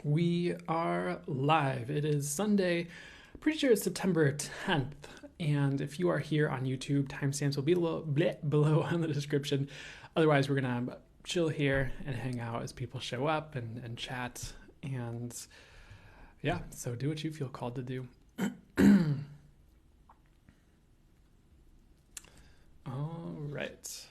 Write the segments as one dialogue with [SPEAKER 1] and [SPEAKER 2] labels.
[SPEAKER 1] We are live. It is Sunday. Pretty sure it's September 10th. And if you are here on YouTube, timestamps will be below on the description. Otherwise, we're going to chill here and hang out as people show up and chat. And yeah, so do what you feel called to do. All right.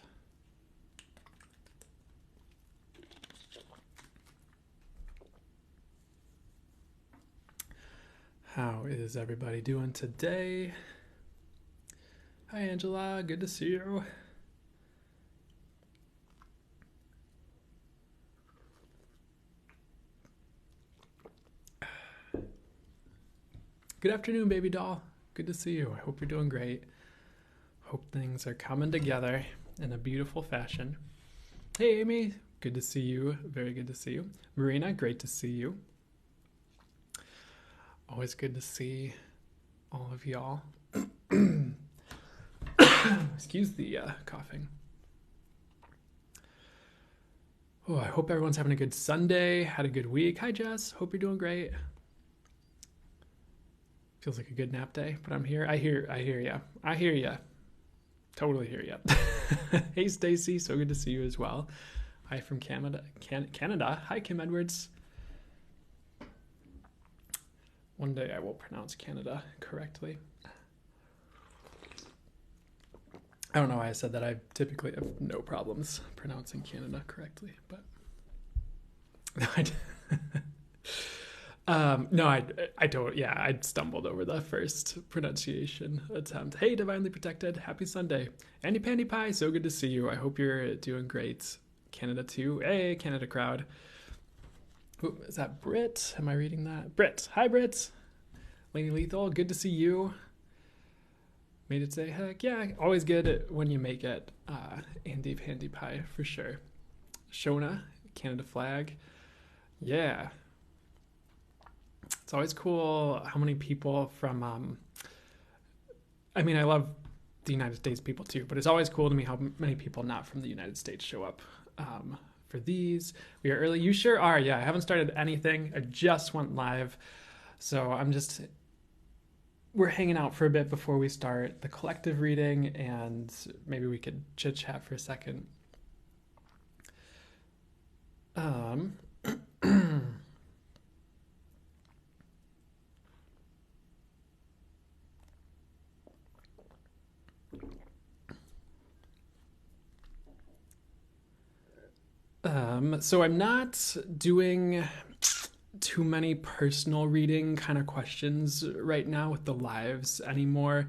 [SPEAKER 1] How is everybody doing today? Hi, Angela. Good to see you. Good afternoon, baby doll. Good to see you. I hope you're doing great. Hope things are coming together in a beautiful fashion. Hey, Amy. Good to see you. Very good to see you. Marina, great to see you. Always good to see all of y'all. Excuse the coughing. Oh, I hope everyone's having a good Sunday, had a good week. Hi, Jess. Hope you're doing great. Feels like a good nap day, but I'm here. I hear ya. I hear ya. Totally hear ya. Hey, Stacy. So good to see you as well. Hi from Canada. Canada. Hi, Kim Edwards. One day I will pronounce Canada correctly. I don't know why I said that. I typically have no problems pronouncing Canada correctly, but no, I don't. Yeah, I stumbled over the first pronunciation attempt. Hey, Divinely Protected. Happy Sunday. Andy Pandy Pie, so good to see you. I hope you're doing great. Canada too. Hey, Canada crowd. Ooh, is that Brit? Am I reading that? Brit. Hi, Brit. Lady Lethal, good to see you. Made it say, heck yeah. Always good when you make it. Andy Pandy Pie, for sure. Shona, Canada flag. Yeah. It's always cool how many people from, I mean, I love the United States people too, but it's always cool to me how many people not from the United States show up for these. We are early. You sure are. Yeah, I haven't started anything. I just went live. So we're hanging out for a bit before we start the collective reading, and maybe we could chit chat for a second. So I'm not doing too many personal reading kind of questions right now with the lives anymore.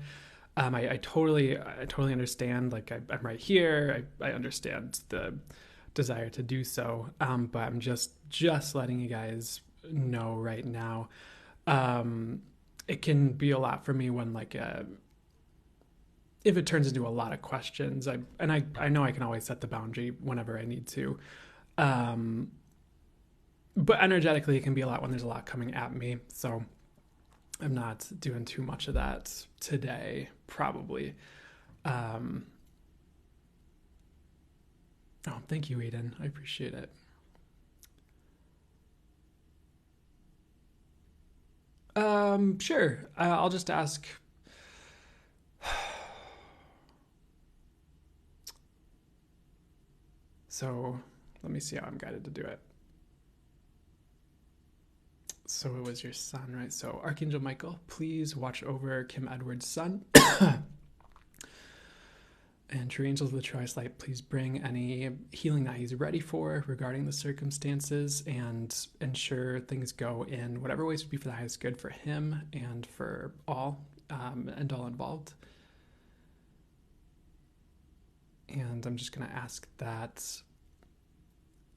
[SPEAKER 1] I totally understand. Like I'm right here. I understand the desire to do so. But I'm just letting you guys know right now. It can be a lot for me when if it turns into a lot of questions. I know I can always set the boundary whenever I need to. But energetically, it can be a lot when there's a lot coming at me. So I'm not doing too much of that today, probably. Oh, thank you, Eden. I appreciate it. Sure. I'll just ask. So let me see how I'm guided to do it. So it was your son, right? So Archangel Michael, please watch over Kim Edwards' son. And true angels of the true light, please bring any healing that he's ready for regarding the circumstances and ensure things go in whatever ways would be for the highest good for him and for all and all involved. And I'm just going to ask that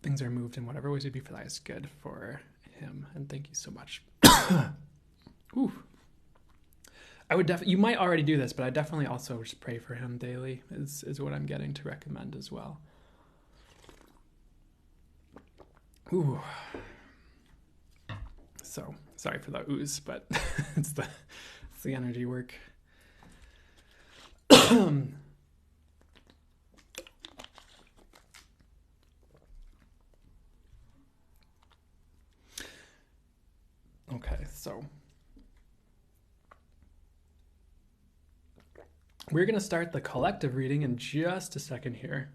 [SPEAKER 1] things are moved in whatever ways would be for the highest good for him. And thank you so much. Ooh. I would definitely, you might already do this, but I definitely also just pray for him daily is what I'm getting to recommend as well. Ooh. So sorry for the ooze, but it's the energy work. Okay, so we're going to start the collective reading in just a second here.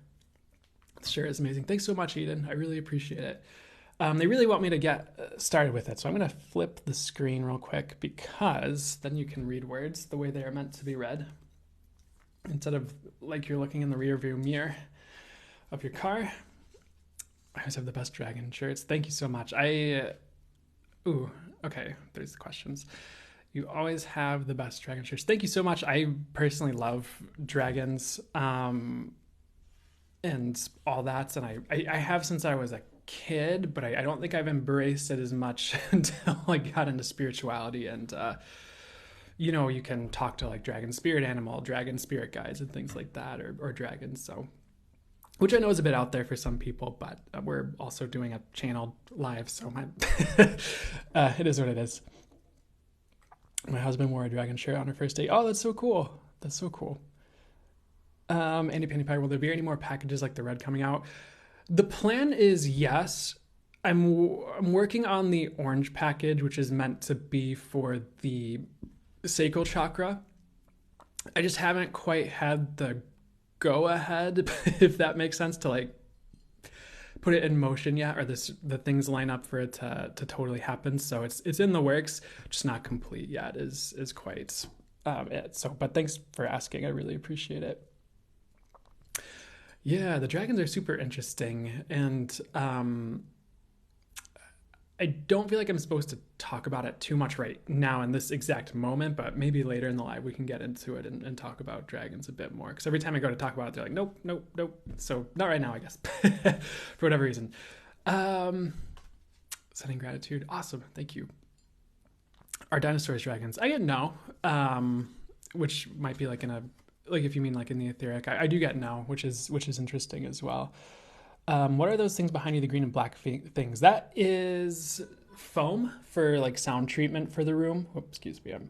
[SPEAKER 1] It sure is amazing. Thanks so much, Eden. I really appreciate it. They really want me to get started with it, so I'm going to flip the screen real quick because then you can read words the way they are meant to be read instead of like you're looking in the rear view mirror of your car. I always have the best dragon shirts. Thank you so much. Okay, there's the questions. You always have the best dragon shirts. Thank you so much. I personally love dragons and all that, and I have since I was a kid, but I don't think I've embraced it as much until I got into spirituality and you can talk to like dragon spirit animal, dragon spirit guides and things like that, or dragons. So, which I know is a bit out there for some people, but we're also doing a channeled live, so it is what it is. My husband wore a dragon shirt on her first date. Oh, that's so cool. That's so cool. Andy Penny Pie, will there be any more packages like the red coming out? The plan is yes. I'm working on the orange package, which is meant to be for the sacral chakra. I just haven't quite had the go ahead, if that makes sense, to like put it in motion yet, or the things line up for it to totally happen. So it's in the works, just not complete yet is quite it. So, but thanks for asking. I really appreciate it. Yeah, the dragons are super interesting, and I don't feel like I'm supposed to talk about it too much right now in this exact moment, but maybe later in the live we can get into it and talk about dragons a bit more. Because every time I go to talk about it, they're like, nope. So not right now, I guess, for whatever reason. Sending gratitude. Awesome. Thank you. Are dinosaurs dragons? I get no, which might be like if you mean like in the etheric, I do get no, which is interesting as well. What are those things behind you, the green and black things? That is foam for like sound treatment for the room. Oops, excuse me, I'm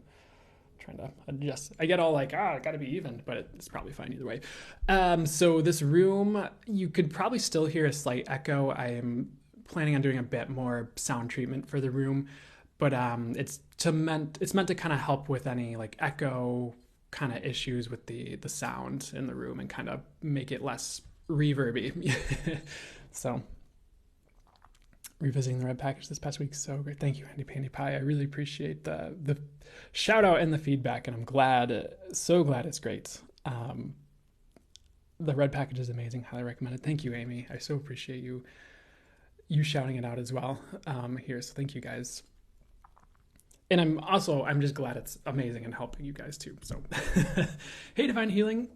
[SPEAKER 1] trying to adjust. I get all like, it gotta be even, but it's probably fine either way. So this room, you could probably still hear a slight echo. I am planning on doing a bit more sound treatment for the room, but it's meant to kind of help with any like echo kind of issues with the sound in the room and kind of make it less reverby. So revisiting the red package this past week, so great. Thank you, Andy Pandy Pie. I really appreciate the shout out and the feedback, and I'm so glad it's great. The red package is amazing, highly recommended. Thank you, Amy. I so appreciate you shouting it out as well here, so thank you guys. And I'm just glad it's amazing and helping you guys too. So hey, Divine Healing.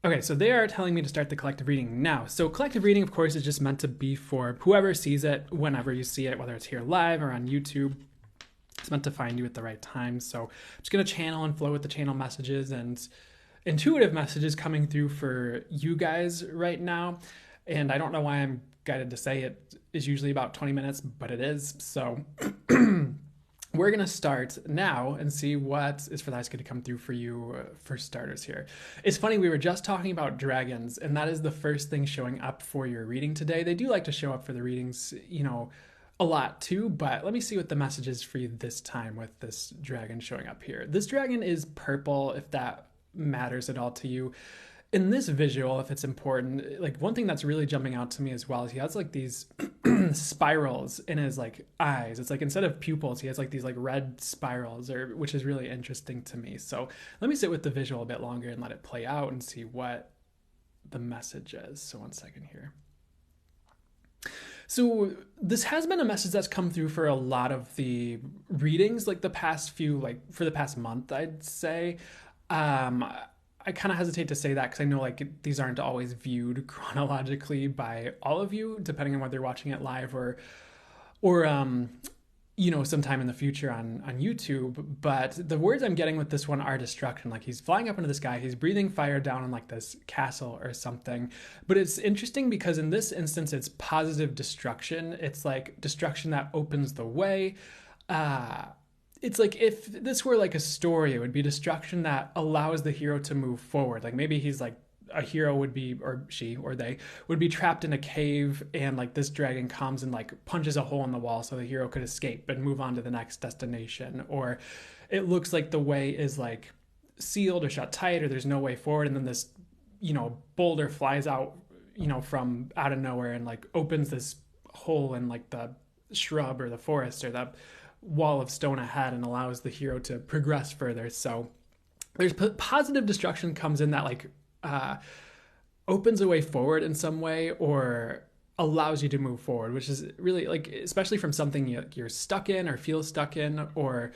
[SPEAKER 1] Okay, so they are telling me to start the collective reading now. So collective reading, of course, is just meant to be for whoever sees it, whenever you see it, whether it's here live or on YouTube. It's meant to find you at the right time. So I'm just going to channel and flow with the channel messages and intuitive messages coming through for you guys right now. And I don't know why I'm guided to say it is usually about 20 minutes, but it is. So we're going to start now and see what is for the highest good to come through for you for starters here. It's funny, we were just talking about dragons, and that is the first thing showing up for your reading today. They do like to show up for the readings, a lot too, but let me see what the message is for you this time with this dragon showing up here. This dragon is purple, if that matters at all to you. In this visual, if it's important, like one thing that's really jumping out to me as well is he has like these spirals in his like eyes. It's like instead of pupils, he has like these like red spirals, which is really interesting to me. So let me sit with the visual a bit longer and let it play out and see what the message is. So one second here. So this has been a message that's come through for a lot of the readings, like the past few, like for the past month, I'd say. I kind of hesitate to say that because I know like these aren't always viewed chronologically by all of you, depending on whether you're watching it live or sometime in the future on YouTube. But the words I'm getting with this one are destruction. Like he's flying up into the sky, he's breathing fire down on like this castle or something. But it's interesting because in this instance, it's positive destruction. It's like destruction that opens the way. It's like if this were like a story, it would be destruction that allows the hero to move forward. Like maybe he's like a hero would be, or she or they would be trapped in a cave, and like this dragon comes and like punches a hole in the wall so the hero could escape and move on to the next destination. Or it looks like the way is like sealed or shut tight, or there's no way forward, and then this, boulder flies out, from out of nowhere and like opens this hole in like the shrub or the forest or the wall of stone ahead and allows the hero to progress further. So there's positive destruction comes in that like opens a way forward in some way or allows you to move forward, which is really like, especially from something you're stuck in or feel stuck in, or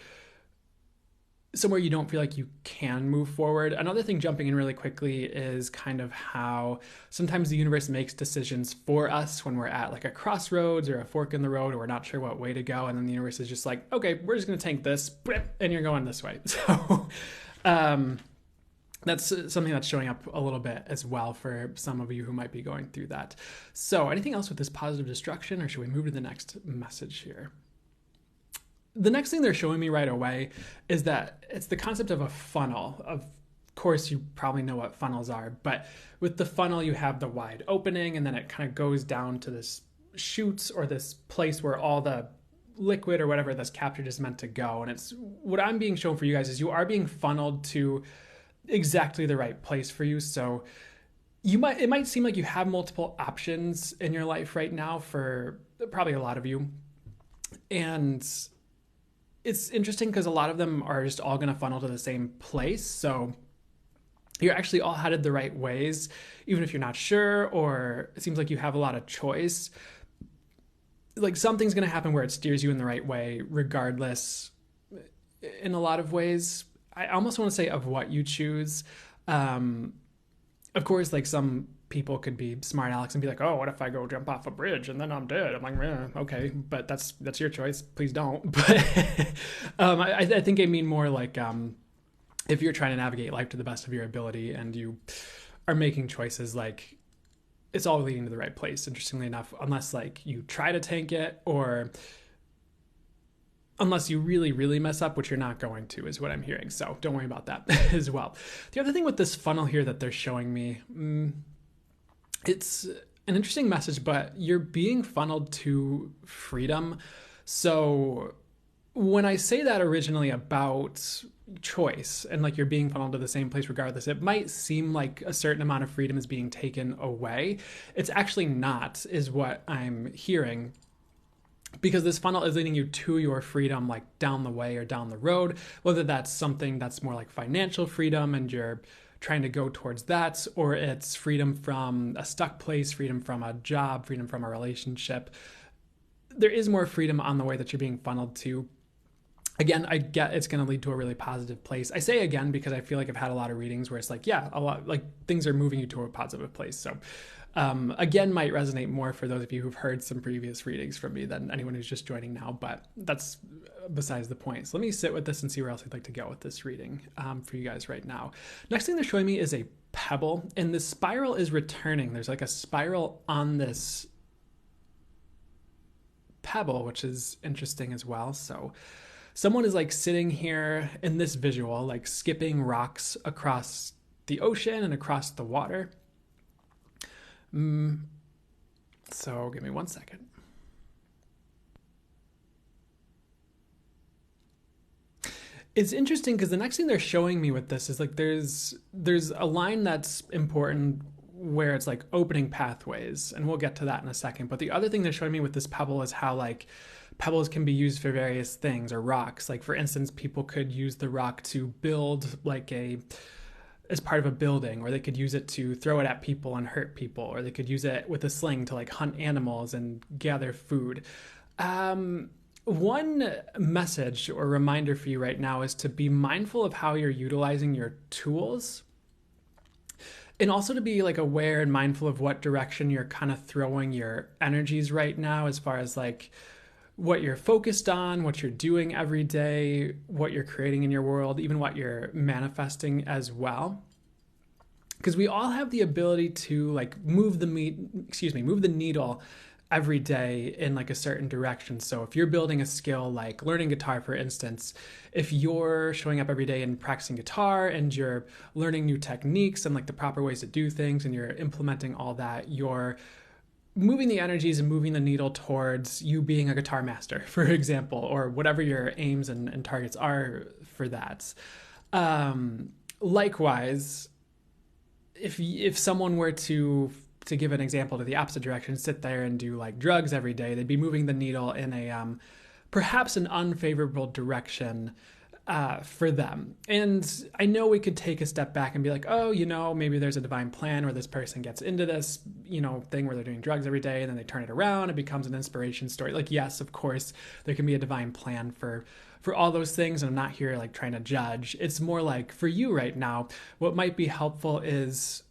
[SPEAKER 1] somewhere you don't feel like you can move forward. Another thing jumping in really quickly is kind of how sometimes the universe makes decisions for us when we're at like a crossroads or a fork in the road, or we're not sure what way to go. And then the universe is just like, okay, we're just going to tank this, and you're going this way. So that's something that's showing up a little bit as well for some of you who might be going through that. So anything else with this positive destruction, or should we move to the next message here? The next thing they're showing me right away is that it's the concept of a funnel. Of course, you probably know what funnels are, but with the funnel, you have the wide opening, and then it kind of goes down to this chute or this place where all the liquid or whatever that's captured is meant to go. And it's what I'm being shown for you guys is you are being funneled to exactly the right place for you. So it might seem like you have multiple options in your life right now for probably a lot of you. And it's interesting because a lot of them are just all going to funnel to the same place. So you're actually all headed the right ways, even if you're not sure, or it seems like you have a lot of choice. Like something's going to happen where it steers you in the right way, regardless in a lot of ways. I almost want to say of what you choose. Of course, like some people could be smart Alex and be like, oh, what if I go jump off a bridge and then I'm dead? I'm like, okay, but that's your choice. Please don't. But I think I mean more like if you're trying to navigate life to the best of your ability and you are making choices, like it's all leading to the right place, interestingly enough, unless like you try to tank it, or unless you really, really mess up, which you're not going to, is what I'm hearing. So don't worry about that as well. The other thing with this funnel here that they're showing me, it's an interesting message, but you're being funneled to freedom. So when I say that originally about choice and like you're being funneled to the same place regardless, it might seem like a certain amount of freedom is being taken away. It's actually not, is what I'm hearing. Because this funnel is leading you to your freedom, like down the way or down the road, whether that's something that's more like financial freedom and you're trying to go towards that, or it's freedom from a stuck place, freedom from a job, freedom from a relationship. There is more freedom on the way that you're being funneled to. Again, I get it's going to lead to a really positive place. I say again because I feel like I've had a lot of readings where it's like, yeah, a lot like things are moving you to a positive place. So again, might resonate more for those of you who've heard some previous readings from me than anyone who's just joining now, but that's besides the point. So let me sit with this and see where else I'd like to go with this reading for you guys right now. Next thing they're showing me is a pebble, and the spiral is returning. There's like a spiral on this pebble, which is interesting as well. So someone is like sitting here in this visual, like skipping rocks across the ocean and across the water. So give me 1 second. It's interesting because the next thing they're showing me with this is like there's a line that's important where it's like opening pathways, and we'll get to that in a second. But the other thing they're showing me with this pebble is how like pebbles can be used for various things, or rocks. Like for instance, people could use the rock to build like as part of a building, or they could use it to throw it at people and hurt people, or they could use it with a sling to like hunt animals and gather food. One message or reminder for you right now is to be mindful of how you're utilizing your tools, and also to be like aware and mindful of what direction you're kind of throwing your energies right now, as far as like what you're focused on, what you're doing every day, what you're creating in your world, even what you're manifesting as well. Because we all have the ability to like move the needle every day in like a certain direction. So if you're building a skill like learning guitar, for instance, if you're showing up every day and practicing guitar and you're learning new techniques and like the proper ways to do things and you're implementing all that, you're moving the energies and moving the needle towards you being a guitar master, for example, or whatever your aims and targets are for that. Likewise, if someone were to give an example to the opposite direction, sit there and do like drugs every day, they'd be moving the needle in a perhaps an unfavorable direction for them. And I know we could take a step back and be like, oh, maybe there's a divine plan where this person gets into this, thing where they're doing drugs every day and then they turn it around. It becomes an inspiration story. Like, yes, of course, there can be a divine plan for all those things. And I'm not here like trying to judge. It's more like for you right now, what might be helpful is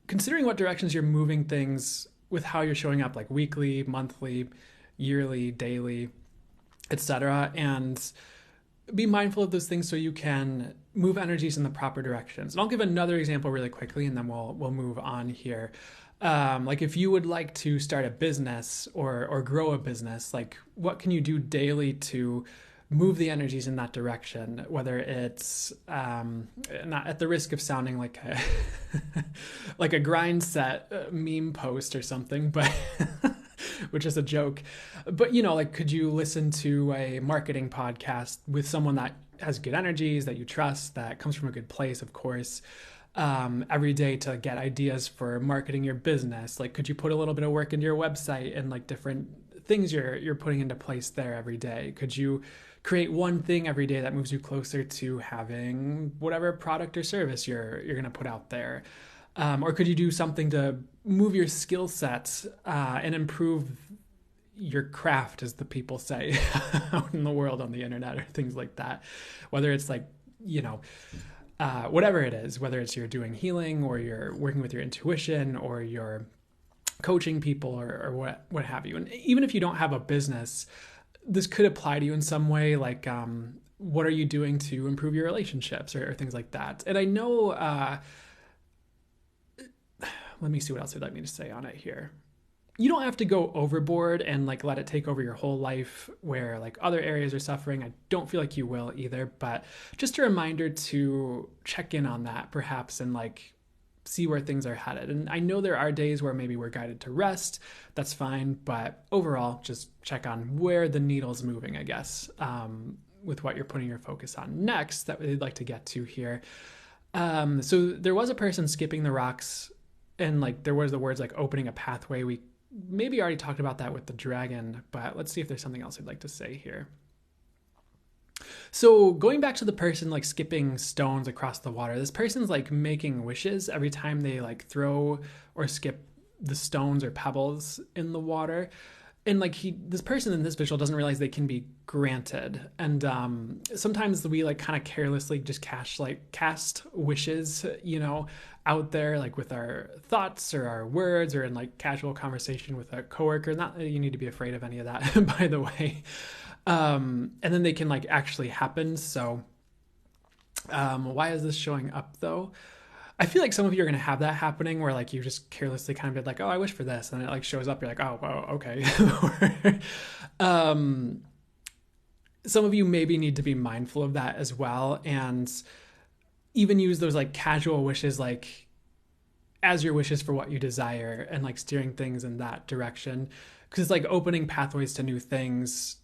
[SPEAKER 1] considering what directions you're moving things with how you're showing up, like weekly, monthly, yearly, daily, etc., and be mindful of those things so you can move energies in the proper directions. And I'll give another example really quickly, and then we'll move on here. Like if you would like to start a business or grow a business, like what can you do daily to move the energies in that direction, whether it's not at the risk of sounding like a like a grind set meme post or something, but which is a joke. But like could you listen to a marketing podcast with someone that has good energies, that you trust, that comes from a good place, of course, every day to get ideas for marketing your business? Like could you put a little bit of work into your website and like different things you're putting into place there every day? Could you create one thing every day that moves you closer to having whatever product or service you're going to put out there? Or could you do something to move your skill set and improve your craft, as the people say out in the world on the internet, or things like that? Whether it's like, whatever it is, whether it's you're doing healing or you're working with your intuition or you're coaching people or what have you. And even if you don't have a business, this could apply to you in some way, like what are you doing to improve your relationships or things like that. And I know, let me see what else they'd like me to say on it here. You don't have to go overboard and like let it take over your whole life where like other areas are suffering. I don't feel like you will either, but just a reminder to check in on that perhaps and like see where things are headed. And I know there are days where maybe we're guided to rest. That's fine. But overall, just check on where the needle's moving, I guess, with what you're putting your focus on. Next, that we'd like to get to here. So there was a person skipping the rocks, and like there was the words like opening a pathway. We maybe already talked about that with the dragon, but let's see if there's something else I'd like to say here. So going back to the person like skipping stones across the water, this person's like making wishes every time they like throw or skip the stones or pebbles in the water. And like this person in this visual doesn't realize they can be granted. And sometimes we like kind of carelessly just cast wishes, out there, like with our thoughts or our words or in like casual conversation with a coworker. Not that you need to be afraid of any of that, by the way. And then they can like actually happen. So why is this showing up though? I feel like some of you are going to have that happening where like you just carelessly kind of did like, oh, I wish for this. And it like shows up. You're like, oh, well, okay. Some of you maybe need to be mindful of that as well. And even use those like casual wishes, like as your wishes for what you desire and like steering things in that direction. Because it's like opening pathways to new things.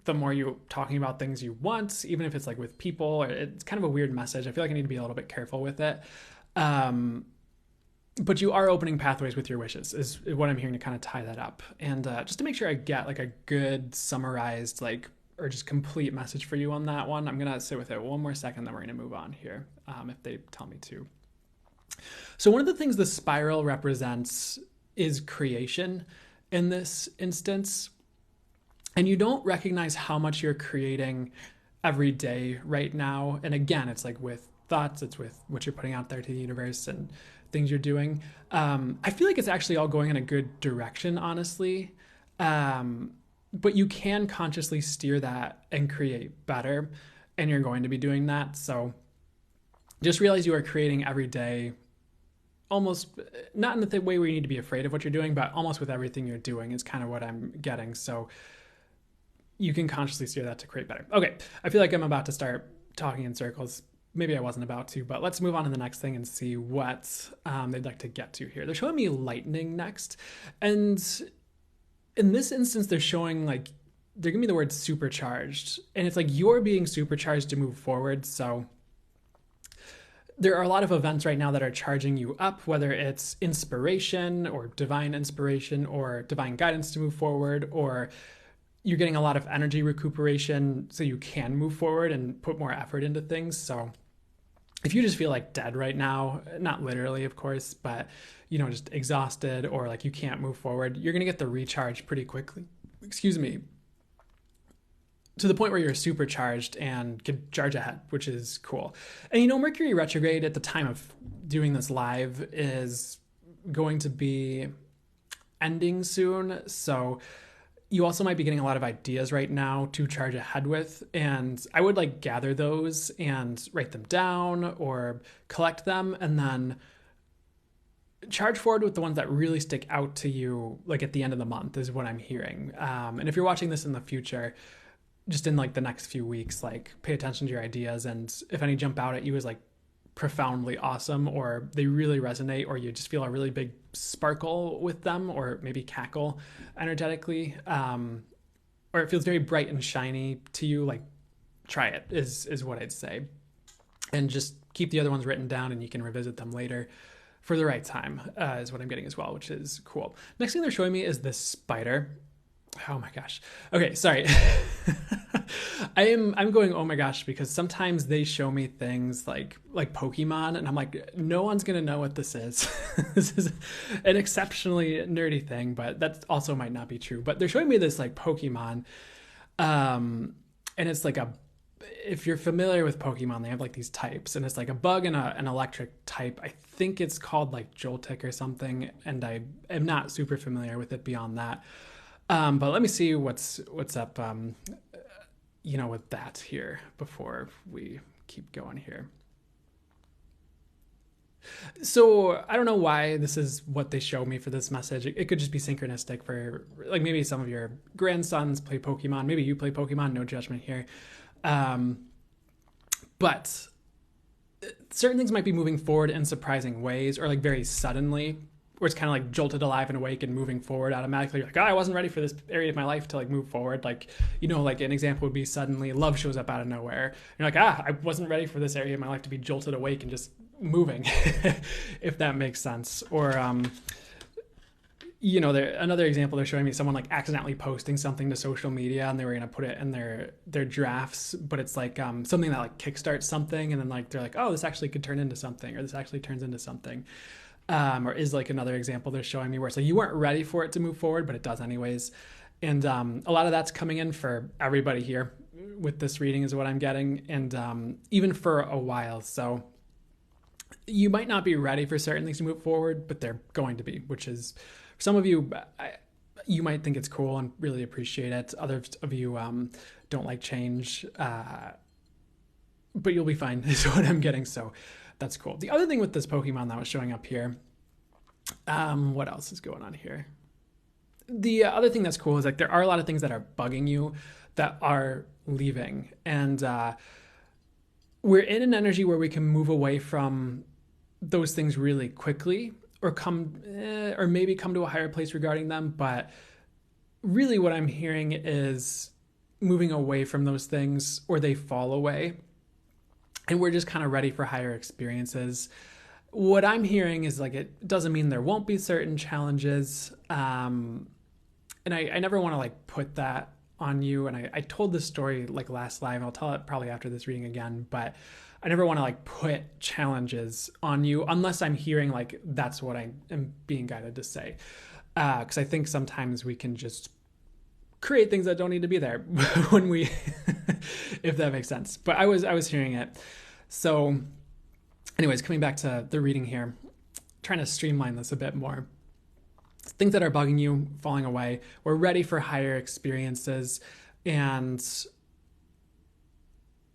[SPEAKER 1] The more you're talking about things you want, even if it's like with people, it's kind of a weird message. I feel like I need to be a little bit careful with it. But you are opening pathways with your wishes is what I'm hearing to kind of tie that up. And just to make sure I get like a good summarized, like, or just complete message for you on that one, I'm going to sit with it one more second, then we're going to move on here if they tell me to. So one of the things the spiral represents is creation in this instance. And you don't recognize how much you're creating every day right now. And again, it's like with thoughts, it's with what you're putting out there to the universe and things you're doing. I feel like it's actually all going in a good direction, honestly. But you can consciously steer that and create better. And you're going to be doing that. So just realize you are creating every day almost not in the way where you need to be afraid of what you're doing, but almost with everything you're doing is kind of what I'm getting. So you can consciously steer that to create better. Okay, I feel like I'm about to start talking in circles. Maybe I wasn't about to, but let's move on to the next thing and see what they'd like to get to here. They're showing me lightning next. And in this instance, they're showing like, they're giving me the word supercharged. And it's like you're being supercharged to move forward. So there are a lot of events right now that are charging you up, whether it's inspiration or divine guidance to move forward, or you're getting a lot of energy recuperation so you can move forward and put more effort into things. So if you just feel like dead right now, not literally, of course, but, you know, just exhausted or like you can't move forward, you're going to get the recharge pretty quickly. To the point where you're supercharged and can charge ahead, which is cool. And, you know, Mercury retrograde at the time of doing this live is going to be ending soon. So you also might be getting a lot of ideas right now to charge ahead with. And I would like gather those and write them down or collect them and then charge forward with the ones that really stick out to you, like at the end of the month is what I'm hearing. And if you're watching this in the future, just in like the next few weeks, like pay attention to your ideas. And if any jump out at you as like profoundly awesome, or they really resonate, or you just feel a really big sparkle with them, or maybe cackle energetically, or it feels very bright and shiny to you, like try it is what I'd say. And just keep the other ones written down and you can revisit them later for the right time, is what I'm getting as well, which is cool. Next thing they're showing me is this spider. Oh my gosh. Okay, sorry. I'm going, oh my gosh, because sometimes they show me things like Pokemon, and I'm like, no one's going to know what this is. This is an exceptionally nerdy thing, but that also might not be true. But they're showing me this like Pokemon, and it's like if you're familiar with Pokemon, they have like these types, and it's like a bug and an electric type. I think it's called like Joltik or something, and I am not super familiar with it beyond that. But let me see what's up, with that here before we keep going here. So I don't know why this is what they show me for this message. It could just be synchronistic for like maybe some of your grandsons play Pokemon. Maybe you play Pokemon, no judgment here. But certain things might be moving forward in surprising ways or like very suddenly, where it's kind of like jolted alive and awake and moving forward automatically. You're like, I wasn't ready for this area of my life to like move forward. Like, like an example would be suddenly love shows up out of nowhere. You're like, I wasn't ready for this area of my life to be jolted awake and just moving, if that makes sense. Or, another example, they're showing me someone like accidentally posting something to social media and they were going to put it in their drafts, but it's like something that like kickstarts something. And then like, they're like, oh, this actually could turn into something, or this actually turns into something. Or is like another example they're showing me where it's like you weren't ready for it to move forward, but it does anyways. And a lot of that's coming in for everybody here with this reading is what I'm getting. And even for a while. So you might not be ready for certain things to move forward, but they're going to be, which is for some of you, you might think it's cool and really appreciate it. Others of you don't like change, but you'll be fine is what I'm getting. So that's cool. The other thing with this Pokemon that was showing up here, what else is going on here? The other thing that's cool is like there are a lot of things that are bugging you that are leaving. And we're in an energy where we can move away from those things really quickly or maybe come to a higher place regarding them. But really what I'm hearing is moving away from those things, or they fall away. And we're just kind of ready for higher experiences. What I'm hearing is like, it doesn't mean there won't be certain challenges. And I never want to like put that on you. And I told this story like last live, I'll tell it probably after this reading again, but I never want to like put challenges on you unless I'm hearing like, that's what I am being guided to say. 'Cause I think sometimes we can just create things that don't need to be there when we, if that makes sense. But I was hearing it. So anyways, coming back to the reading here, trying to streamline this a bit more. Things that are bugging you, falling away. We're ready for higher experiences. And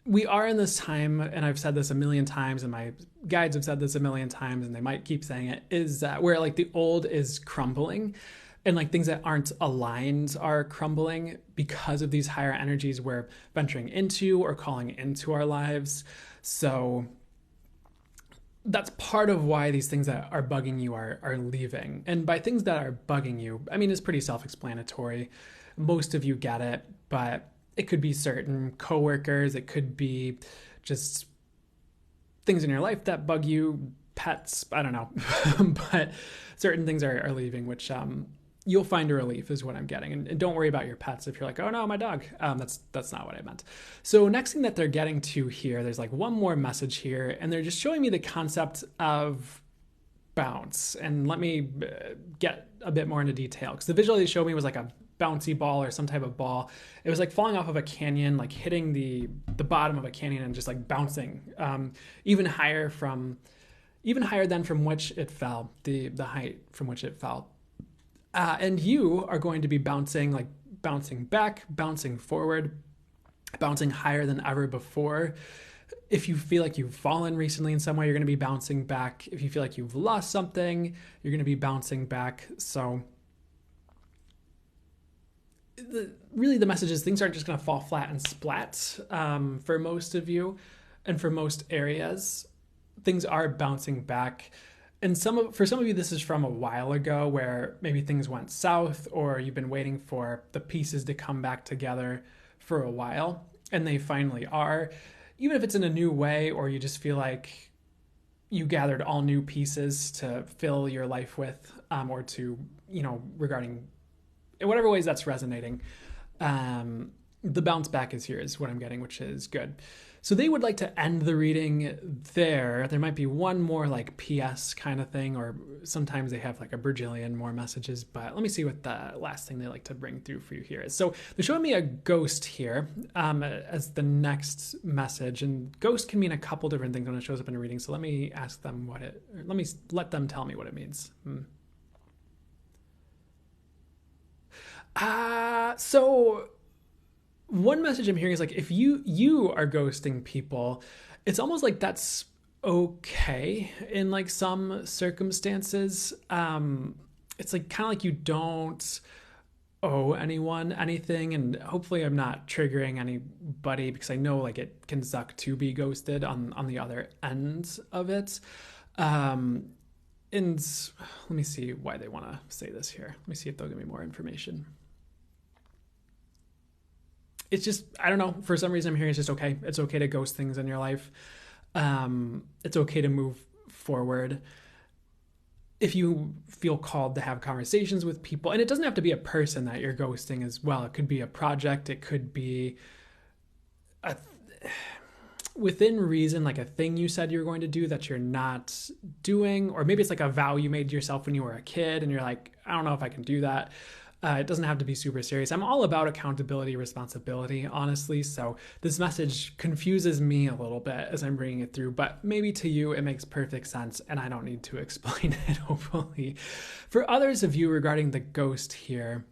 [SPEAKER 1] we are in this time, and I've said this a million times, and my guides have said this a million times, and they might keep saying it, is that where like the old is crumbling and like things that aren't aligned are crumbling because of these higher energies we're venturing into or calling into our lives. So that's part of why these things that are bugging you are leaving. And by things that are bugging you, I mean, it's pretty self-explanatory. Most of you get it, but it could be certain coworkers. It could be just things in your life that bug you, pets, I don't know. But certain things are leaving, which you'll find a relief is what I'm getting. And don't worry about your pets if you're like, oh no, my dog. That's not what I meant. So next thing that they're getting to here, there's like one more message here, and they're just showing me the concept of bounce. And let me get a bit more into detail, because the visual they showed me was like a bouncy ball or some type of ball. It was like falling off of a canyon, like hitting the bottom of a canyon and just like bouncing even higher than from which it fell, the height from which it fell. And you are going to be bouncing back, bouncing forward, bouncing higher than ever before. If you feel like you've fallen recently in some way, you're going to be bouncing back. If you feel like you've lost something, you're going to be bouncing back. So really the message is things aren't just going to fall flat and splat for most of you, and for most areas things are bouncing back. And for some of you this is from a while ago, where maybe things went south, or you've been waiting for the pieces to come back together for a while, and they finally are. Even if it's in a new way, or you just feel like you gathered all new pieces to fill your life with, or to, regarding in whatever ways that's resonating, the bounce back is here is what I'm getting, which is good. So they would like to end the reading there. There might be one more like PS kind of thing, or sometimes they have like a bajillion more messages, but let me see what the last thing they like to bring through for you here is. So they're showing me a ghost here as the next message, and ghost can mean a couple different things when it shows up in a reading. So let me ask them let them tell me what it means. So one message I'm hearing is like, if you are ghosting people, it's almost like that's okay in like some circumstances. It's like kind of like you don't owe anyone anything, and hopefully I'm not triggering anybody, because I know like it can suck to be ghosted on the other end of it. And let me see why they want to say this here. Let me see if they'll give me more information. It's just, I don't know, for some reason I'm hearing it's just okay. It's okay to ghost things in your life. It's okay to move forward. If you feel called to have conversations with people, and it doesn't have to be a person that you're ghosting as well. It could be a project. It could be within reason, like a thing you said you were going to do that you're not doing, or maybe it's like a vow you made to yourself when you were a kid and you're like, I don't know if I can do that. It doesn't have to be super serious. I'm all about accountability, responsibility, honestly. So this message confuses me a little bit as I'm bringing it through, but maybe to you it makes perfect sense and I don't need to explain it, hopefully. For others of you regarding the ghost here,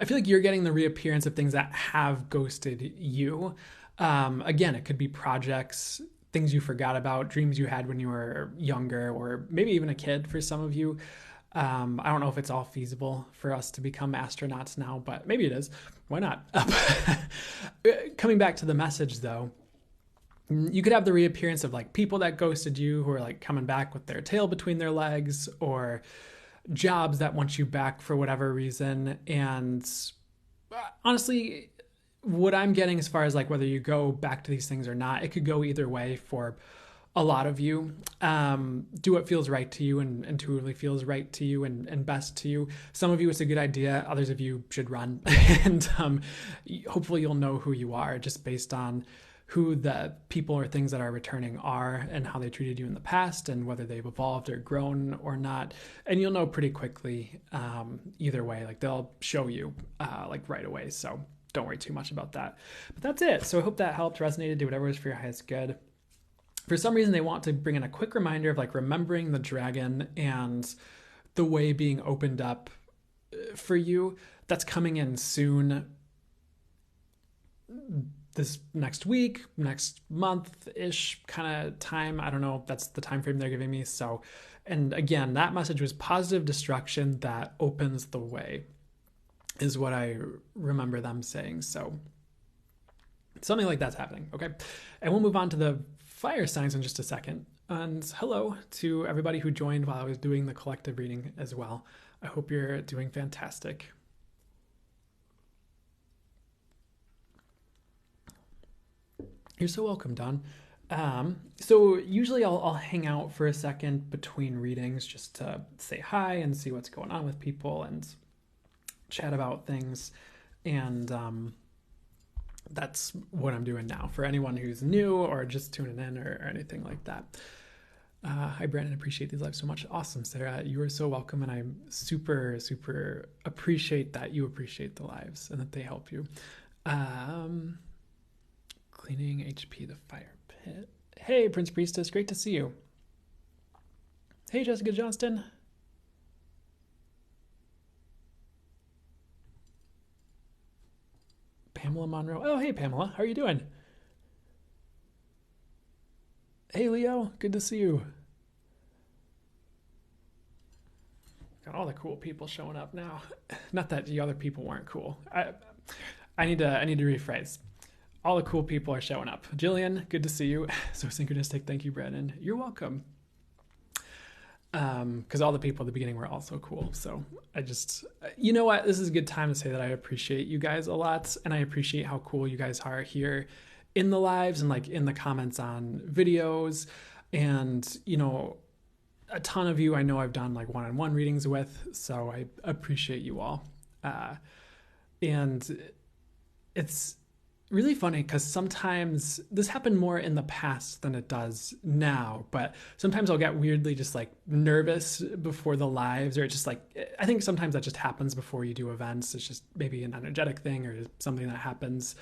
[SPEAKER 1] I feel like you're getting the reappearance of things that have ghosted you. Again, it could be projects, things you forgot about, dreams you had when you were younger, or maybe even a kid for some of you. I don't know if it's all feasible for us to become astronauts now, but maybe it is. Why not? Coming back to the message though, you could have the reappearance of like people that ghosted you who are like coming back with their tail between their legs, or jobs that want you back for whatever reason. And honestly, what I'm getting as far as like whether you go back to these things or not, it could go either way for a lot of you. Do what feels right to you and truly feels right to you and best to you. Some of you it's a good idea. Others of you should run. And hopefully you'll know who you are just based on who the people or things that are returning are and how they treated you in the past and whether they've evolved or grown or not. And you'll know pretty quickly either way. Like they'll show you like right away. So don't worry too much about that. But that's it. So I hope that helped, resonated, do whatever is for your highest good. For some reason, they want to bring in a quick reminder of like remembering the dragon and the way being opened up for you. That's coming in soon. this next week, next month-ish kind of time. I don't know. That's the time frame they're giving me. So, and again, that message was positive destruction that opens the way, is what I remember them saying. So something like that's happening. Okay. And we'll move on to the fire signs in just a second. And hello to everybody who joined while I was doing the collective reading as well. I hope you're doing fantastic. You're so welcome, Don. So usually I'll hang out for a second between readings just to say hi and see what's going on with people and chat about things. And that's what I'm doing now for anyone who's new or just tuning in or anything like that. Hi, Brandon. Appreciate these lives so much. Awesome, Sarah. You are so welcome. And I super, super appreciate that you appreciate the lives and that they help you. Cleaning HP, the fire pit. Hey, Prince Priestess. Great to see you. Hey, Jessica Johnston. Pamela Monroe. Oh, hey, Pamela. How are you doing? Hey, Leo. Good to see you. Got all the cool people showing up now. Not that the other people weren't cool. I need to rephrase. All the cool people are showing up. Jillian, good to see you. So synchronistic. Thank you, Brandon. You're welcome. Because all the people at the beginning were also cool. So I just, you know what? This is a good time to say that I appreciate you guys a lot. And I appreciate how cool you guys are here in the lives and like in the comments on videos. And, you know, a ton of you I know I've done like one-on-one readings with. So I appreciate you all. And it's really funny because sometimes this happened more in the past than it does now, but sometimes I'll get weirdly just like nervous before the lives, or it's just like, I think sometimes that just happens before you do events. It's just maybe an energetic thing or something that happens,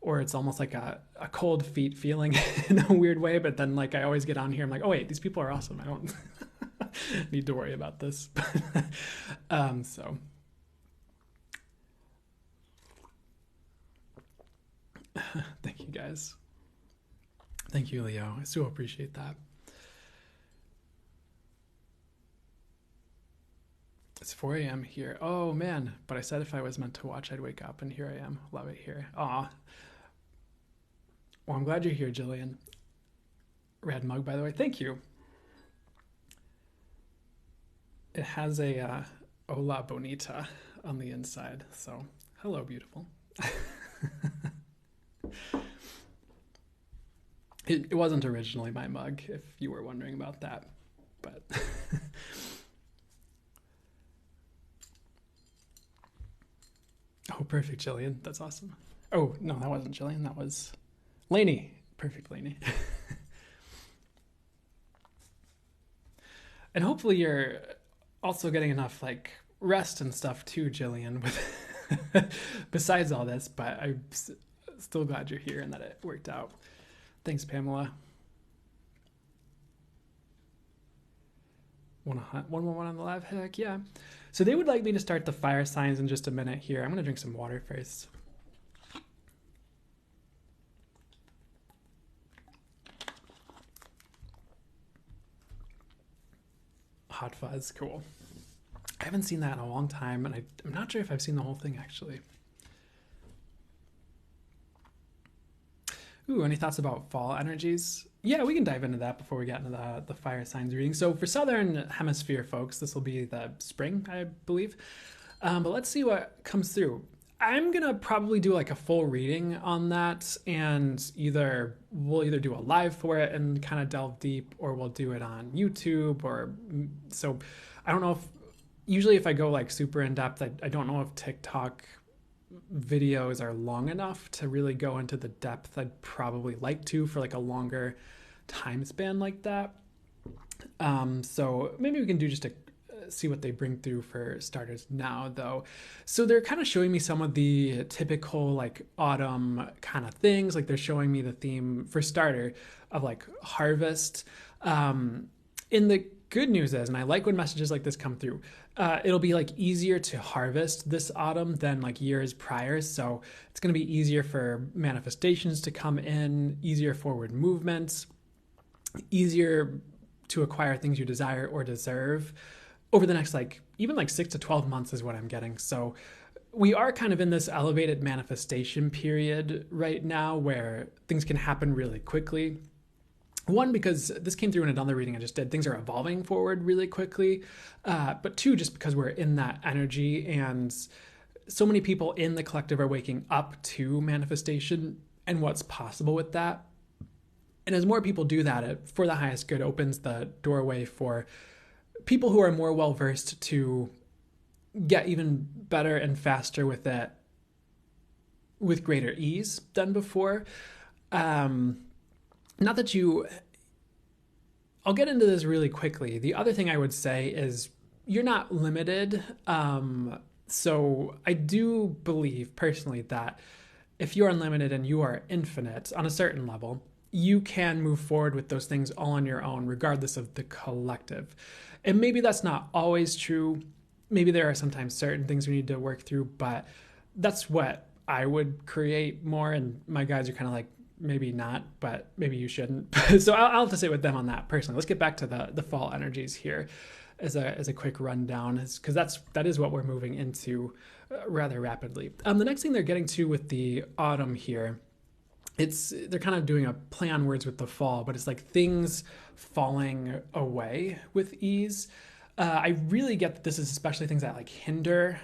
[SPEAKER 1] or it's almost like a cold feet feeling in a weird way. But then like I always get on here, I'm like, oh wait, these people are awesome. I don't need to worry about this. So thank you guys. Thank you, Leo. I so appreciate that. It's 4 a.m. here. Oh man, but I said if I was meant to watch, I'd wake up, and here I am. Love it here. Aw. Well, I'm glad you're here, Jillian. Red mug, by the way. Thank you. It has a Hola Bonita on the inside. So, hello, beautiful. It wasn't originally my mug, if you were wondering about that, but oh, perfect, Jillian. That's awesome. Oh, no, that wasn't Jillian. That was Lainey. Perfect, Lainey. And hopefully you're also getting enough like rest and stuff too, Jillian, with besides all this, but I'm still glad you're here and that it worked out. Thanks, Pamela. 111 on the live. Heck yeah. So they would like me to start the fire signs in just a minute here. I'm going to drink some water first. Hot Fuzz, cool. I haven't seen that in a long time, and I'm not sure if I've seen the whole thing actually. Ooh, any thoughts about fall energies? Yeah, we can dive into that before we get into the fire signs reading. So for Southern Hemisphere folks, this will be the spring, I believe. But let's see what comes through. I'm going to probably do like a full reading on that, and we'll either do a live for it and kind of delve deep, or we'll do it on YouTube, or so I don't know if usually if I go like super in depth, I don't know if TikTok videos are long enough to really go into the depth I'd probably like to for like a longer time span like that. So maybe we can do just a see what they bring through for starters now though. So they're kind of showing me some of the typical like autumn kind of things. Like they're showing me the theme for starter of like harvest. In the good news is, and I like when messages like this come through, it'll be like easier to harvest this autumn than like years prior. So it's going to be easier for manifestations to come in, easier forward movements, easier to acquire things you desire or deserve over the next like even like 6 to 12 months is what I'm getting. So we are kind of in this elevated manifestation period right now where things can happen really quickly. One, because this came through in another reading I just did, things are evolving forward really quickly. But two, just because we're in that energy and so many people in the collective are waking up to manifestation and what's possible with that. And as more people do that, it, for the highest good, opens the doorway for people who are more well-versed to get even better and faster with it with greater ease than before. Not that you... I'll get into this really quickly. The other thing I would say is you're not limited. So I do believe personally that if you're unlimited and you are infinite on a certain level, you can move forward with those things all on your own, regardless of the collective. And maybe that's not always true. Maybe there are sometimes certain things we need to work through, but that's what I would create more. And my guys are kind of like, maybe not, but maybe you shouldn't. So I'll have to sit with them on that personally. Let's get back to the fall energies here as a quick rundown, because that is what we're moving into rather rapidly. The next thing they're getting to with the autumn here, they're kind of doing a play on words with the fall, but it's like things falling away with ease. I really get that this is especially things that like hinder,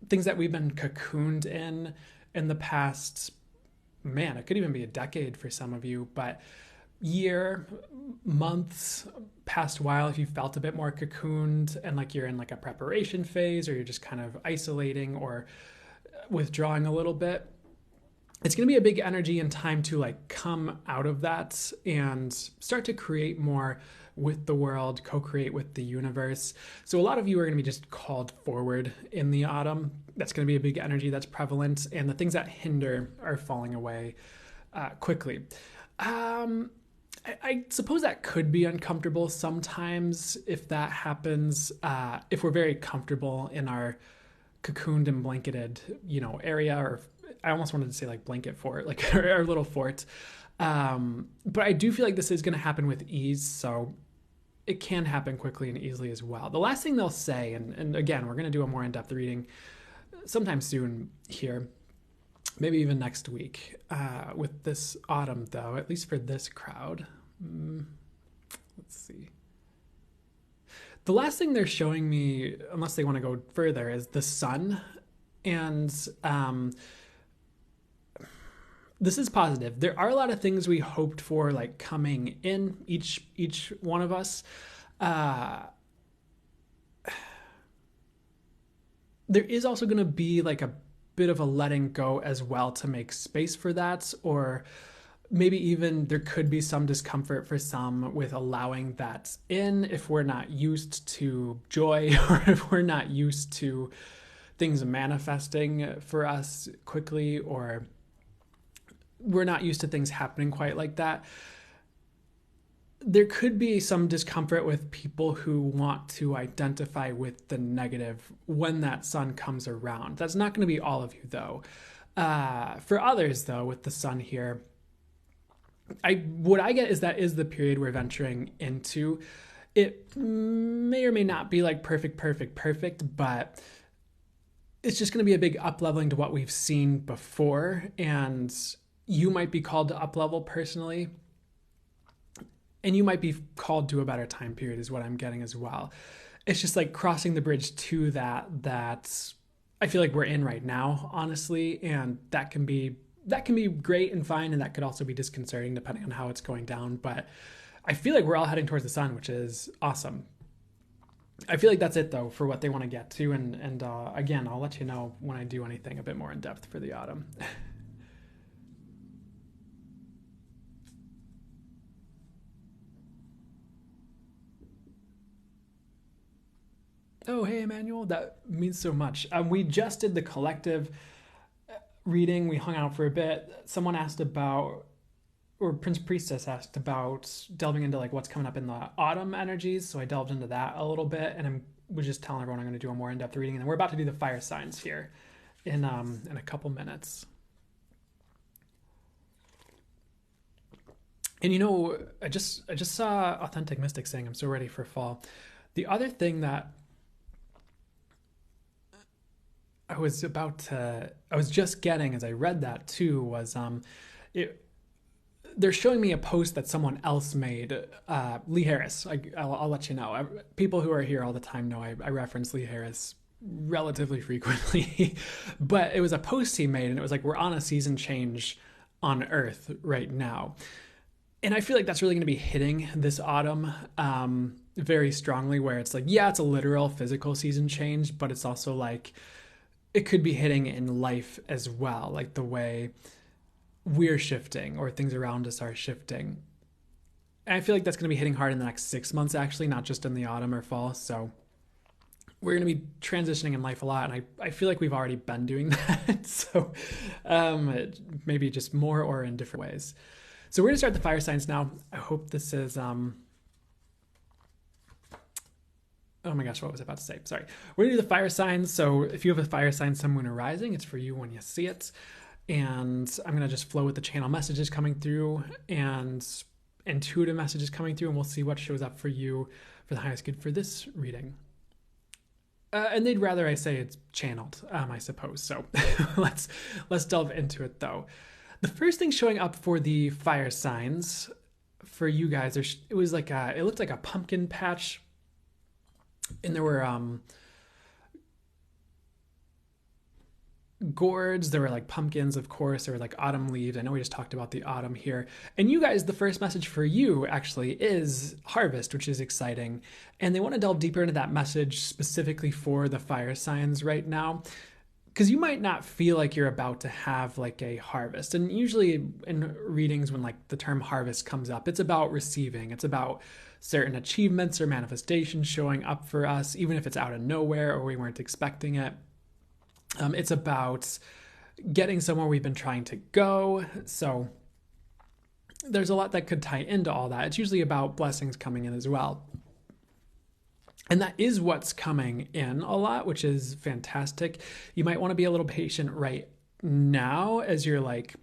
[SPEAKER 1] things that we've been cocooned in the past. Man, it could even be a decade for some of you, but year, months, past while, if you felt a bit more cocooned and like you're in like a preparation phase or you're just kind of isolating or withdrawing a little bit, it's going to be a big energy and time to like come out of that and start to create more with the world, co-create with the universe. So a lot of you are going to be just called forward in the autumn. That's going to be a big energy that's prevalent, and the things that hinder are falling away quickly. I suppose that could be uncomfortable sometimes if that happens, if we're very comfortable in our cocooned and blanketed, area, or I almost wanted to say like blanket fort, like our little fort. But I do feel like this is going to happen with ease. So it can happen quickly and easily as well. The last thing they'll say, and again, we're going to do a more in-depth reading sometime soon here, maybe even next week, with this autumn though, at least for this crowd. Let's see. The last thing they're showing me, unless they want to go further, is the sun. And this is positive. There are a lot of things we hoped for, like coming in each one of us. There is also going to be like a bit of a letting go as well to make space for that, or maybe even there could be some discomfort for some with allowing that in if we're not used to joy or if we're not used to things manifesting for us quickly, or we're not used to things happening quite like that. There could be some discomfort with people who want to identify with the negative when that sun comes around. That's not going to be all of you though. For others though, with the sun here, what I get is that is the period we're venturing into. It may or may not be like perfect, but it's just going to be a big up leveling to what we've seen before. And you might be called to up level personally, and you might be called to a better time period is what I'm getting as well. It's just like crossing the bridge to that I feel like we're in right now, honestly. And that can be great and fine. And that could also be disconcerting depending on how it's going down. But I feel like we're all heading towards the sun, which is awesome. I feel like that's it though for what they want to get to. And again, I'll let you know when I do anything a bit more in depth for the autumn. Oh, hey, Emmanuel, that means so much. We just did the collective reading. We hung out for a bit. Someone asked about or Prince Priestess asked about delving into like what's coming up in the autumn energies. So I delved into that a little bit, and was just telling everyone I'm going to do a more in-depth reading, and then we're about to do the fire signs here in a couple minutes. And you know, I just saw Authentic Mystic saying I'm so ready for fall. The other thing that I was just getting as I read that too was they're showing me a post that someone else made, Lee Harris. I'll let you know. People who are here all the time know I reference Lee Harris relatively frequently, but it was a post he made, and it was like, we're on a season change on Earth right now. And I feel like that's really going to be hitting this autumn very strongly, where it's like, yeah, it's a literal physical season change, but it's also like, it could be hitting in life as well, like the way we're shifting or things around us are shifting. And I feel like that's going to be hitting hard in the next 6 months, actually, not just in the autumn or fall. So we're going to be transitioning in life a lot. And I feel like we've already been doing that. So maybe just more or in different ways. So we're going to start the fire signs now. I hope this is... Oh my gosh, what was I about to say? Sorry. We're going to do the fire signs. So if you have a fire sign, sun, moon, or rising, it's for you when you see it. And I'm going to just flow with the channel messages coming through and intuitive messages coming through, and we'll see what shows up for you for the highest good for this reading. And they'd rather I say it's channeled, I suppose. So let's delve into it, though. The first thing showing up for the fire signs for you guys, it was like it looked like a pumpkin patch. And there were gourds, there were like pumpkins, of course, there were like autumn leaves. I know we just talked about the autumn here. And you guys, the first message for you actually is harvest, which is exciting. And they want to delve deeper into that message specifically for the fire signs right now, because you might not feel like you're about to have like a harvest. And usually in readings, when like the term harvest comes up, it's about receiving. It's about certain achievements or manifestations showing up for us, even if it's out of nowhere or we weren't expecting it. It's about getting somewhere we've been trying to go. So there's a lot that could tie into all that. It's usually about blessings coming in as well. And that is what's coming in a lot, which is fantastic. You might want to be a little patient right now as you're like,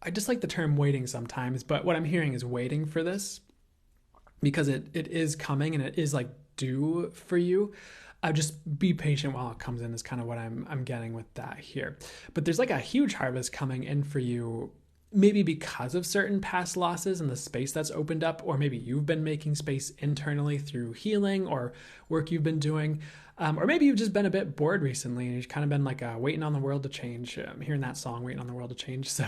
[SPEAKER 1] I just like the term waiting sometimes, but what I'm hearing is waiting for this, because it is coming and it is like due for you. Just be patient while it comes in is kind of what I'm getting with that here. But there's like a huge harvest coming in for you, maybe because of certain past losses and the space that's opened up, or maybe you've been making space internally through healing or work you've been doing. Or maybe you've just been a bit bored recently and you've kind of been like waiting on the world to change. Hearing that song, Waiting on the World to Change, so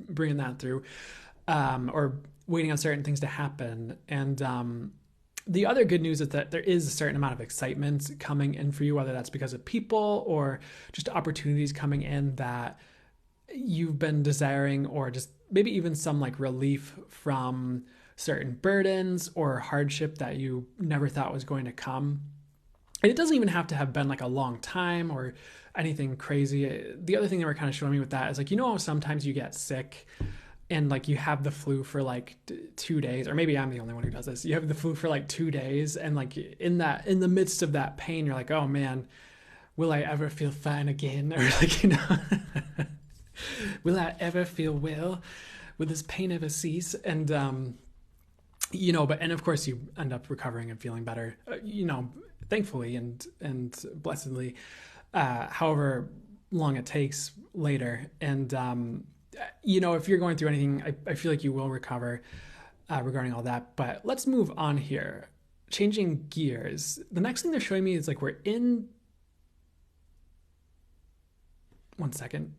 [SPEAKER 1] bringing that through. Or waiting on certain things to happen. And the other good news is that there is a certain amount of excitement coming in for you, whether that's because of people or just opportunities coming in that you've been desiring, or just maybe even some like relief from certain burdens or hardship that you never thought was going to come. And it doesn't even have to have been like a long time or anything crazy. The other thing they were kind of showing me with that is like, you know how sometimes you get sick and like you have the flu for like 2 days, or maybe I'm the only one who does this. You have the flu for like 2 days, and like in the midst of that pain, you're like, oh man, will I ever feel fine again? Or like, you know, will I ever feel well? Will this pain ever cease? And, you know, and of course you end up recovering and feeling better, you know, thankfully and blessedly, however long it takes later. And, you know, if you're going through anything, I feel like you will recover regarding all that. But let's move on here. Changing gears. The next thing they're showing me is like we're in... One second.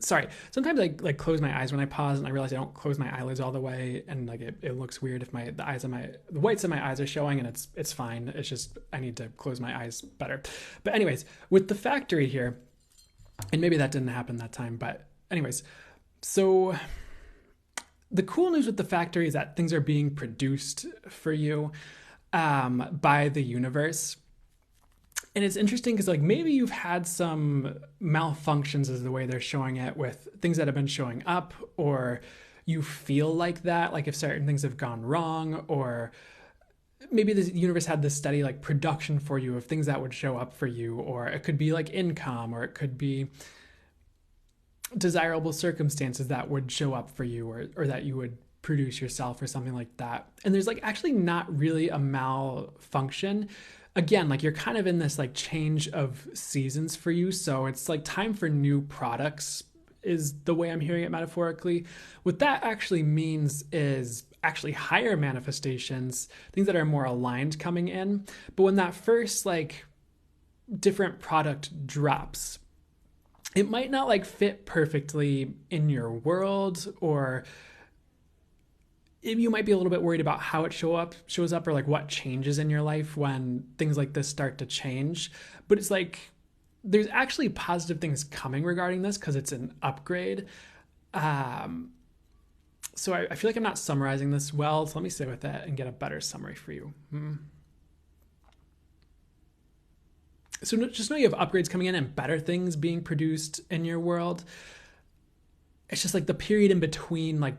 [SPEAKER 1] Sorry. Sometimes I like close my eyes when I pause, and I realize I don't close my eyelids all the way, and like it looks weird if the whites of my eyes are showing, and it's fine. It's just I need to close my eyes better. But anyways, with the factory here, and maybe that didn't happen that time, but anyways, so the cool news with the factory is that things are being produced for you by the universe. And it's interesting because like maybe you've had some malfunctions is the way they're showing it with things that have been showing up, or you feel like that, like if certain things have gone wrong, or maybe the universe had this steady like production for you of things that would show up for you, or it could be like income, or it could be desirable circumstances that would show up for you, or that you would produce yourself or something like that. And there's like actually not really a malfunction. Again, like you're kind of in this like change of seasons for you. So it's like time for new products is the way I'm hearing it metaphorically. What that actually means is actually higher manifestations, things that are more aligned coming in. But when that first like different product drops, it might not like fit perfectly in your world, or you might be a little bit worried about how it shows up or like what changes in your life when things like this start to change. But it's like there's actually positive things coming regarding this because it's an upgrade. So I feel like I'm not summarizing this well, so let me sit with it and get a better summary for you. So just know you have upgrades coming in and better things being produced in your world. It's just like the period in between like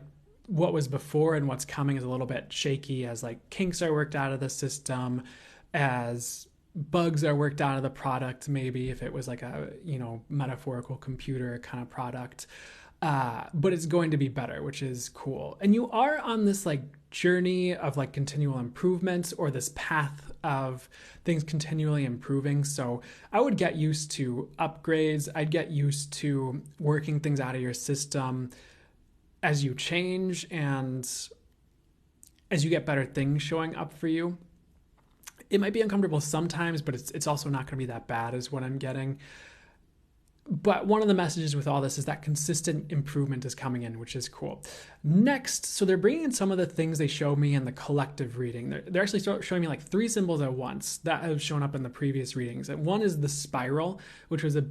[SPEAKER 1] what was before and what's coming is a little bit shaky as like kinks are worked out of the system, as bugs are worked out of the product, maybe if it was like a, metaphorical computer kind of product. But it's going to be better, which is cool. And you are on this like journey of like continual improvements, or this path of things continually improving. So I would get used to upgrades. I'd get used to working things out of your system as you change and as you get better things showing up for you. It might be uncomfortable sometimes, but it's also not going to be that bad is what I'm getting. But one of the messages with all this is that consistent improvement is coming in, which is cool. Next, so they're bringing in some of the things they showed me in the collective reading. They're actually showing me like 3 symbols at once that have shown up in the previous readings. And one is the spiral, which was a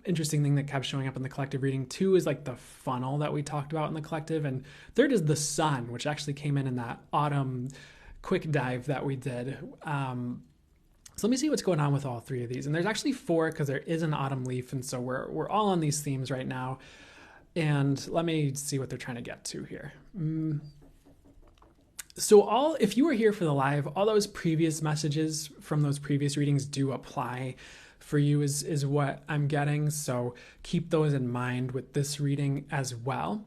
[SPEAKER 1] interesting thing that kept showing up in the collective reading. 2 is like the funnel that we talked about in the collective. And 3rd is the sun, which actually came in that autumn quick dive that we did. So let me see what's going on with all 3 of these. And there's actually 4 because there is an autumn leaf. And so we're all on these themes right now. And let me see what they're trying to get to here. So if you were here for the live, all those previous messages from those previous readings do apply for you is what I'm getting. So keep those in mind with this reading as well.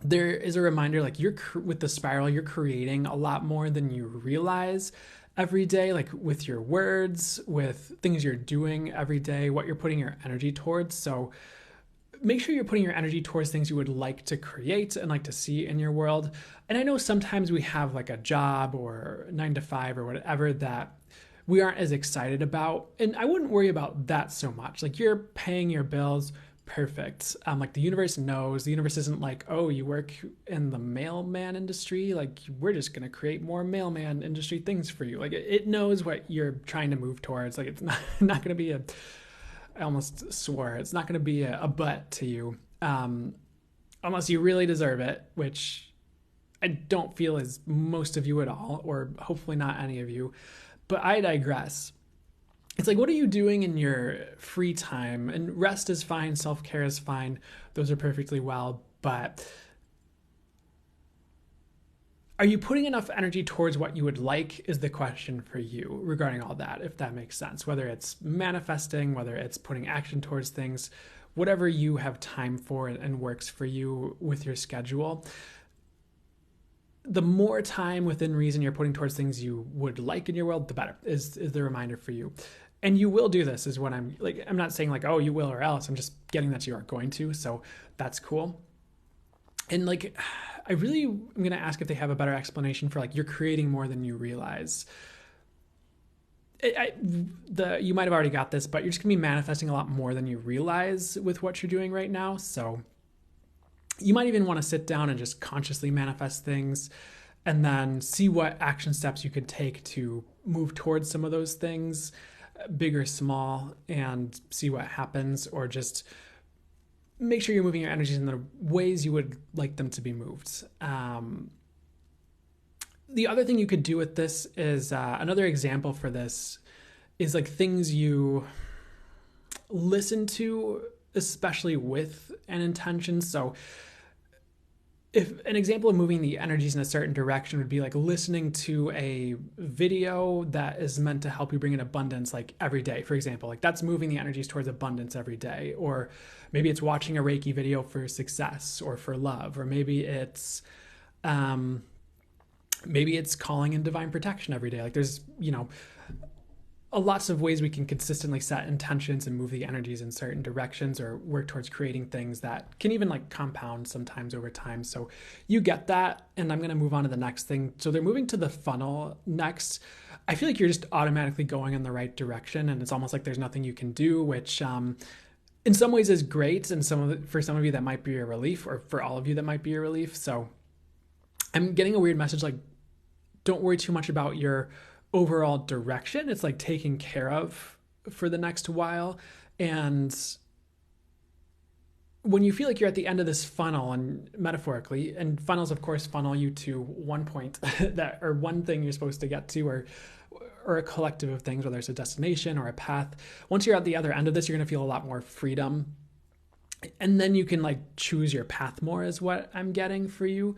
[SPEAKER 1] There is a reminder, like with the spiral, you're creating a lot more than you realize every day, like with your words, with things you're doing every day, what you're putting your energy towards. So make sure you're putting your energy towards things you would like to create and like to see in your world. And I know sometimes we have like a job or 9 to 5 or whatever that we aren't as excited about. And I wouldn't worry about that so much. Like you're paying your bills, perfect. Like the universe knows. The universe isn't like, oh, you work in the mailman industry, like we're just going to create more mailman industry things for you. Like it knows what you're trying to move towards. Like it's not going to be I almost swore, it's not going to be a butt to you, unless you really deserve it, which I don't feel is most of you at all, or hopefully not any of you. But I digress. It's like, what are you doing in your free time? And rest is fine. Self-care is fine. Those are perfectly well. But are you putting enough energy towards what you would like is the question for you regarding all that, if that makes sense. Whether it's manifesting, whether it's putting action towards things, whatever you have time for and works for you with your schedule. The more time within reason you're putting towards things you would like in your world, the better is the reminder for you. And you will do this is what I'm like. I'm not saying like, oh, you will or else. I'm just getting that you are going to. So that's cool. And like, I really am going to ask if they have a better explanation for like, you're creating more than you realize. You might have already got this, but you're just going to be manifesting a lot more than you realize with what you're doing right now. So you might even want to sit down and just consciously manifest things and then see what action steps you could take to move towards some of those things, big or small, and see what happens, or just make sure you're moving your energies in the ways you would like them to be moved. The other thing you could do with this is another example for this is like things you listen to, especially with an intention. So if an example of moving the energies in a certain direction would be like listening to a video that is meant to help you bring in abundance like every day, for example, like that's moving the energies towards abundance every day. Or maybe it's watching a Reiki video for success or for love, or maybe it's calling in divine protection every day. Like there's, lots of ways we can consistently set intentions and move the energies in certain directions or work towards creating things that can even like compound sometimes over time. So you get that. And I'm going to move on to the next thing. So they're moving to the funnel next. I feel like you're just automatically going in the right direction, and it's almost like there's nothing you can do, which in some ways is great. And for some of you that might be a relief, or for all of you that might be a relief. So I'm getting a weird message like, don't worry too much about your overall direction. It's like taken care of for the next while. And when you feel like you're at the end of this funnel, and metaphorically, and funnels of course funnel you to one point that, or one thing you're supposed to get to, or a collective of things, whether it's a destination or a path. Once you're at the other end of this, you're going to feel a lot more freedom, and then you can like choose your path more, is what I'm getting for you.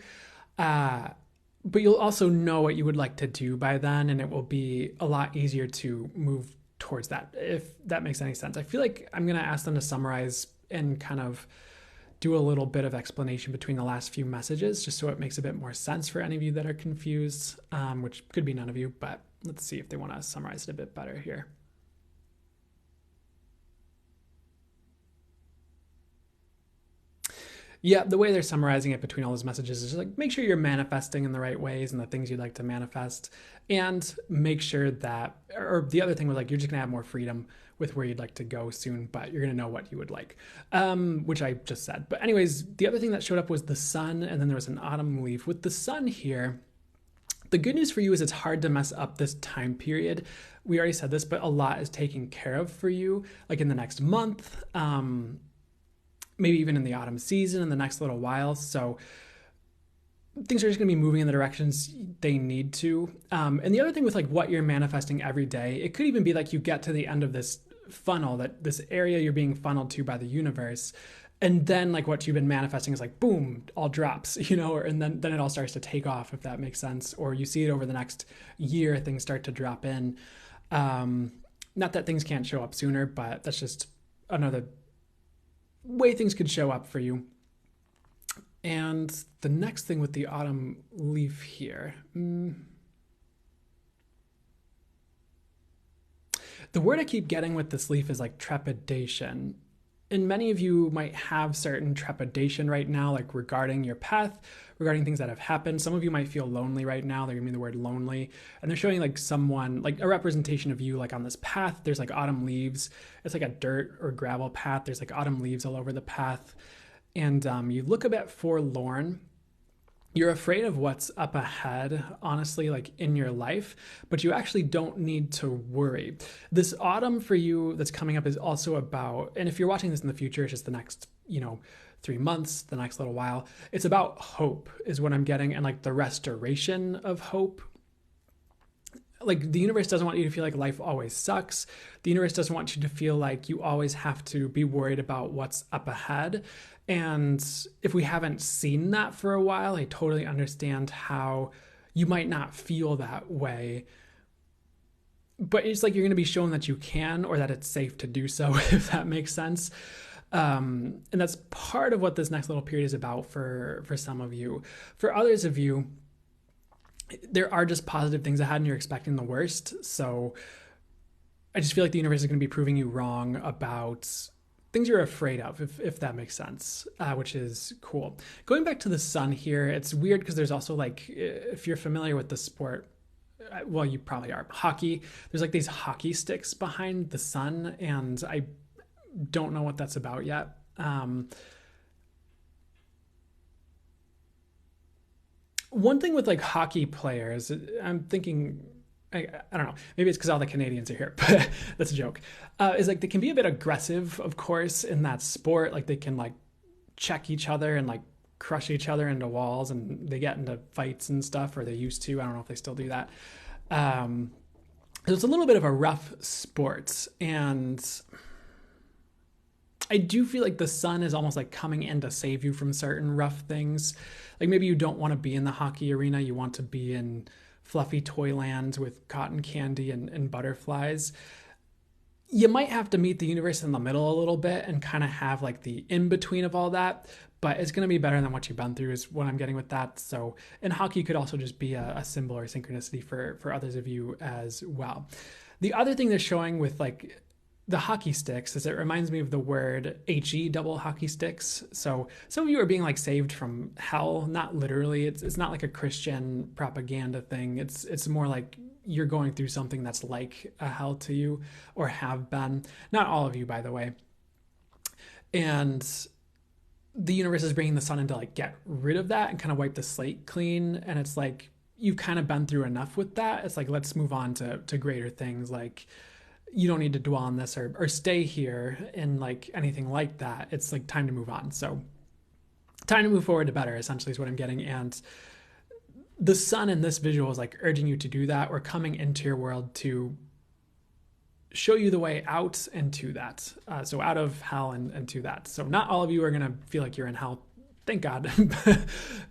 [SPEAKER 1] But you'll also know what you would like to do by then, and it will be a lot easier to move towards that, if that makes any sense. I feel like I'm going to ask them to summarize and kind of do a little bit of explanation between the last few messages, just so it makes a bit more sense for any of you that are confused, which could be none of you, but let's see if they want to summarize it a bit better here. Yeah, the way they're summarizing it between all those messages is just like, make sure you're manifesting in the right ways and the things you'd like to manifest, and make sure that, or the other thing was like, you're just gonna have more freedom with where you'd like to go soon, but you're gonna know what you would like, which I just said. But anyways, the other thing that showed up was the sun, and then there was an autumn leaf. With the sun here, the good news for you is it's hard to mess up this time period. We already said this, but a lot is taken care of for you, like in the next month, maybe even in the autumn season in the next little while. So things are just going to be moving in the directions they need to. And the other thing with like what you're manifesting every day, it could even be like you get to the end of this funnel, that this area you're being funneled to by the universe. And then like what you've been manifesting is like, boom, all drops, and then it all starts to take off, if that makes sense. Or you see it over the next year, things start to drop in. Not that things can't show up sooner, but that's just another way things could show up for you. And the next thing with the autumn leaf here, the word I keep getting with this leaf is like trepidation. And many of you might have certain trepidation right now, like regarding your path, regarding things that have happened. Some of you might feel lonely right now. They're giving me the word lonely. And they're showing like someone, like a representation of you, like on this path. There's like autumn leaves. It's like a dirt or gravel path. There's like autumn leaves all over the path. And you look a bit forlorn. You're afraid of what's up ahead, honestly, like in your life, but you actually don't need to worry. This autumn for you that's coming up is also about, and if you're watching this in the future, it's just the next, 3 months, the next little while, it's about hope is what I'm getting, and like the restoration of hope. Like the universe doesn't want you to feel like life always sucks. The universe doesn't want you to feel like you always have to be worried about what's up ahead. And if we haven't seen that for a while, I totally understand how you might not feel that way. But it's like you're going to be shown that you can, or that it's safe to do so, if that makes sense. And that's part of what this next little period is about for some of you. For others of you, there are just positive things ahead and you're expecting the worst. So I just feel like the universe is going to be proving you wrong about things you're afraid of, if that makes sense, which is cool. Going back to the sun here, it's weird because there's also like, if you're familiar with the sport, well, you probably are, hockey, there's like these hockey sticks behind the sun, and I don't know what that's about yet. One thing with like hockey players, I'm thinking, I don't know, maybe it's because all the Canadians are here, but that's a joke, is like they can be a bit aggressive, of course, in that sport. Like they can like check each other and like crush each other into walls, and they get into fights and stuff, or they used to. I don't know if they still do that. it's a little bit of a rough sport, and I do feel like the sun is almost like coming in to save you from certain rough things. Like maybe you don't want to be in the hockey arena, you want to be in fluffy toyland with cotton candy and butterflies. You might have to meet the universe in the middle a little bit and kind of have like the in between of all that, but it's going to be better than what you've been through is what I'm getting with that. So, and hockey could also just be a symbol or synchronicity for others of you as well. The other thing they're showing with like the hockey sticks is it reminds me of the word HE, double hockey sticks. So some of you are being like saved from hell, not literally. It's not like a Christian propaganda thing. It's more like you're going through something that's like a hell to you or have been. Not all of you, by the way. And the universe is bringing the sun in to like get rid of that and kind of wipe the slate clean. And it's like you've kind of been through enough with that. It's like let's move on to greater things. Like you don't need to dwell on this or stay here and like anything like that. It's like time to move on. So time to move forward to better, essentially, is what I'm getting. And the sun in this visual is like urging you to do that or coming into your world to show you the way out and to that. So out of hell and to that. So not all of you are going to feel like you're in hell. Thank God.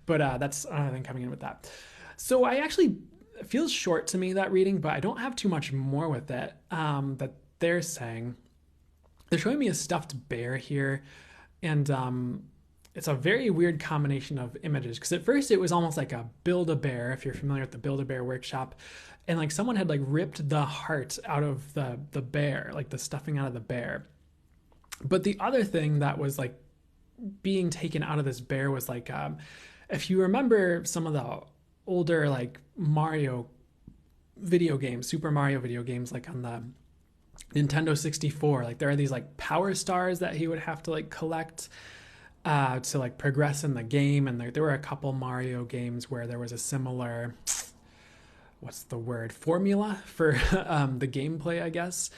[SPEAKER 1] But that's another thing coming in with that. So I actually, it feels short to me, that reading, but I don't have too much more with it that they're saying. They're showing me a stuffed bear here. And it's a very weird combination of images because at first it was almost like a Build-A-Bear, if you're familiar with the Build-A-Bear workshop, and like someone had like ripped the heart out of the bear, like the stuffing out of the bear. But the other thing that was like being taken out of this bear was like if you remember some of the older like Mario video games, Super Mario video games, like on the Nintendo 64, like there are these like power stars that he would have to like collect to like progress in the game. And there were a couple Mario games where there was a similar, what's the word, formula for the gameplay, I guess,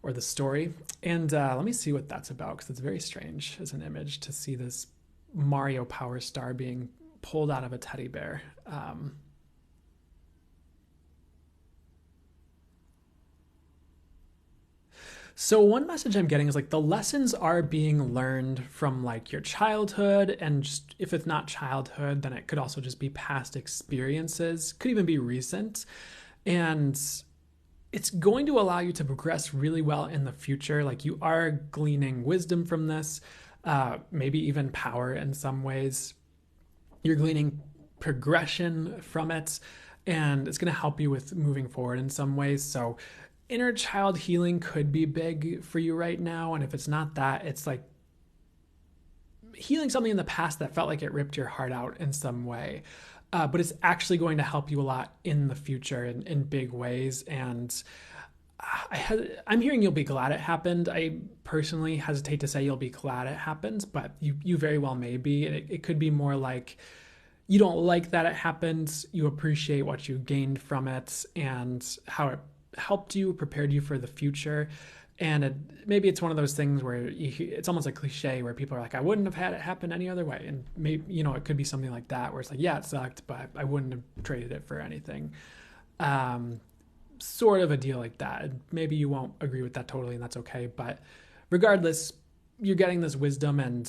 [SPEAKER 1] or the story. And let me see what that's about, because it's very strange as an image to see this Mario power star being pulled out of a teddy bear. So one message I'm getting is like the lessons are being learned from like your childhood, and just if it's not childhood, then it could also just be past experiences, could even be recent. And it's going to allow you to progress really well in the future. Like you are gleaning wisdom from this, maybe even power in some ways. You're gleaning progression from it, and it's going to help you with moving forward in some ways. So inner child healing could be big for you right now. And if it's not that, it's like healing something in the past that felt like it ripped your heart out in some way. But it's actually going to help you a lot in the future in big ways. And I'm hearing you'll be glad it happened. I personally hesitate to say you'll be glad it happened, but you very well may be. And it could be more like you don't like that it happened. You appreciate what you gained from it and how it helped you, prepared you for the future. And maybe it's one of those things where it's almost a cliche where people are like, I wouldn't have had it happen any other way. And maybe, it could be something like that where it's like, yeah, it sucked, but I wouldn't have traded it for anything. Sort of a deal like that. Maybe you won't agree with that totally, and that's okay. But regardless, you're getting this wisdom and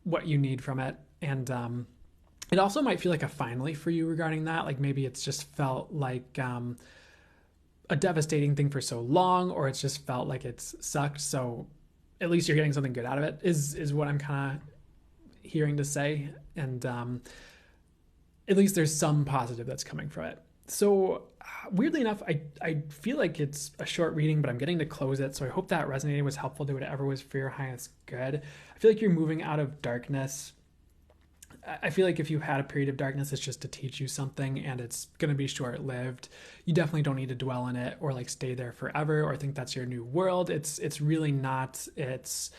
[SPEAKER 1] what you need from it. And it also might feel like a finally for you regarding that. Like maybe it's just felt like a devastating thing for so long, or it's just felt like it's sucked. So at least you're getting something good out of it is what I'm kind of hearing to say. And at least there's some positive that's coming from it. So weirdly enough, I feel like it's a short reading, but I'm getting to close it. So I hope that resonated, was helpful to whatever was for your highest good. I feel like you're moving out of darkness. I feel like if you had a period of darkness, it's just to teach you something, and it's going to be short-lived. You definitely don't need to dwell in it or like stay there forever or think that's your new world. It's really not. It's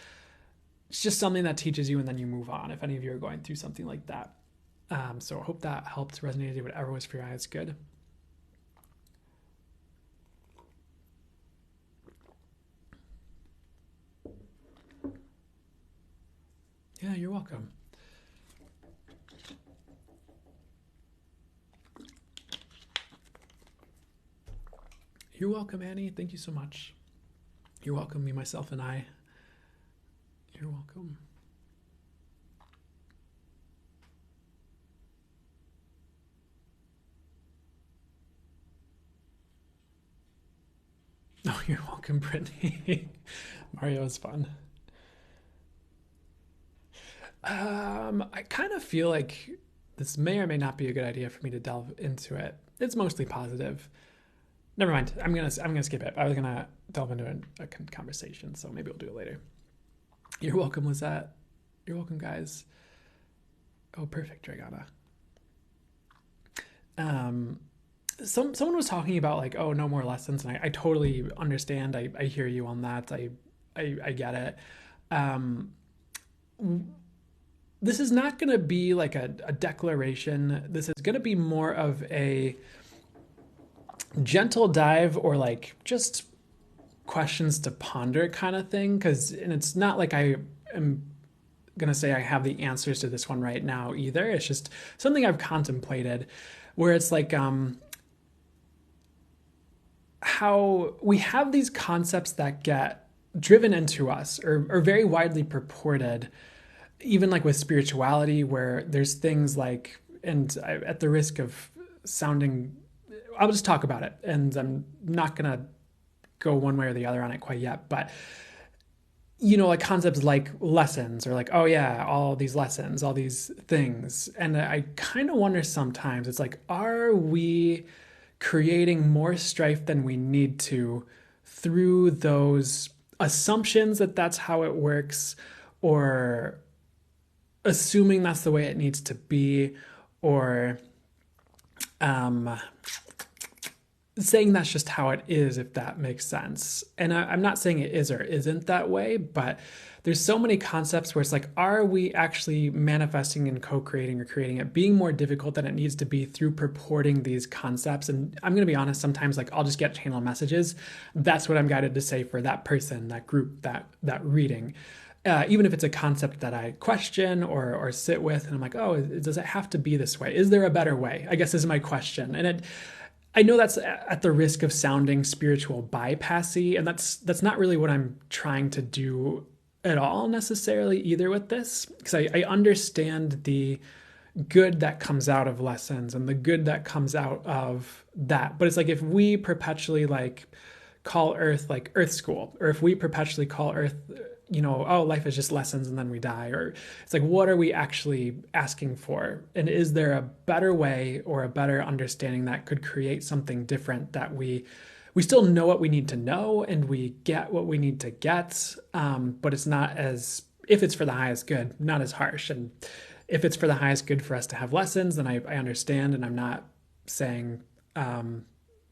[SPEAKER 1] just something that teaches you and then you move on, if any of you are going through something like that. So I hope that helped, resonated, whatever was for your highest good. Yeah, you're welcome. You're welcome, Annie. Thank you so much. You're welcome, me, myself, and I. You're welcome. Oh, you're welcome, Brittany. Mario is fun. I kind of feel like this may or may not be a good idea for me to delve into it. It's mostly positive. Never mind. I'm gonna skip it. I was gonna delve into a conversation, so maybe we'll do it later. You're welcome, Lizette. You're welcome, guys. Oh, perfect, Dragana. Someone was talking about like, oh, no more lessons, and I totally understand. I hear you on that. I get it. This is not going to be like a declaration. This is going to be more of a gentle dive, or like just questions to ponder kind of thing. And it's not like I am going to say I have the answers to this one right now either. It's just something I've contemplated, where it's like, how we have these concepts that get driven into us, or very widely purported, even like with spirituality, where there's things like, and at the risk of sounding, I'll just talk about it, and I'm not going to go one way or the other on it quite yet, but like concepts like lessons, or like, oh yeah, all these lessons, all these things. And I kind of wonder sometimes, it's like, are we creating more strife than we need to through those assumptions that that's how it works, or assuming that's the way it needs to be, or saying that's just how it is, if that makes sense. And I'm not saying it is or isn't that way, but there's so many concepts where it's like, are we actually manifesting and co-creating or creating it being more difficult than it needs to be through purporting these concepts? And I'm going to be honest, sometimes like I'll just get channel messages. That's what I'm guided to say for that person, that group, that reading. Even if it's a concept that I question or sit with, and I'm like, oh, does it have to be this way? Is there a better way? I guess is my question. And I know that's at the risk of sounding spiritual bypassy, and that's not really what I'm trying to do at all necessarily either with this, because I understand the good that comes out of lessons and the good that comes out of that. But it's like, if we perpetually like call Earth like Earth School, or if we perpetually call Earth, oh, life is just lessons and then we die, or it's like, what are we actually asking for? And is there a better way or a better understanding that could create something different, that we still know what we need to know and we get what we need to get, but it's not as, if it's for the highest good, not as harsh. And if it's for the highest good for us to have lessons, then I understand, and I'm not saying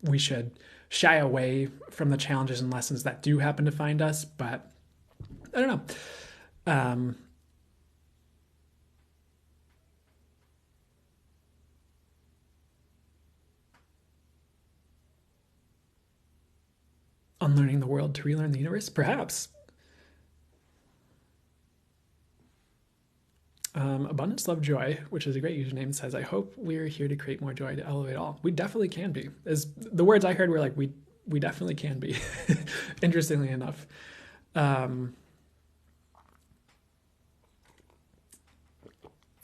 [SPEAKER 1] we should shy away from the challenges and lessons that do happen to find us, but I don't know. Unlearning the world to relearn the universe, perhaps. Abundance Love Joy, which is a great username, says, I hope we're here to create more joy to elevate all. We definitely can be. As the words I heard were like, we definitely can be. Interestingly enough.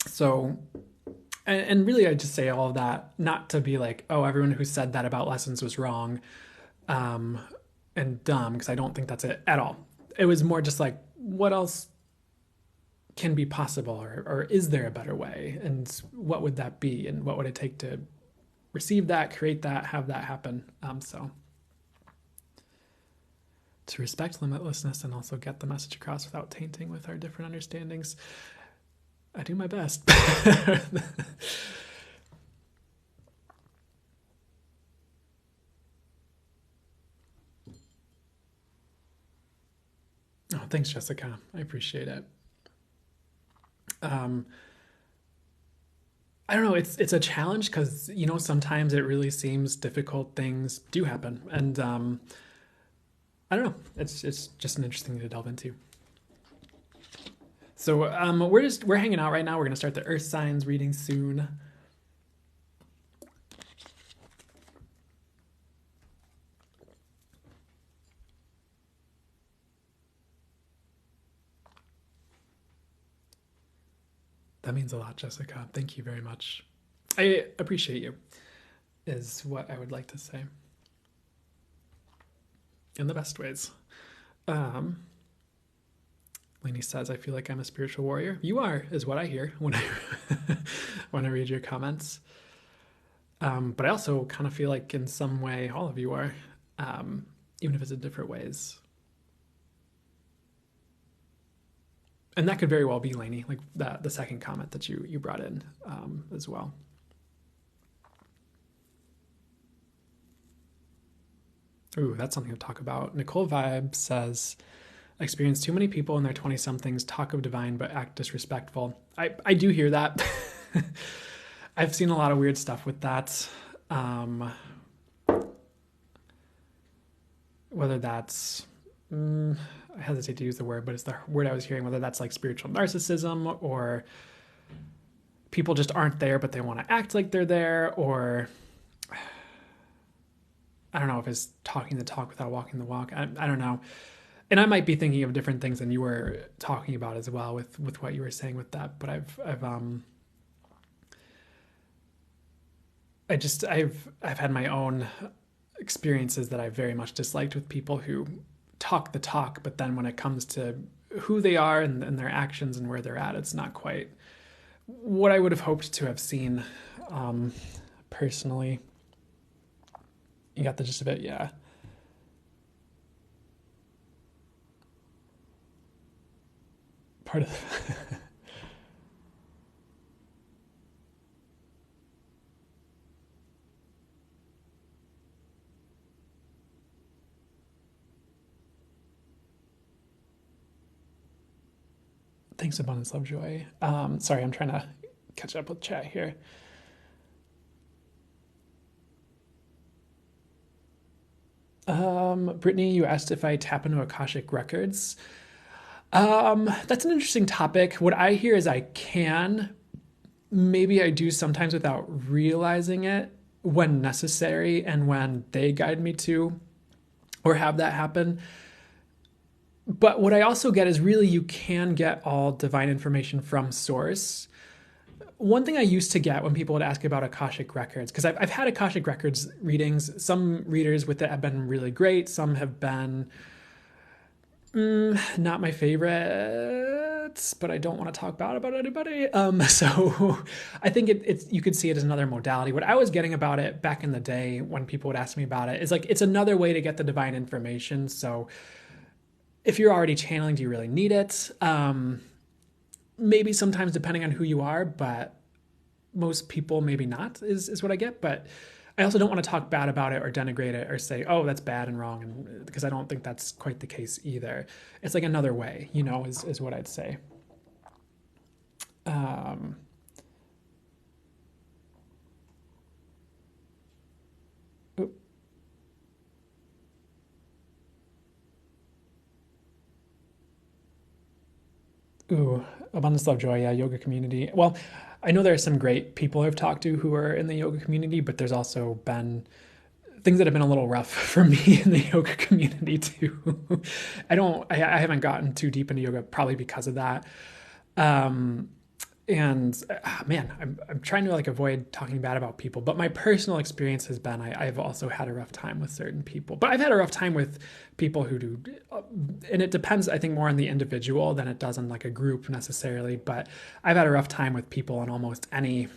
[SPEAKER 1] So, and really, I just say all of that not to be like, oh, everyone who said that about lessons was wrong and dumb, because I don't think that's it at all. It was more just like, what else can be possible, or is there a better way, and what would that be, and what would it take to receive that, create that, have that happen. So to respect limitlessness and also get the message across without tainting with our different understandings. I do my best. Oh, thanks, Jessica. I appreciate it. I don't know. It's a challenge because, sometimes it really seems difficult things do happen. And I don't know. It's just an interesting thing to delve into. So we're hanging out right now. We're going to start the Earth Signs reading soon. That means a lot, Jessica. Thank you very much. I appreciate you, is what I would like to say. In the best ways. Um, Lainey says, I feel like I'm a spiritual warrior. You are, is what I hear when I when I read your comments. But I also kind of feel like in some way all of you are, even if it's in different ways. And that could very well be Lainey, like the second comment that you brought in as well. Ooh, that's something to talk about. Nicole Vibe says, I experience too many people in their 20-somethings talk of divine but act disrespectful. I do hear that. I've seen a lot of weird stuff with that. Whether that's, I hesitate to use the word, but it's the word I was hearing, whether that's like spiritual narcissism or people just aren't there, but they want to act like they're there, or I don't know if it's talking the talk without walking the walk. I don't know. And I might be thinking of different things than you were talking about as well with what you were saying with that. But I've had my own experiences that I very much disliked with people who talk the talk, but then when it comes to who they are and their actions and where they're at, it's not quite what I would have hoped to have seen personally. You got the gist of it, yeah. Part of the Thanks, Abundance Love Joy. Sorry, I'm trying to catch up with chat here. Brittany, you asked if I tap into Akashic Records. That's an interesting topic. What I hear is I can. Maybe I do sometimes without realizing it when necessary and when they guide me to or have that happen. But what I also get is really you can get all divine information from source. One thing I used to get when people would ask about Akashic Records, because I've had Akashic Records readings. Some readers with it have been really great. Some have been not my favorites, but I don't want to talk bad about anybody. So I think it's you could see it as another modality. What I was getting about it back in the day when people would ask me about it is like it's another way to get the divine information. So if you're already channeling, do you really need it? Maybe sometimes depending on who you are, but most people maybe not is what I get. But I also don't want to talk bad about it or denigrate it or say, oh, that's bad and wrong, and because I don't think that's quite the case either. It's like another way, is what I'd say. Ooh, Abundance Love Joy, yeah, yoga community. Well, I know there are some great people I've talked to who are in the yoga community, but there's also been things that have been a little rough for me in the yoga community too. I haven't gotten too deep into yoga probably because of that. And man, I'm trying to like avoid talking bad about people, but my personal experience has been I've also had a rough time with certain people, but I've had a rough time with people who do, and it depends, I think, more on the individual than it does on like a group necessarily. But I've had a rough time with people in almost any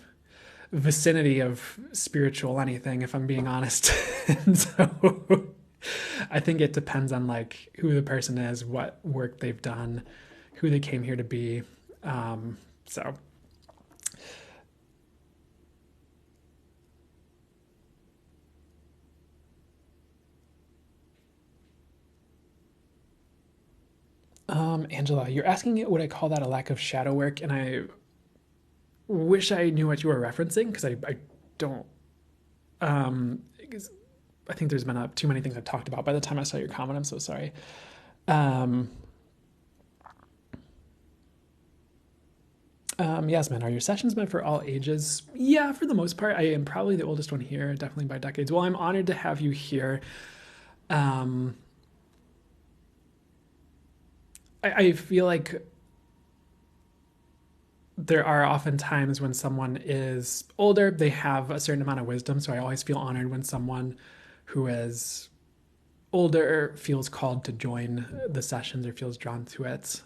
[SPEAKER 1] vicinity of spiritual anything, if I'm being honest. And so I think it depends on like who the person is, what work they've done, who they came here to be. So Angela, you're asking would I call that a lack of shadow work? And I wish I knew what you were referencing because I don't. Because I think there's been too many things I've talked about by the time I saw your comment. I'm so sorry. Yasmin, are your sessions meant for all ages? Yeah, for the most part. I am probably the oldest one here, definitely by decades. Well, I'm honored to have you here. I feel like there are often times when someone is older, they have a certain amount of wisdom. So I always feel honored when someone who is older feels called to join the sessions or feels drawn to it.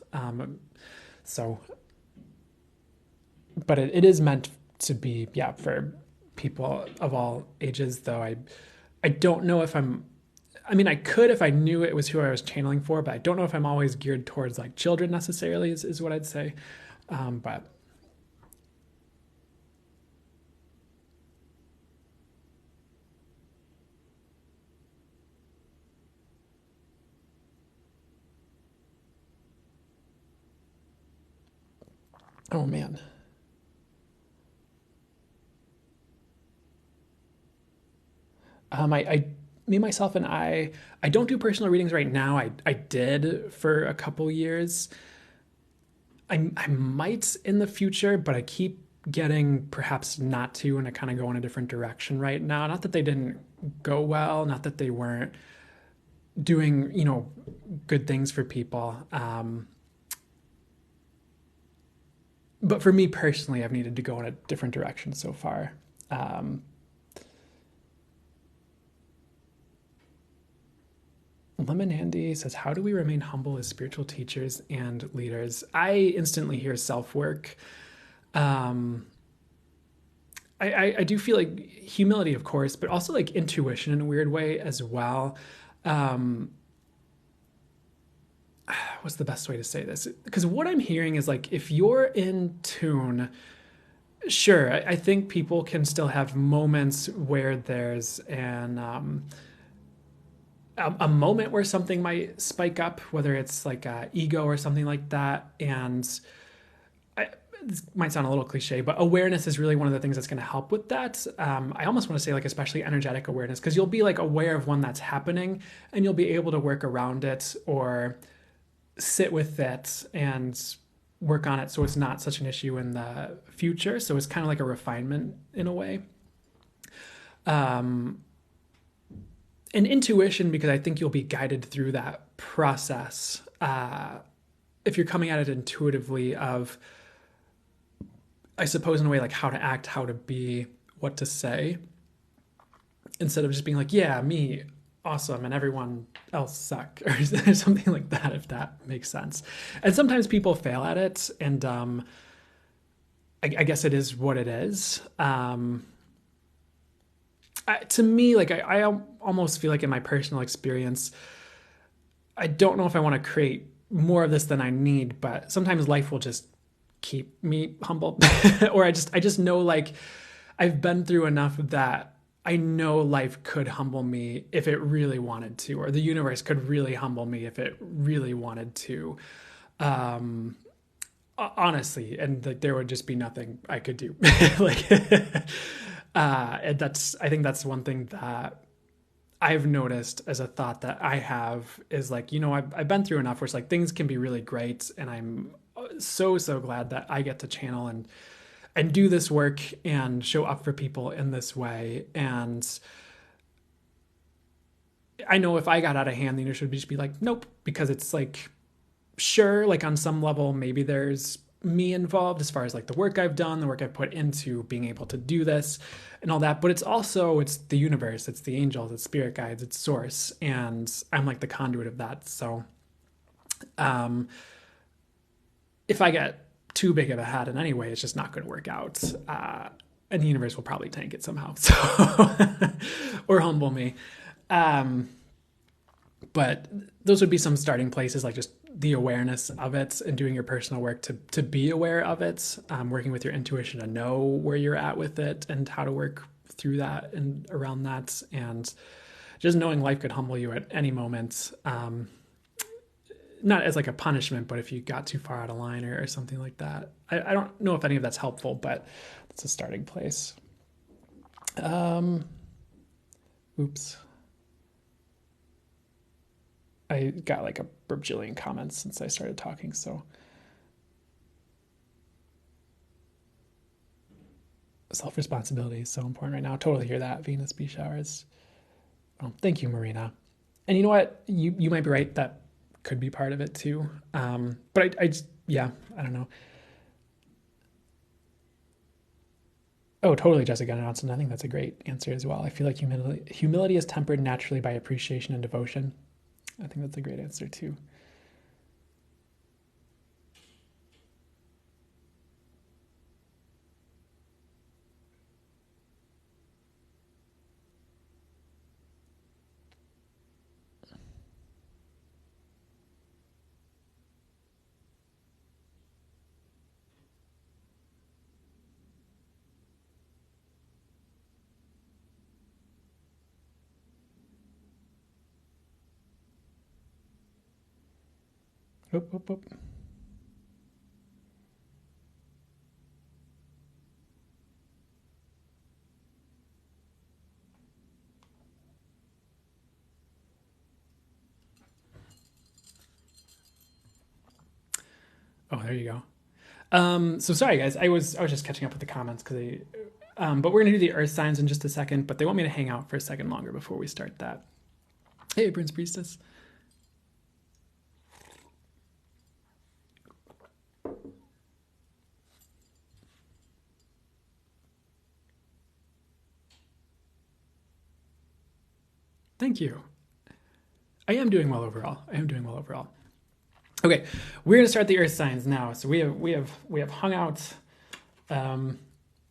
[SPEAKER 1] So, but it is meant to be, yeah, for people of all ages, though I don't know if I mean, I could if I knew it was who I was channeling for, but I don't know if I'm always geared towards like children necessarily is what I'd say. But oh man. I me myself and I don't do personal readings right now. I did for a couple years. I might in the future, but I keep getting perhaps not to, and I kind of go in a different direction right now. Not that they didn't go well, not that they weren't doing, good things for people. But for me personally, I've needed to go in a different direction so far. Um, Lemon Andy says, "How do we remain humble as spiritual teachers and leaders?" I instantly hear self work. Um, I do feel like humility, of course, but also like intuition in a weird way as well. Um, what's the best way to say this? Because what I'm hearing is like if you're in tune, sure, I think people can still have moments where there's a moment where something might spike up, whether it's like ego or something like that. And this might sound a little cliche, but awareness is really one of the things that's going to help with that. I almost want to say like especially energetic awareness, because you'll be like aware of when that's happening and you'll be able to work around it or sit with it and work on it so it's not such an issue in the future. So it's kind of like a refinement in a way. Um, and intuition, because I think you'll be guided through that process. If you're coming at it intuitively of, I suppose in a way like how to act, how to be, what to say, instead of just being like, yeah, me, awesome, and everyone else suck, or something like that, if that makes sense. And sometimes people fail at it, and I guess it is what it is. To me, like I almost feel like in my personal experience, I don't know if I want to create more of this than I need, but sometimes life will just keep me humble, or I just know like I've been through enough that I know life could humble me if it really wanted to, or the universe could really humble me if it really wanted to. Honestly, and like there would just be nothing I could do. Like, and I think that's one thing that I've noticed as a thought that I have is like, I've been through enough where it's like things can be really great, and I'm so glad that I get to channel and do this work and show up for people in this way. And I know if I got out of hand, the universe would just be like, nope, because it's like, sure, like on some level, maybe there's me involved as far as like the work I've done, the work I've put into being able to do this and all that. But it's the universe, it's the angels, it's spirit guides, it's source. And I'm like the conduit of that. So if I get too big of a hat in any way, it's just not going to work out. And the universe will probably tank it somehow. So, or humble me. But those would be some starting places, like just the awareness of it and doing your personal work to be aware of it, working with your intuition to know where you're at with it and how to work through that and around that. And just knowing life could humble you at any moment. Not as like a punishment, but if you got too far out of line or something like that. I don't know if any of that's helpful, but it's a starting place. Oops. I got like a bajillion comments since I started talking, so. Self-responsibility is so important right now. Totally hear that, Venus B showers. Oh, thank you, Marina. And you know what? You might be right. That could be part of it too. But I just, yeah, I don't know. Oh, totally, Jessica Johnson. I think that's a great answer as well. I feel like humility is tempered naturally by appreciation and devotion. I think that's a great answer too. Whoop, whoop, whoop. Oh, there you go. So sorry guys, I was just catching up with the comments because but we're gonna do the earth signs in just a second. But they want me to hang out for a second longer before we start that. Hey, Prince Priestess. Thank you. I am doing well overall. I am doing well overall. Okay, we're gonna start the earth signs now. So we have hung out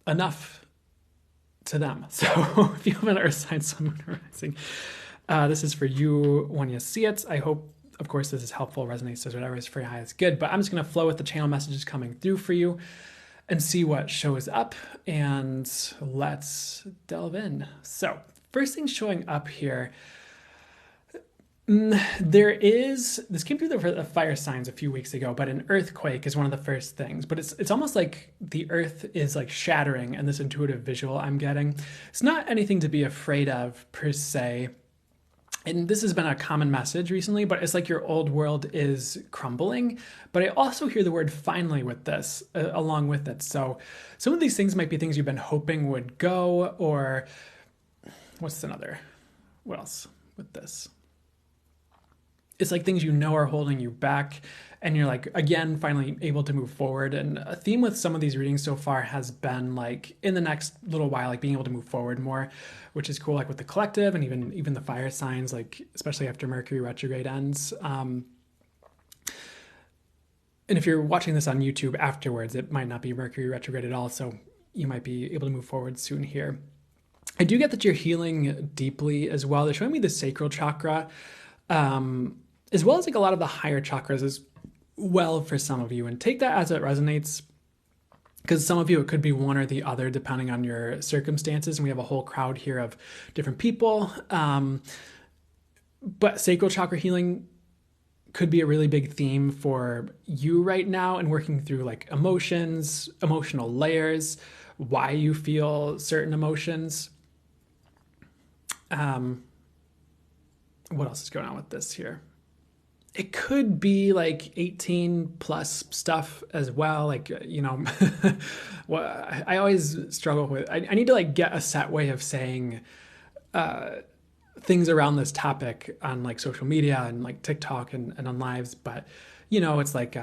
[SPEAKER 1] enough to them. So if you have an earth sign, sun, moon, or rising, this is for you when you see it. I hope, of course, this is helpful, resonates, says whatever is free high is good. But I'm just gonna flow with the channel messages coming through for you and see what shows up. And let's delve in. So first thing showing up here. This came through the fire signs a few weeks ago, but an earthquake is one of the first things. But it's almost like the earth is like shattering, and this intuitive visual I'm getting. It's not anything to be afraid of per se. And this has been a common message recently, but it's like your old world is crumbling. But I also hear the word finally with this, along with it. So some of these things might be things you've been hoping would go, or what else with this? It's like things you know are holding you back, and you're like, again, finally able to move forward. And a theme with some of these readings so far has been like in the next little while, like being able to move forward more, which is cool. Like with the collective and even the fire signs, like especially after Mercury retrograde ends. And if you're watching this on YouTube afterwards, it might not be Mercury retrograde at all. So you might be able to move forward soon here. I do get that you're healing deeply as well. They're showing me the sacral chakra. As well as like a lot of the higher chakras as well for some of you. And take that as it resonates, because some of you, it could be one or the other depending on your circumstances. And we have a whole crowd here of different people. But sacral chakra healing could be a really big theme for you right now, and working through like emotions, emotional layers, why you feel certain emotions. What else is going on with this here? It could be like 18 plus stuff as well. Like, well, I always struggle with, I need to like get a set way of saying things around this topic on like social media and like TikTok and on lives. But, it's like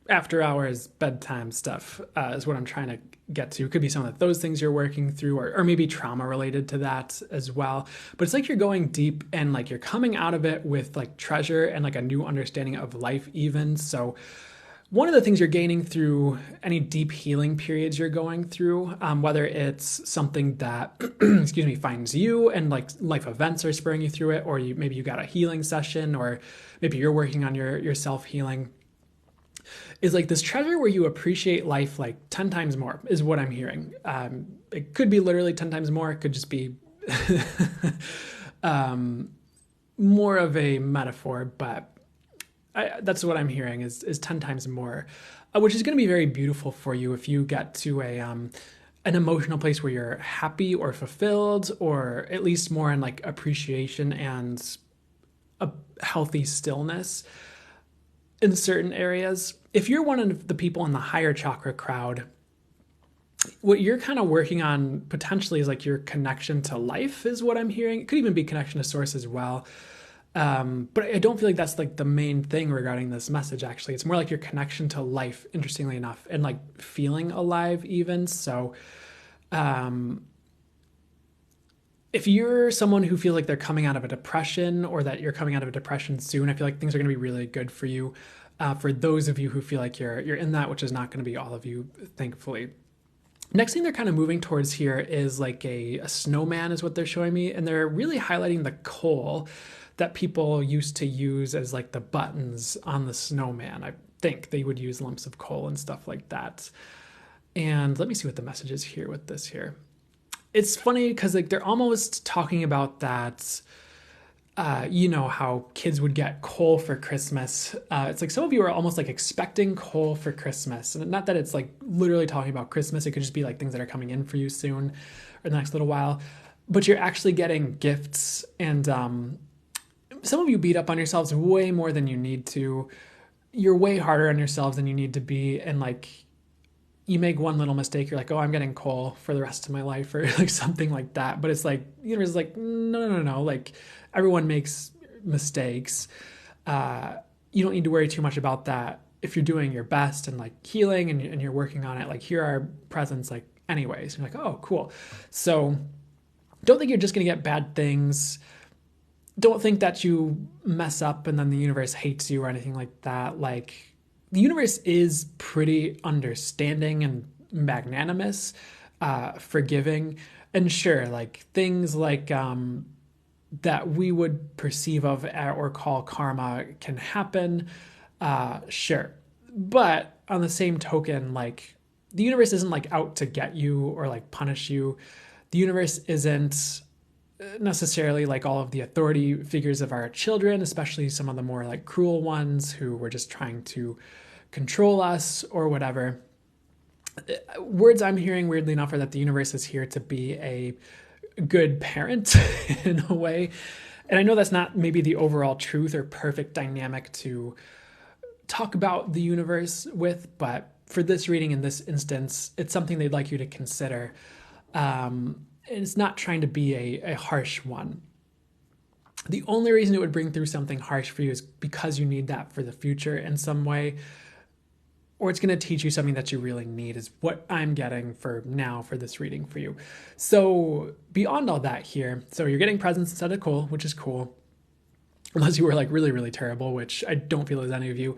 [SPEAKER 1] after hours, bedtime stuff is what I'm trying to get to. It could be some of those things you're working through, or maybe trauma related to that as well. But it's like you're going deep, and like you're coming out of it with like treasure and like a new understanding of life even. So one of the things you're gaining through any deep healing periods you're going through, whether it's something that, excuse me, finds you and like life events are spurring you through it, or maybe you got a healing session, or maybe you're working on your self-healing, is like this treasure where you appreciate life like 10 times more is what I'm hearing. It could be literally 10 times more. It could just be more of a metaphor, but that's what I'm hearing is 10 times more, which is going to be very beautiful for you if you get to an emotional place where you're happy or fulfilled, or at least more in like appreciation and a healthy stillness in certain areas. If you're one of the people in the higher chakra crowd, what you're kind of working on potentially is like your connection to life is what I'm hearing. It could even be connection to source as well. But I don't feel like that's like the main thing regarding this message, actually. It's more like your connection to life, interestingly enough, and like feeling alive even. So if you're someone who feels like they're coming out of a depression, or that you're coming out of a depression soon, I feel like things are going to be really good for you. For those of you who feel like you're in that, which is not going to be all of you, thankfully. Next thing they're kind of moving towards here is like a snowman is what they're showing me. And they're really highlighting the coal that people used to use as like the buttons on the snowman. I think they would use lumps of coal and stuff like that. And let me see what the message is here with this here. It's funny because like they're almost talking about that, you know, how kids would get coal for Christmas. It's like some of you are almost like expecting coal for Christmas. And not that it's like literally talking about Christmas. It could just be like things that are coming in for you soon or the next little while. But you're actually getting gifts. And some of you beat up on yourselves way more than you need to. You're way harder on yourselves than you need to be. And like you make one little mistake, you're like, oh, I'm getting coal for the rest of my life, or like something like that. But it's like, the universe is like, no. Like everyone makes mistakes. You don't need to worry too much about that. If you're doing your best and like healing and you're working on it, like here are presents, like anyways. And you're like, oh, cool. So don't think you're just going to get bad things. Don't think that you mess up and then the universe hates you or anything like that. Like the universe is pretty understanding and magnanimous, forgiving. And sure, like things like that we would perceive of or call karma can happen. Sure. But on the same token, like the universe isn't like out to get you or like punish you. The universe isn't necessarily like all of the authority figures of our children, especially some of the more like cruel ones who were just trying to control us or whatever. Words I'm hearing weirdly enough are that the universe is here to be a good parent in a way. And I know that's not maybe the overall truth or perfect dynamic to talk about the universe with, but for this reading in this instance, it's something they'd like you to consider. It's not trying to be a harsh one. The only reason it would bring through something harsh for you is because you need that for the future in some way, or it's going to teach you something that you really need, is what I'm getting for now for this reading for you. So beyond all that here, so you're getting presents instead of coal, which is cool. Unless you were like really, really terrible, which I don't feel as any of you.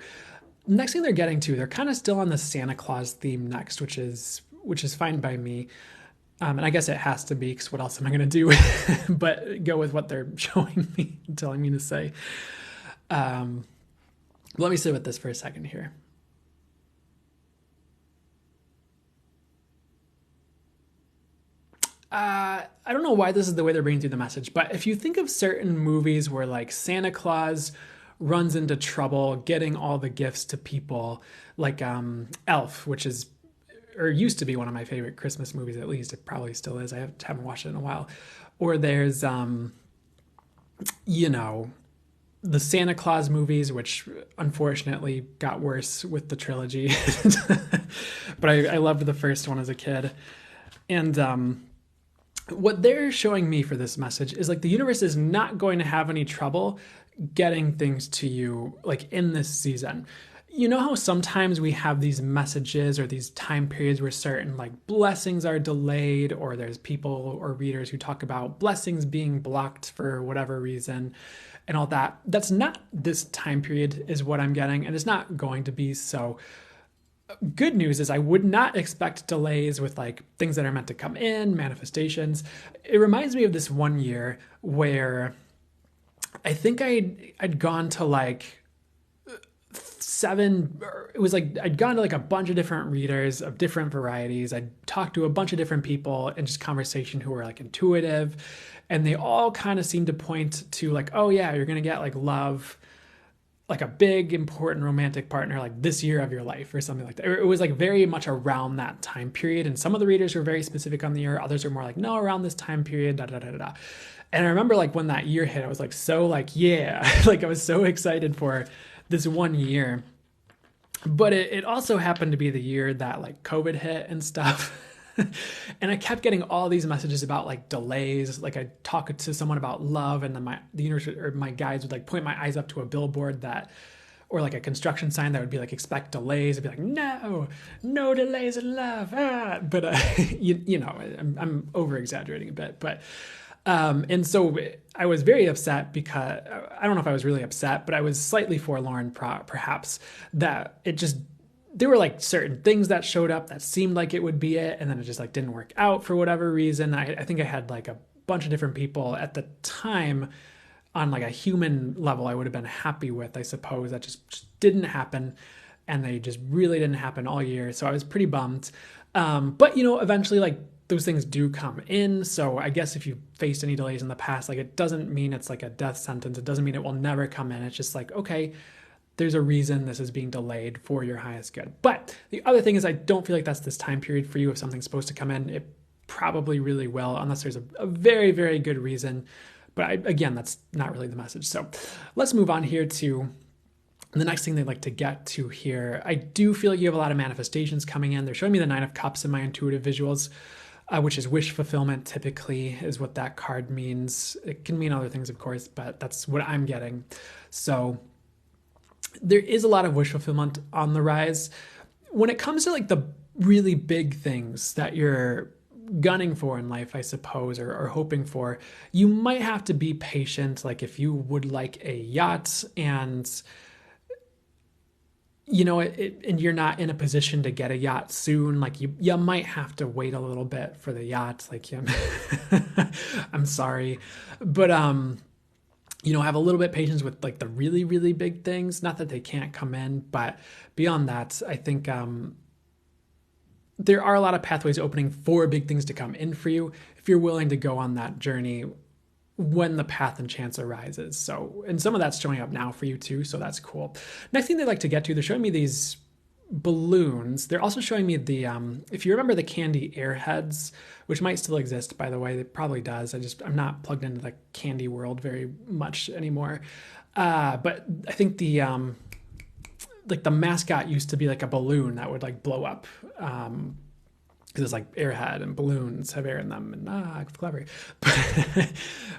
[SPEAKER 1] Next thing they're getting to, they're kind of still on the Santa Claus theme next, which is fine by me. And I guess it has to be, because what else am I going to do but go with what they're showing me, telling me to say. Let me sit with this for a second here. I don't know why this is the way they're bringing through the message, but if you think of certain movies where like Santa Claus runs into trouble getting all the gifts to people, like Elf, which is or used to be one of my favorite Christmas movies, at least. It probably still is. I haven't watched it in a while. Or there's, you know, the Santa Claus movies, which unfortunately got worse with the trilogy. But I loved the first one as a kid. And what they're showing me for this message is like the universe is not going to have any trouble getting things to you like in this season. You know how sometimes we have these messages or these time periods where certain like blessings are delayed, or there's people or readers who talk about blessings being blocked for whatever reason and all that. That's not this time period is what I'm getting, and it's not going to be. So good news is I would not expect delays with like things that are meant to come in, manifestations. It reminds me of this one year where I think I'd gone to like it was like I'd gone to like a bunch of different readers of different varieties. I'd talked to a bunch of different people in just conversation who were like intuitive, and they all kind of seemed to point to like, oh yeah, you're gonna get like love, like a big important romantic partner like this year of your life or something like that. It was like very much around that time period, and some of the readers were very specific on the year, others are more like, no, around this time period, da da da da da. And I remember like when that year hit, I was like so like yeah like I was so excited for this one year. But it also happened to be the year that like COVID hit and stuff. And I kept getting all these messages about like delays. Like I talk to someone about love, and then the universe or my guides would like point my eyes up to a billboard that, or like a construction sign that would be like expect delays. I'd be like, no delays in love. But you know, I'm over exaggerating a bit, but and so I was very upset because I don't know if I was really upset, but I was slightly forlorn, perhaps, that it just, there were like certain things that showed up that seemed like it would be it, and then it just like didn't work out for whatever reason. I think I had like a bunch of different people at the time on like a human level I would have been happy with, I suppose, that just didn't happen, and they just really didn't happen all year. So I was pretty bummed. But you know, eventually like those things do come in. So I guess if you faced any delays in the past, like it doesn't mean it's like a death sentence. It doesn't mean it will never come in. It's just like, okay, there's a reason this is being delayed for your highest good. But the other thing is, I don't feel like that's this time period for you. If something's supposed to come in, it probably really will, unless there's a very, very good reason. But again, that's not really the message. So let's move on here to the next thing they'd like to get to here. I do feel like you have a lot of manifestations coming in. They're showing me the Nine of Cups in my intuitive visuals, which is wish fulfillment, typically is what that card means. It can mean other things, of course, but that's what I'm getting. So there is a lot of wish fulfillment on the rise. When it comes to like the really big things that you're gunning for in life, I suppose, or hoping for, you might have to be patient. Like if you would like a yacht and you know, and you're not in a position to get a yacht soon, like you might have to wait a little bit for the yacht. Like, yeah, I'm sorry, but you know, have a little bit of patience with like the really, really big things. Not that they can't come in, but beyond that, I think there are a lot of pathways opening for big things to come in for you if you're willing to go on that journey when the path and chance arises. So, and some of that's showing up now for you too, so that's cool. Next thing they'd like to get to, they're showing me these balloons. They're also showing me the, if you remember the candy airheads, which might still exist, by the way, it probably does. I'm not plugged into the candy world very much anymore. But I think the, like the mascot used to be like a balloon that would like blow up. Because it's like airhead and balloons have air in them, and clever.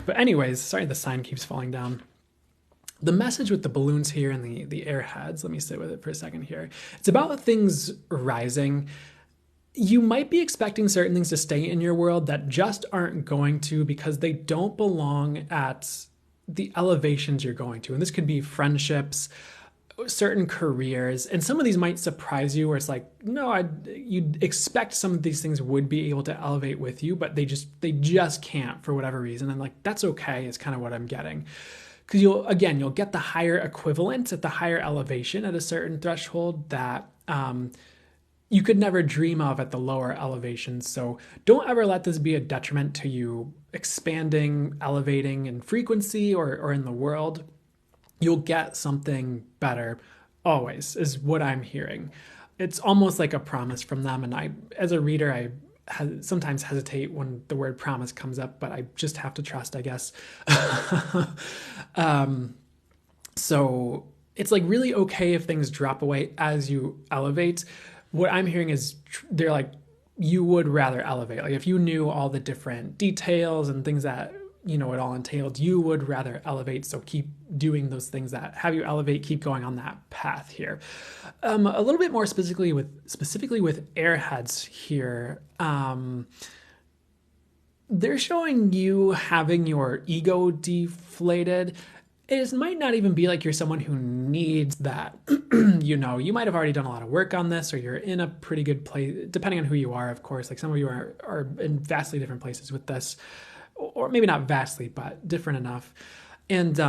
[SPEAKER 1] But anyways, sorry, the sign keeps falling down. The message with the balloons here and the airheads, let me sit with it for a second here. It's about things rising. You might be expecting certain things to stay in your world that just aren't going to, because they don't belong at the elevations you're going to. And this could be friendships, certain careers, and some of these might surprise you where it's like, no, you'd expect some of these things would be able to elevate with you, but they just can't for whatever reason. And like, that's okay, is kind of what I'm getting. Because you'll get the higher equivalent at the higher elevation at a certain threshold that you could never dream of at the lower elevations. So don't ever let this be a detriment to you expanding, elevating in frequency or in the world. You'll get something better always, is what I'm hearing. It's almost like a promise from them. And I, as a reader, I sometimes hesitate when the word promise comes up, but I just have to trust, I guess. So it's like really okay if things drop away as you elevate. What I'm hearing is they're like, you would rather elevate. Like if you knew all the different details and things that, you know, it all entailed, you would rather elevate. So keep doing those things that have you elevate, keep going on that path here. A little bit more specifically with airheads here. They're showing you having your ego deflated. It might not even be like you're someone who needs that. You know, you might have already done a lot of work on this, or you're in a pretty good place, depending on who you are, of course. Like some of you are in vastly different places with this, or maybe not vastly, but different enough. And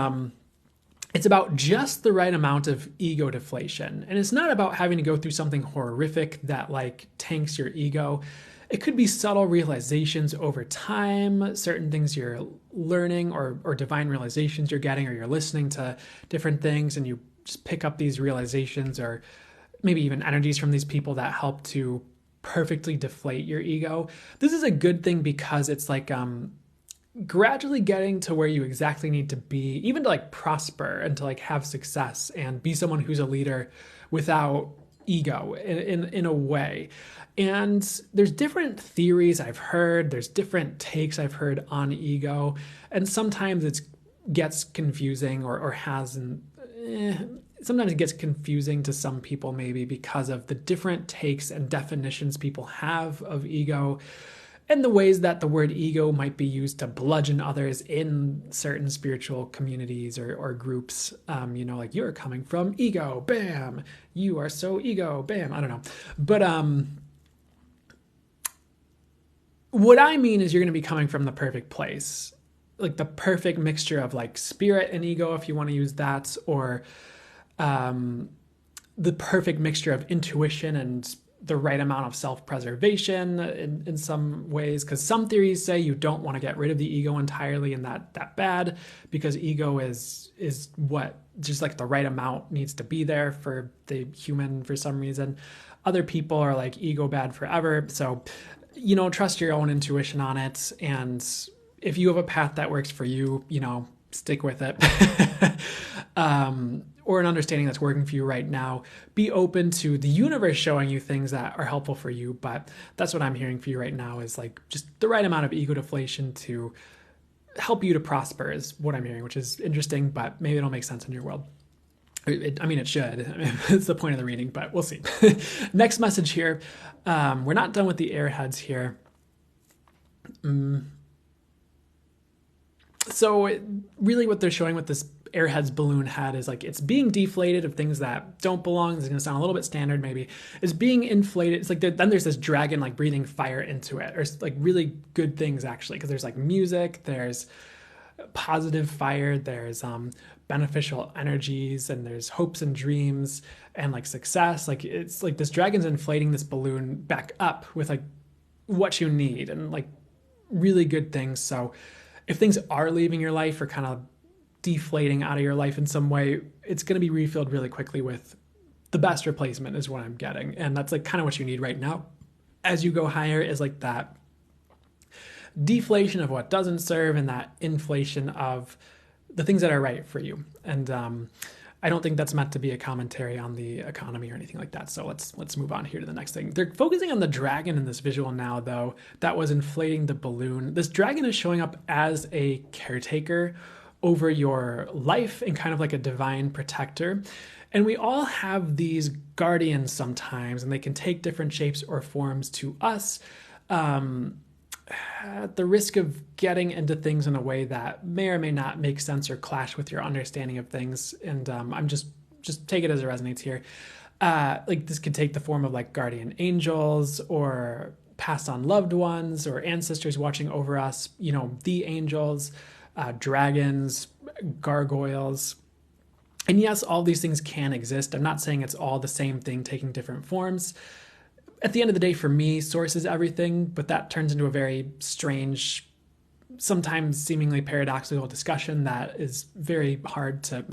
[SPEAKER 1] it's about just the right amount of ego deflation. And it's not about having to go through something horrific that like tanks your ego. It could be subtle realizations over time, certain things you're learning or divine realizations you're getting, or you're listening to different things and you just pick up these realizations, or maybe even energies from these people that help to perfectly deflate your ego. This is a good thing because it's like gradually getting to where you exactly need to be, even to like prosper and to like have success and be someone who's a leader without ego in a way. And there's different theories I've heard, there's different takes I've heard on ego, and sometimes it gets confusing or hasn't. Sometimes it gets confusing to some people, maybe because of the different takes and definitions people have of ego, and the ways that the word ego might be used to bludgeon others in certain spiritual communities or groups. Like, you're coming from ego, bam, you are so ego, bam. I don't know. But what I mean is, you're going to be coming from the perfect place, like the perfect mixture of like spirit and ego, if you want to use that, or the perfect mixture of intuition and the right amount of self-preservation in some ways. Because some theories say you don't want to get rid of the ego entirely, and that bad, because ego is what just like the right amount needs to be there for the human for some reason. Other people are like, ego bad forever. So, trust your own intuition on it. And if you have a path that works for you, stick with it. Or an understanding that's working for you right now. Be open to the universe showing you things that are helpful for you. But that's what I'm hearing for you right now, is like just the right amount of ego deflation to help you to prosper is what I'm hearing, which is interesting, but maybe it'll make sense in your world. It should. It's the point of the reading, but we'll see. Next message here. We're not done with the airheads here. So really what they're showing with this airheads balloon head is like, it's being deflated of things that don't belong. This is going to sound a little bit standard maybe. It's being inflated. It's like then there's this dragon like breathing fire into it, or like really good things actually, because there's like music, there's positive fire, there's beneficial energies, and there's hopes and dreams and like success. Like, it's like this dragon's inflating this balloon back up with like what you need and like really good things. So if things are leaving your life or kind of deflating out of your life in some way, it's going to be refilled really quickly with the best replacement, is what I'm getting. And that's like kind of what you need right now as you go higher, is like that deflation of what doesn't serve and that inflation of the things that are right for you. And I don't think that's meant to be a commentary on the economy or anything like that. So let's move on here to the next thing. They're focusing on the dragon in this visual now, though, that was inflating the balloon. This dragon is showing up as a caretaker over your life and kind of like a divine protector. And we all have these guardians sometimes, and they can take different shapes or forms to us. At the risk of getting into things in a way that may or may not make sense or clash with your understanding of things. And I'm just take it as it resonates here. Like, this could take the form of like guardian angels or passed on loved ones or ancestors watching over us, the angels, dragons, gargoyles. And yes, all these things can exist. I'm not saying it's all the same thing taking different forms. At the end of the day, for me, source is everything, but that turns into a very strange, sometimes seemingly paradoxical discussion that is very hard to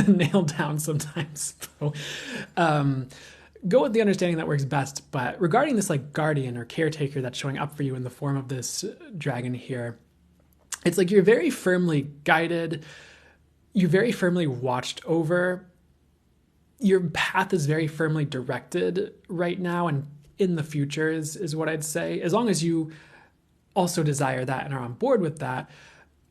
[SPEAKER 1] nail down sometimes. So, go with the understanding that works best. But regarding this like guardian or caretaker that's showing up for you in the form of this dragon here, it's like you're very firmly guided, you're very firmly watched over, your path is very firmly directed right now and in the future is what I'd say. As long as you also desire that and are on board with that,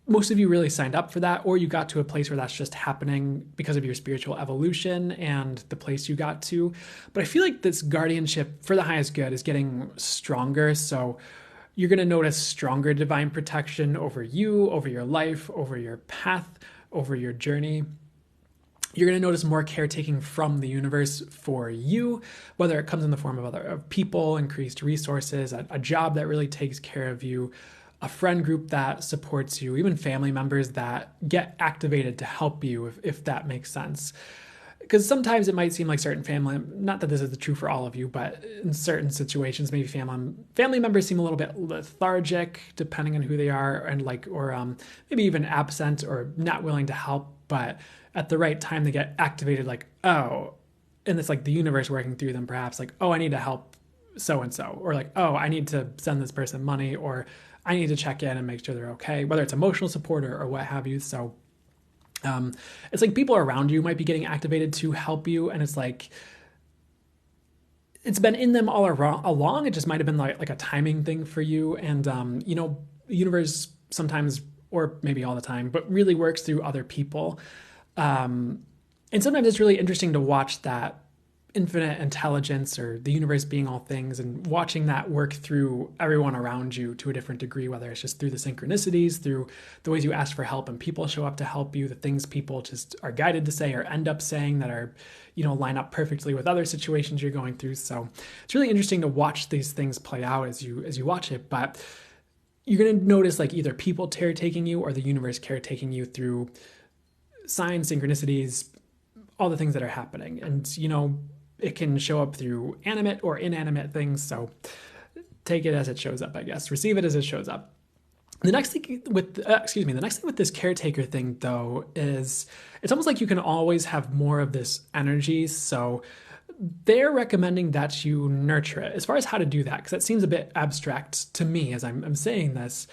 [SPEAKER 1] most of you really signed up for that, or you got to a place where that's just happening because of your spiritual evolution and the place you got to. But I feel like this guardianship for the highest good is getting stronger. So you're going to notice stronger divine protection over you, over your life, over your path, over your journey. You're going to notice more caretaking from the universe for you, whether it comes in the form of people, increased resources, a job that really takes care of you, a friend group that supports you, even family members that get activated to help you, if that makes sense. Because sometimes it might seem like certain family, not that this is true for all of you, but in certain situations, maybe family members seem a little bit lethargic, depending on who they are, and maybe even absent or not willing to help. But at the right time, they get activated, like, oh, and it's like the universe working through them, perhaps like, oh, I need to help so-and-so, or like, oh, I need to send this person money, or I need to check in and make sure they're okay, whether it's emotional support or what have you. So it's like people around you might be getting activated to help you. And it's like, it's been in them all along. It just might have been like a timing thing for you. And, the universe sometimes, or maybe all the time, but really works through other people. And sometimes it's really interesting to watch that infinite intelligence or the universe being all things and watching that work through everyone around you to a different degree, whether it's just through the synchronicities, through the ways you ask for help and people show up to help you, the things people just are guided to say or end up saying that are, line up perfectly with other situations you're going through. So it's really interesting to watch these things play out as you watch it. But you're going to notice like either people caretaking you or the universe caretaking you through signs, synchronicities, all the things that are happening. And, it can show up through animate or inanimate things. So take it as it shows up, I guess. Receive it as it shows up. The next thing with this caretaker thing though is it's almost like you can always have more of this energy. So they're recommending that you nurture it. As far as how to do that, because that seems a bit abstract to me as I'm saying this.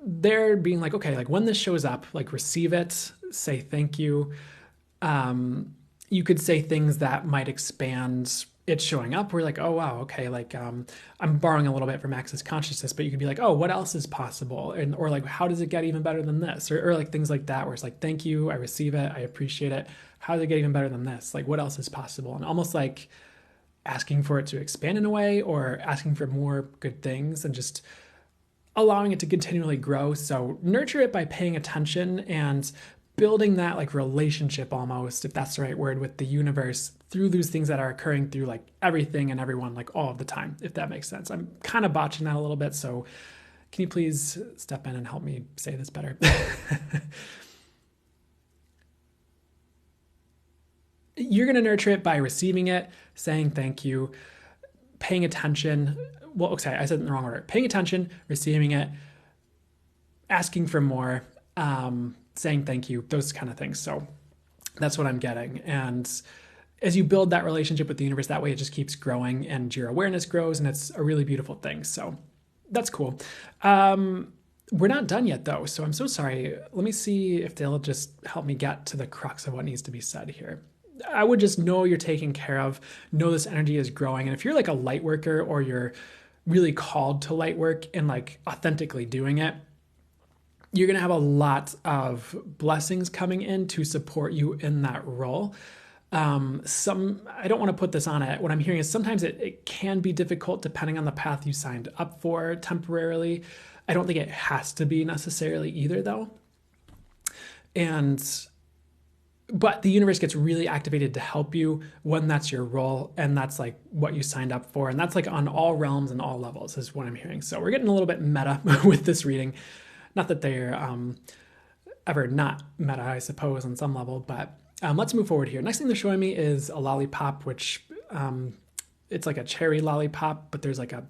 [SPEAKER 1] They're being like, okay, like when this shows up, like receive it, say thank you. You could say things that might expand it showing up. We're like, oh, wow, okay, like I'm borrowing a little bit from Access Consciousness, but you could be like, oh, what else is possible? Or like, how does it get even better than this? Or like things like that, where it's like, thank you, I receive it, I appreciate it. How does it get even better than this? Like, what else is possible? And almost like asking for it to expand in a way or asking for more good things and just allowing it to continually grow. So nurture it by paying attention and building that like relationship almost, if that's the right word, with the universe through those things that are occurring through like everything and everyone, like all of the time, if that makes sense. I'm kind of botching that a little bit. So can you please step in and help me say this better? You're going to nurture it by receiving it, saying thank you, paying attention. Well, okay, I said it in the wrong order. Paying attention, receiving it, asking for more, saying thank you, those kind of things. So that's what I'm getting. And as you build that relationship with the universe, that way it just keeps growing and your awareness grows and it's a really beautiful thing. So that's cool. We're not done yet though. So I'm so sorry. Let me see if they'll just help me get to the crux of what needs to be said here. I would just know you're taken care of, know this energy is growing. And if you're like a light worker or you're really called to light work and like authentically doing it, you're going to have a lot of blessings coming in to support you in that role. I don't want to put this on it. What I'm hearing is sometimes it can be difficult depending on the path you signed up for temporarily. I don't think it has to be necessarily either though. But the universe gets really activated to help you when that's your role and that's like what you signed up for. And that's like on all realms and all levels is what I'm hearing. So we're getting a little bit meta with this reading. Not that they're ever not meta, I suppose, on some level, but let's move forward here. Next thing they're showing me is a lollipop, which it's like a cherry lollipop, but there's like I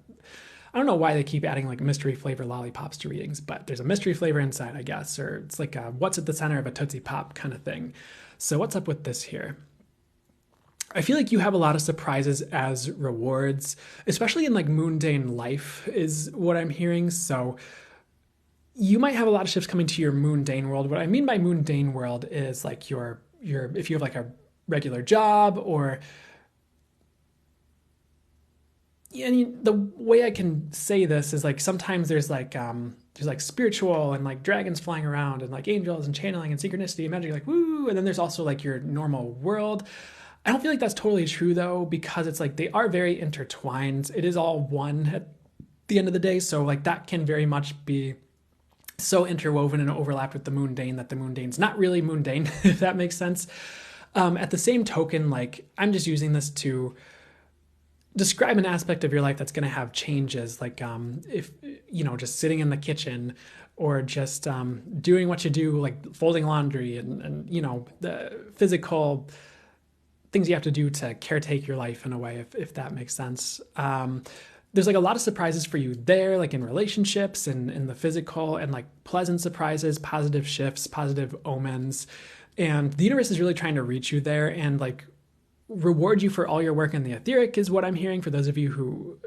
[SPEAKER 1] don't know why they keep adding like mystery flavor lollipops to readings, but there's a mystery flavor inside, I guess, or it's like what's at the center of a Tootsie Pop kind of thing. So what's up with this here? I feel like you have a lot of surprises as rewards, especially in like mundane life is what I'm hearing. So you might have a lot of shifts coming to your mundane world. What I mean by mundane world is like your if you have like a regular job or the way I can say this is like sometimes there's like spiritual and like dragons flying around and like angels and channeling and synchronicity and magic, like woo, and then there's also like your normal world. I don't feel like that's totally true though, because it's like they are very intertwined. It is all one at the end of the day. So like that can very much be so interwoven and overlapped with the mundane that the mundane's not really mundane, if that makes sense. At the same token, like I'm just using this to describe an aspect of your life that's going to have changes, like if just sitting in the kitchen or just doing what you do, like folding laundry and the physical things you have to do to caretake your life in a way, if that makes sense. There's like a lot of surprises for you there, like in relationships and in the physical, and like pleasant surprises, positive shifts, positive omens. And the universe is really trying to reach you there and like reward you for all your work in the etheric is what I'm hearing. For those of you who,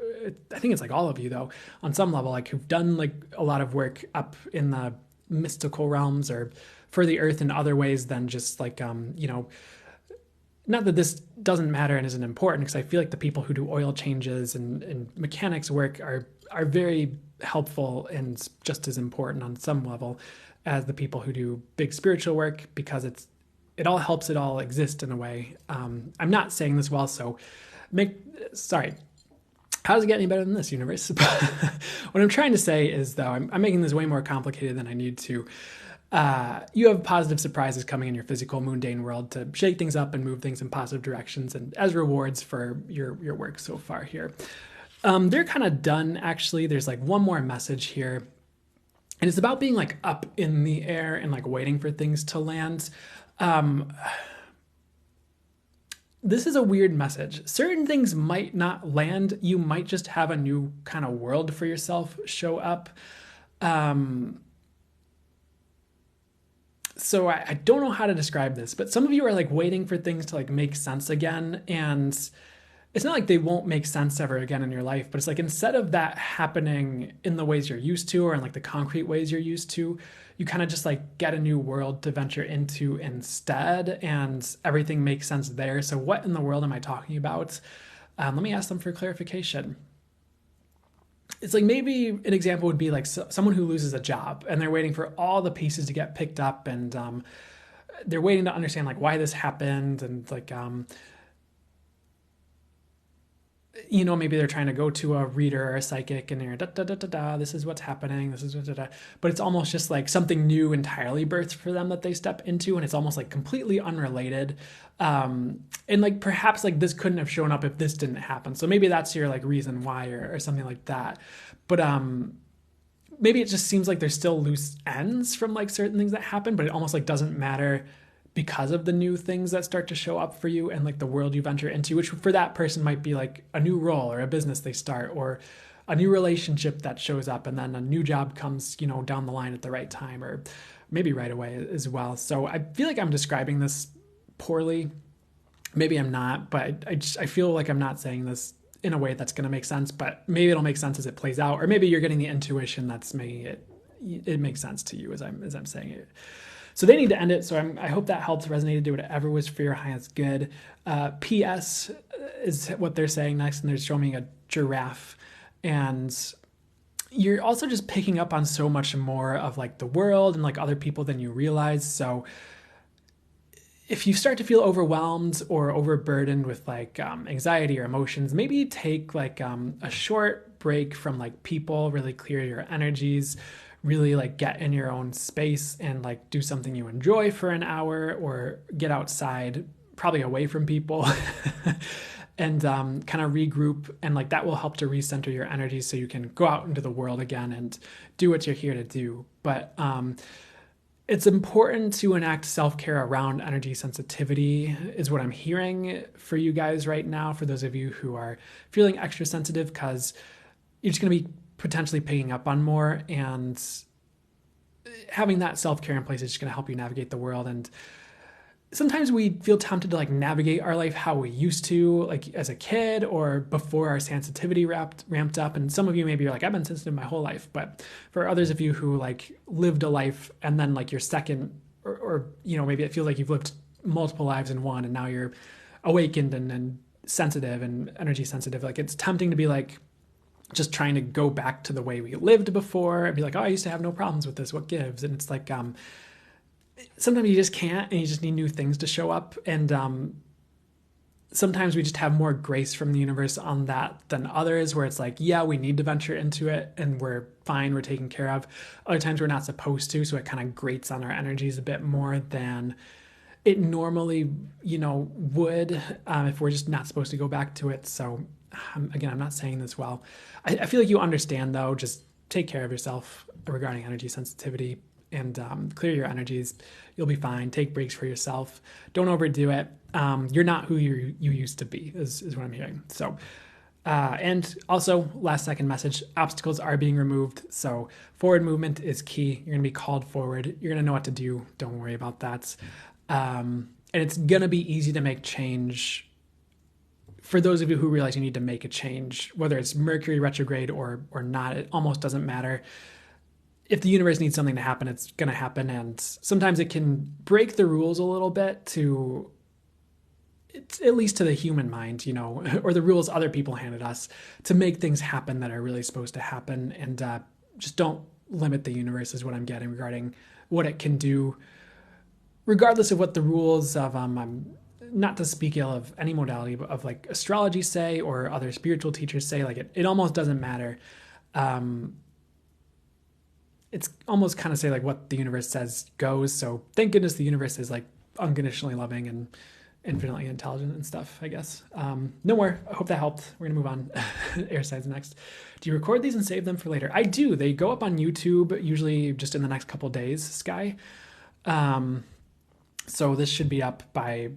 [SPEAKER 1] I think it's like all of you though, on some level, like who've done like a lot of work up in the mystical realms or for the earth in other ways than just like, not that this doesn't matter and isn't important, because I feel like the people who do oil changes and mechanics work are very helpful and just as important on some level as the people who do big spiritual work, because it all helps it all exist in a way. I'm not saying this well, so sorry. How does it get any better than this, universe? What I'm trying to say is, though, I'm making this way more complicated than I need to. You have positive surprises coming in your physical mundane world to shake things up and move things in positive directions, and as rewards for your work so far here. They're kind of done, actually. There's like one more message here, and it's about being like up in the air and like waiting for things to land. This is a weird message. Certain things might not land. You might just have a new kind of world for yourself show up. So I don't know how to describe this, but some of you are like waiting for things to like make sense again. And it's not like they won't make sense ever again in your life, but it's like, instead of that happening in the ways you're used to, or in like the concrete ways you're used to, you kind of just like get a new world to venture into instead, and everything makes sense there. So what in the world am I talking about? Let me ask them for clarification. It's like, maybe an example would be like someone who loses a job and they're waiting for all the pieces to get picked up, and they're waiting to understand like why this happened, and like maybe they're trying to go to a reader or a psychic, and they're this is what's happening, this is but it's almost just like something new entirely birthed for them that they step into, and it's almost like completely unrelated. And like perhaps like this couldn't have shown up if this didn't happen. So maybe that's your like reason why, or something like that. But maybe it just seems like there's still loose ends from like certain things that happen, but it almost like doesn't matter because of the new things that start to show up for you and like the world you venture into, which for that person might be like a new role or a business they start, or a new relationship that shows up, and then a new job comes, down the line at the right time, or maybe right away as well. So I feel like I'm describing this poorly. Maybe I'm not, but I feel like I'm not saying this in a way that's going to make sense, but maybe it'll make sense as it plays out, or maybe you're getting the intuition that's making it makes sense to you as I'm saying it. So they need to end it. So I hope that helps, resonated, do whatever was for your highest good. P.S. is what they're saying next, and they're showing me a giraffe. And you're also just picking up on so much more of like the world and like other people than you realize. So if you start to feel overwhelmed or overburdened with like anxiety or emotions, maybe take like a short break from like people, really clear your energies, really like get in your own space and like do something you enjoy for an hour, or get outside, probably away from people, and kind of regroup. And like that will help to recenter your energy so you can go out into the world again and do what you're here to do. But it's important to enact self-care around energy sensitivity, is what I'm hearing for you guys right now, for those of you who are feeling extra sensitive, because you're just going to be potentially picking up on more, and having that self-care in place is just going to help you navigate the world. And sometimes we feel tempted to like navigate our life how we used to, like as a kid or before our sensitivity ramped up. And some of you maybe you're like, I've been sensitive my whole life. But for others of you who like lived a life and then like your second, or maybe it feels like you've lived multiple lives in one, and now you're awakened and sensitive and energy sensitive. Like it's tempting to be like just trying to go back to the way we lived before and be like, oh, I used to have no problems with this, what gives? And it's like sometimes you just can't, and you just need new things to show up. And sometimes we just have more grace from the universe on that than others, where it's like, yeah, we need to venture into it and we're fine, we're taken care of. Other times we're not supposed to, so it kind of grates on our energies a bit more than it normally would, if we're just not supposed to go back to it. So again, I'm not saying this well. I feel like you understand, though. Just take care of yourself regarding energy sensitivity, and clear your energies. You'll be fine. Take breaks for yourself. Don't overdo it. You're not who you used to be, is what I'm hearing. So, and also, last second message, obstacles are being removed. So forward movement is key. You're going to be called forward. You're going to know what to do. Don't worry about that. And it's going to be easy to make change. For those of you who realize you need to make a change, whether it's Mercury retrograde or not, it almost doesn't matter. If the universe needs something to happen, it's going to happen. And sometimes it can break the rules a little bit to at least to the human mind, or the rules other people handed us to make things happen that are really supposed to happen. And just don't limit the universe is what I'm getting regarding what it can do, regardless of what the rules of, not to speak ill of any modality, but of like astrology say, or other spiritual teachers say, like it almost doesn't matter. It's almost kind of say like what the universe says goes. So thank goodness the universe is like unconditionally loving and infinitely intelligent and stuff, I guess. No more. I hope that helped. We're gonna move on. Air signs next. Do you record these and save them for later? I do. They go up on YouTube usually just in the next couple days, Sky. So this should be up by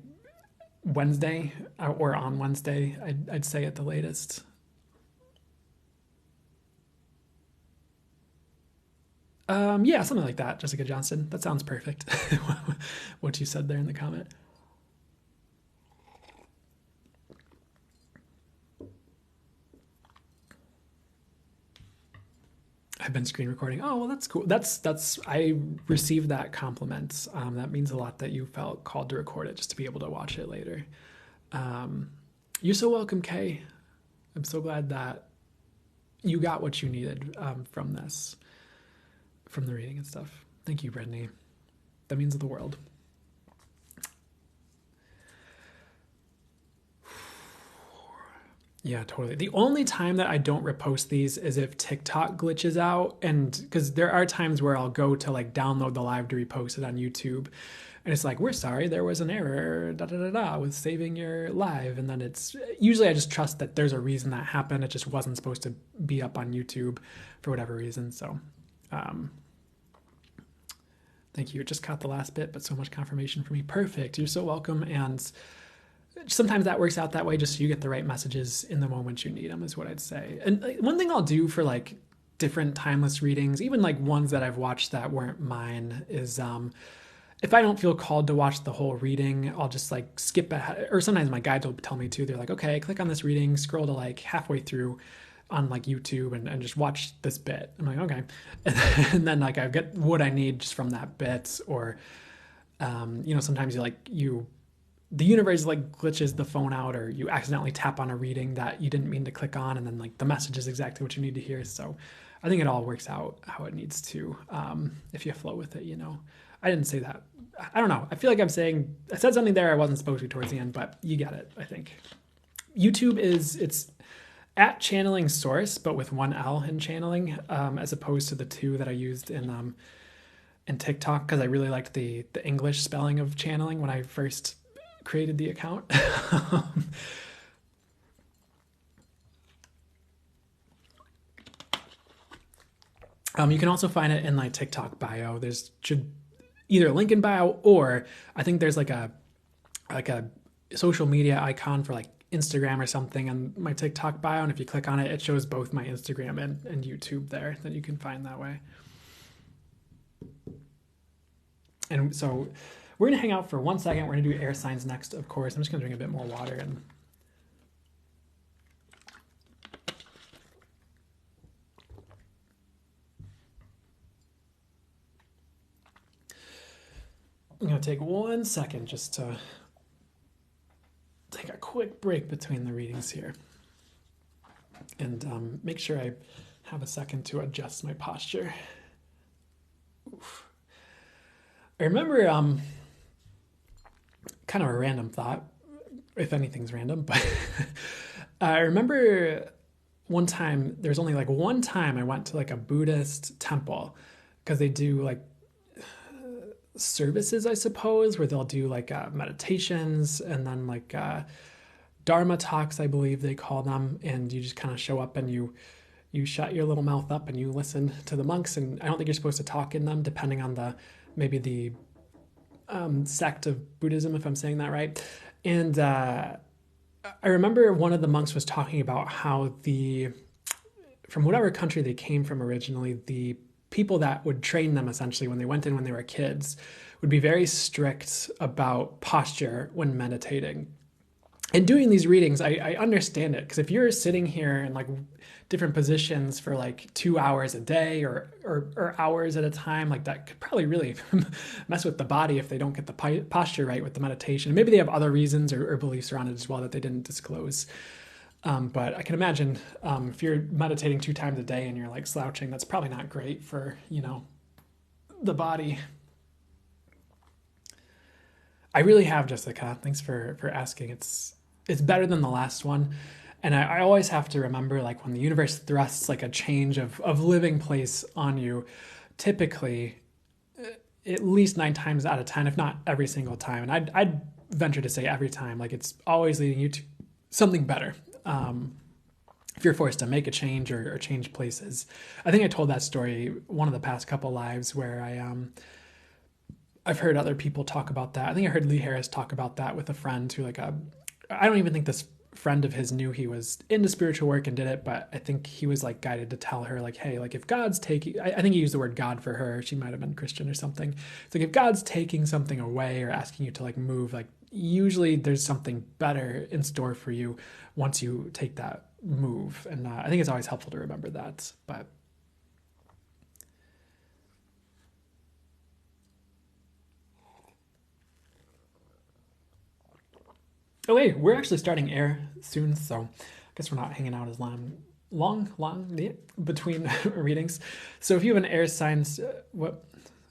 [SPEAKER 1] Wednesday or on Wednesday, I'd say at the latest. Yeah, something like that, Jessica Johnston. That sounds perfect. What you said there in the comment. I've been screen recording. Oh, well, that's cool. I received that compliment. That means a lot that you felt called to record it just to be able to watch it later. You're so welcome, Kay. I'm so glad that you got what you needed from this, from the reading and stuff. Thank you, Brittany. That means the world. Yeah, totally. The only time that I don't repost these is if TikTok glitches out, and because there are times where I'll go to like download the live to repost it on YouTube, and it's like, we're sorry, there was an error, with saving your live, and then it's usually I just trust that there's a reason that happened. It just wasn't supposed to be up on YouTube for whatever reason. So, thank you. It just caught the last bit, but so much confirmation for me. Perfect. You're so welcome. And sometimes that works out that way just so you get the right messages in the moment you need them, is what I'd say. And one thing I'll do for like different timeless readings, even like ones that I've watched that weren't mine, is if I don't feel called to watch the whole reading, I'll just like skip ahead. Or sometimes my guides will tell me to. They're like, okay, click on this reading, scroll to like halfway through on like YouTube and just watch this bit. I'm like, okay. And then like I get what I need just from that bit. Or, sometimes the universe like glitches the phone out, or you accidentally tap on a reading that you didn't mean to click on, and then like the message is exactly what you need to hear. So I think it all works out how it needs to, if you flow with it, I didn't say that. I don't know. I feel like I said something there I wasn't supposed to towards the end, but you get it, I think. YouTube it's at channeling source, but with one L in channeling, as opposed to the two that I used in TikTok, because I really liked the English spelling of channeling when I first created the account. You can also find it in my TikTok bio. There's should either a link in bio, or I think there's like a social media icon for like Instagram or something on my TikTok bio. And if you click on it, it shows both my Instagram and YouTube there that you can find that way. And so we're going to hang out for 1 second. We're going to do air signs next, of course. I'm just going to drink a bit more water. And I'm going to take 1 second just to take a quick break between the readings here. And make sure I have a second to adjust my posture. Oof. I remember kind of a random thought, if anything's random, but I remember one time, there's only like one time I went to like a Buddhist temple, because they do like services, I suppose, where they'll do like meditations and then like Dharma talks, I believe they call them, and you just kind of show up and you shut your little mouth up and you listen to the monks. And I don't think you're supposed to talk in them, depending on maybe the sect of Buddhism, if I'm saying that right. And I remember one of the monks was talking about how from whatever country they came from originally, the people that would train them essentially when they went in when they were kids would be very strict about posture when meditating. in doing these readings, I understand it, because if you're sitting here in like different positions for like 2 hours a day or hours at a time, like that could probably really mess with the body if they don't get the posture right with the meditation. And maybe they have other reasons or beliefs around it as well that they didn't disclose. But I can imagine if you're meditating 2 times a day and you're like slouching, that's probably not great for, the body. I really have, Jessica. Thanks for asking. It's better than the last one. And I always have to remember, like, when the universe thrusts like a change of living place on you, typically at least 9 times out of 10, if not every single time, and I'd venture to say every time, like, it's always leading you to something better. If you're forced to make a change or change places. I think I told that story one of the past couple lives where I've heard other people talk about that. I think I heard Lee Harris talk about that with a friend who, like, I don't even think this friend of his knew he was into spiritual work and did it, but I think he was like guided to tell her, like, hey, like, if God's taking, I think he used the word God for her. She might have been Christian or something. It's like, if God's taking something away or asking you to like move, like, usually there's something better in store for you once you take that move. And I think it's always helpful to remember that. But oh wait, we're actually starting air soon, so I guess we're not hanging out as long between readings. So if you have an air sign,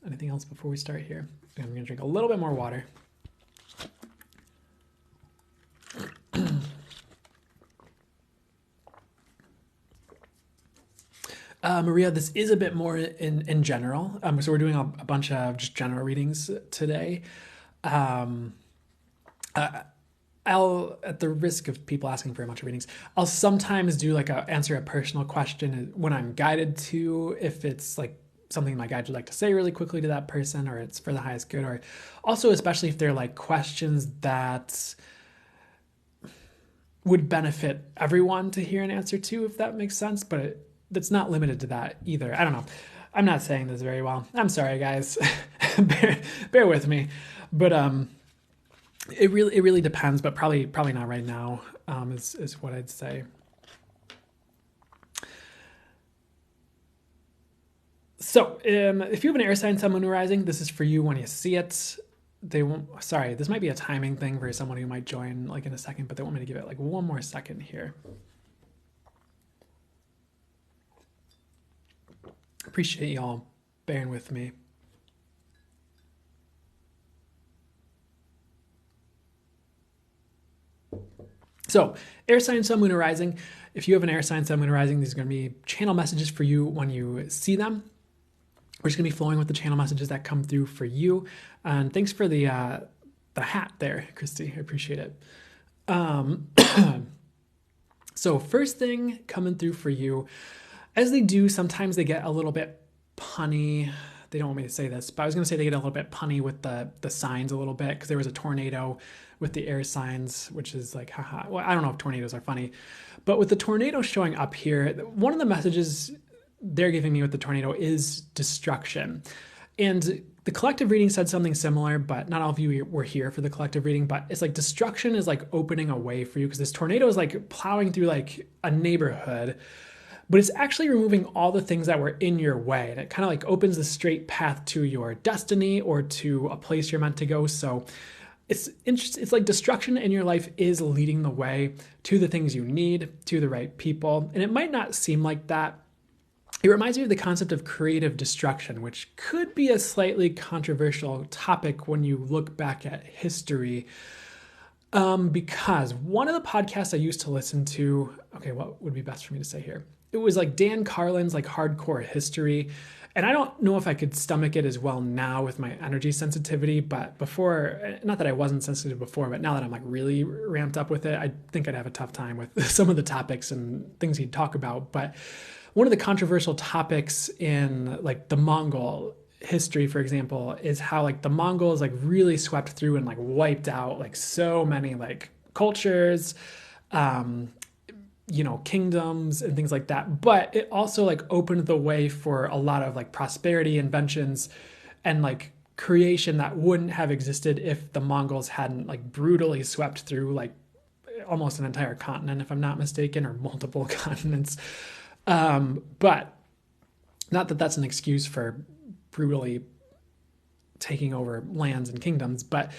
[SPEAKER 1] anything else before we start here? I'm gonna drink a little bit more water. Maria, this is a bit more in general. So we're doing a bunch of just general readings today. I'll, at the risk of people asking for a bunch of readings, I'll sometimes do like answer a personal question when I'm guided to, if it's like something my guide would like to say really quickly to that person, or it's for the highest good, or also especially if they're like questions that would benefit everyone to hear an answer to, if that makes sense. But that's not limited to that either. I don't know. I'm not saying this very well. I'm sorry, guys. bear with me. But it really depends, but probably not right now, is what I'd say. So if you have an air sign, sun, moon, rising, this is for you when you see it. Sorry, this might be a timing thing for someone who might join like in a second, but they want me to give it like one more second here. Appreciate y'all bearing with me. So, air sign, sun, moon, or rising. If you have an air sign, sun, moon, or rising, these are going to be channel messages for you when you see them. We're just going to be flowing with the channel messages that come through for you. And thanks for the hat there, Christy. I appreciate it. So first thing coming through for you, as they do, sometimes they get a little bit punny. They don't want me to say this, but I was going to say they get a little bit punny with the signs a little bit, because there was a tornado with the air signs, which is like, haha. Well, I don't know if tornadoes are funny, but with the tornado showing up here, one of the messages they're giving me with the tornado is destruction. And the collective reading said something similar, but not all of you were here for the collective reading, but it's like destruction is like opening a way for you, because this tornado is like plowing through like a neighborhood, but it's actually removing all the things that were in your way. And it kind of like opens the straight path to your destiny or to a place you're meant to go. So it's interesting. It's like destruction in your life is leading the way to the things you need, to the right people. And it might not seem like that. It reminds me of the concept of creative destruction, which could be a slightly controversial topic when you look back at history. Because one of the podcasts I used to listen to, okay, what would be best for me to say here? It was like Dan Carlin's like Hardcore History. And I don't know if I could stomach it as well now with my energy sensitivity, but before, not that I wasn't sensitive before, but now that I'm like really ramped up with it, I think I'd have a tough time with some of the topics and things he'd talk about. But one of the controversial topics in like the Mongol history, for example, is how like the Mongols like really swept through and like wiped out like so many like cultures, kingdoms and things like that. But it also like opened the way for a lot of like prosperity, inventions, and like creation that wouldn't have existed if the Mongols hadn't like brutally swept through like almost an entire continent, if I'm not mistaken, or multiple continents. But not that that's an excuse for brutally taking over lands and kingdoms, but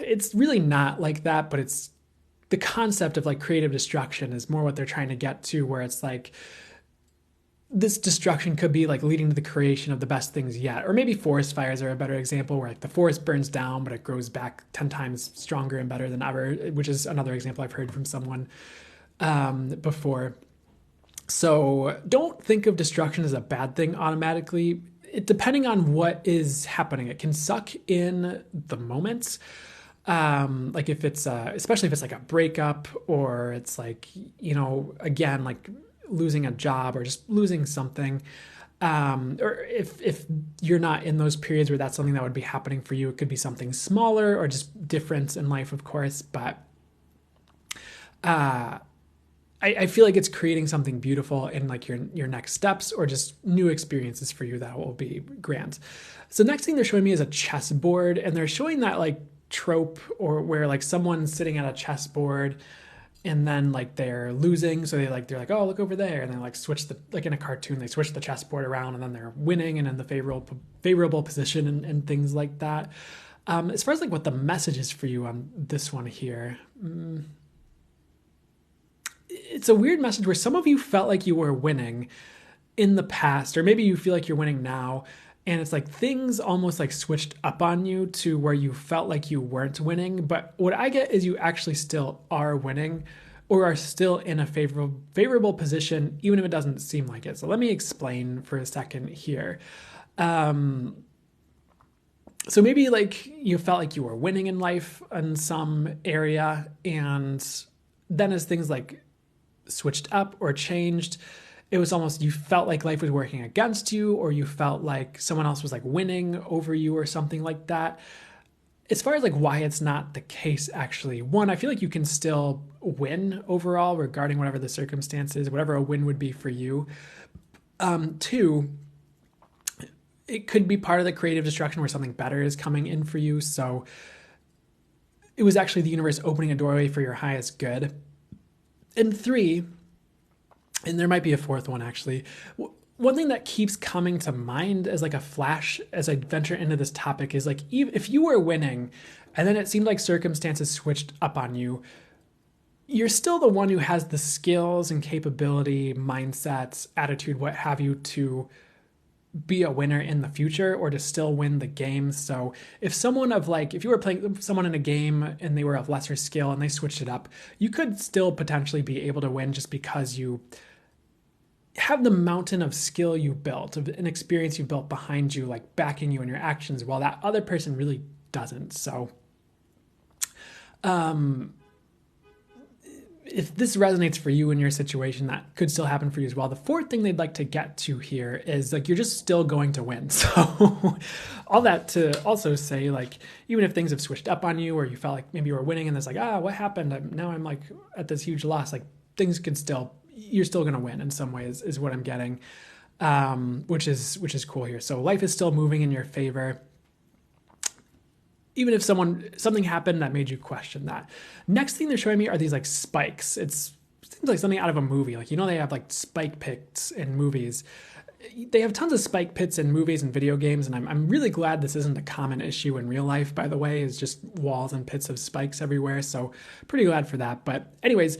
[SPEAKER 1] it's really not like that. But it's the concept of like creative destruction is more what they're trying to get to, where it's like this destruction could be like leading to the creation of the best things yet. Or maybe forest fires are a better example, where like the forest burns down, but it grows back 10 times stronger and better than ever, which is another example I've heard from someone before. So don't think of destruction as a bad thing automatically. Depending on what is happening, it can suck in the moments. Like if it's, especially if it's like a breakup, or it's like, again, like losing a job or just losing something. Or if you're not in those periods where that's something that would be happening for you, it could be something smaller or just difference in life, of course. But I feel like it's creating something beautiful in like your next steps, or just new experiences for you that will be grand. So next thing they're showing me is a chessboard, and they're showing that like trope, or where like someone's sitting at a chessboard and then like they're losing, so they're like, oh, look over there, and then like switch like in a cartoon, they switch the chessboard around, and then they're winning and in the favorable position, and things like that. As far as like what the message is for you on this one here, it's a weird message where some of you felt like you were winning in the past, or maybe you feel like you're winning now, and it's like things almost like switched up on you to where you felt like you weren't winning. But what I get is you actually still are winning, or are still in a favorable position, even if it doesn't seem like it. So let me explain for a second here. So maybe like you felt like you were winning in life in some area, and then as things like switched up or changed, it was almost, you felt like life was working against you, or you felt like someone else was like winning over you or something like that. As far as like why it's not the case, actually, one, I feel like you can still win overall regarding whatever the circumstances, whatever a win would be for you. Two, it could be part of the creative destruction where something better is coming in for you. So it was actually the universe opening a doorway for your highest good. And three, and there might be a fourth one actually, one thing that keeps coming to mind as like a flash as I venture into this topic is like, if you were winning and then it seemed like circumstances switched up on you, you're still the one who has the skills and capability, mindsets, attitude, what have you, to be a winner in the future, or to still win the game. So if you were playing someone in a game and they were of lesser skill and they switched it up, you could still potentially be able to win, just because you have the mountain of skill you built, of an experience you built behind you, like backing you in your actions, while that other person really doesn't. So if this resonates for you in your situation, that could still happen for you as well. The fourth thing they'd like to get to here is like, you're just still going to win. So all that to also say, like, even if things have switched up on you, or you felt like maybe you were winning and it's like, what happened? Now I'm like at this huge loss. Like you're still going to win in some ways, is what I'm getting, which is cool here. So life is still moving in your favor, even if something happened that made you question that. Next thing they're showing me are these like spikes. It seems like something out of a movie. Like, they have like spike pits in movies. They have tons of spike pits in movies and video games, and I'm really glad this isn't a common issue in real life, by the way, is just walls and pits of spikes everywhere. So pretty glad for that. But anyways,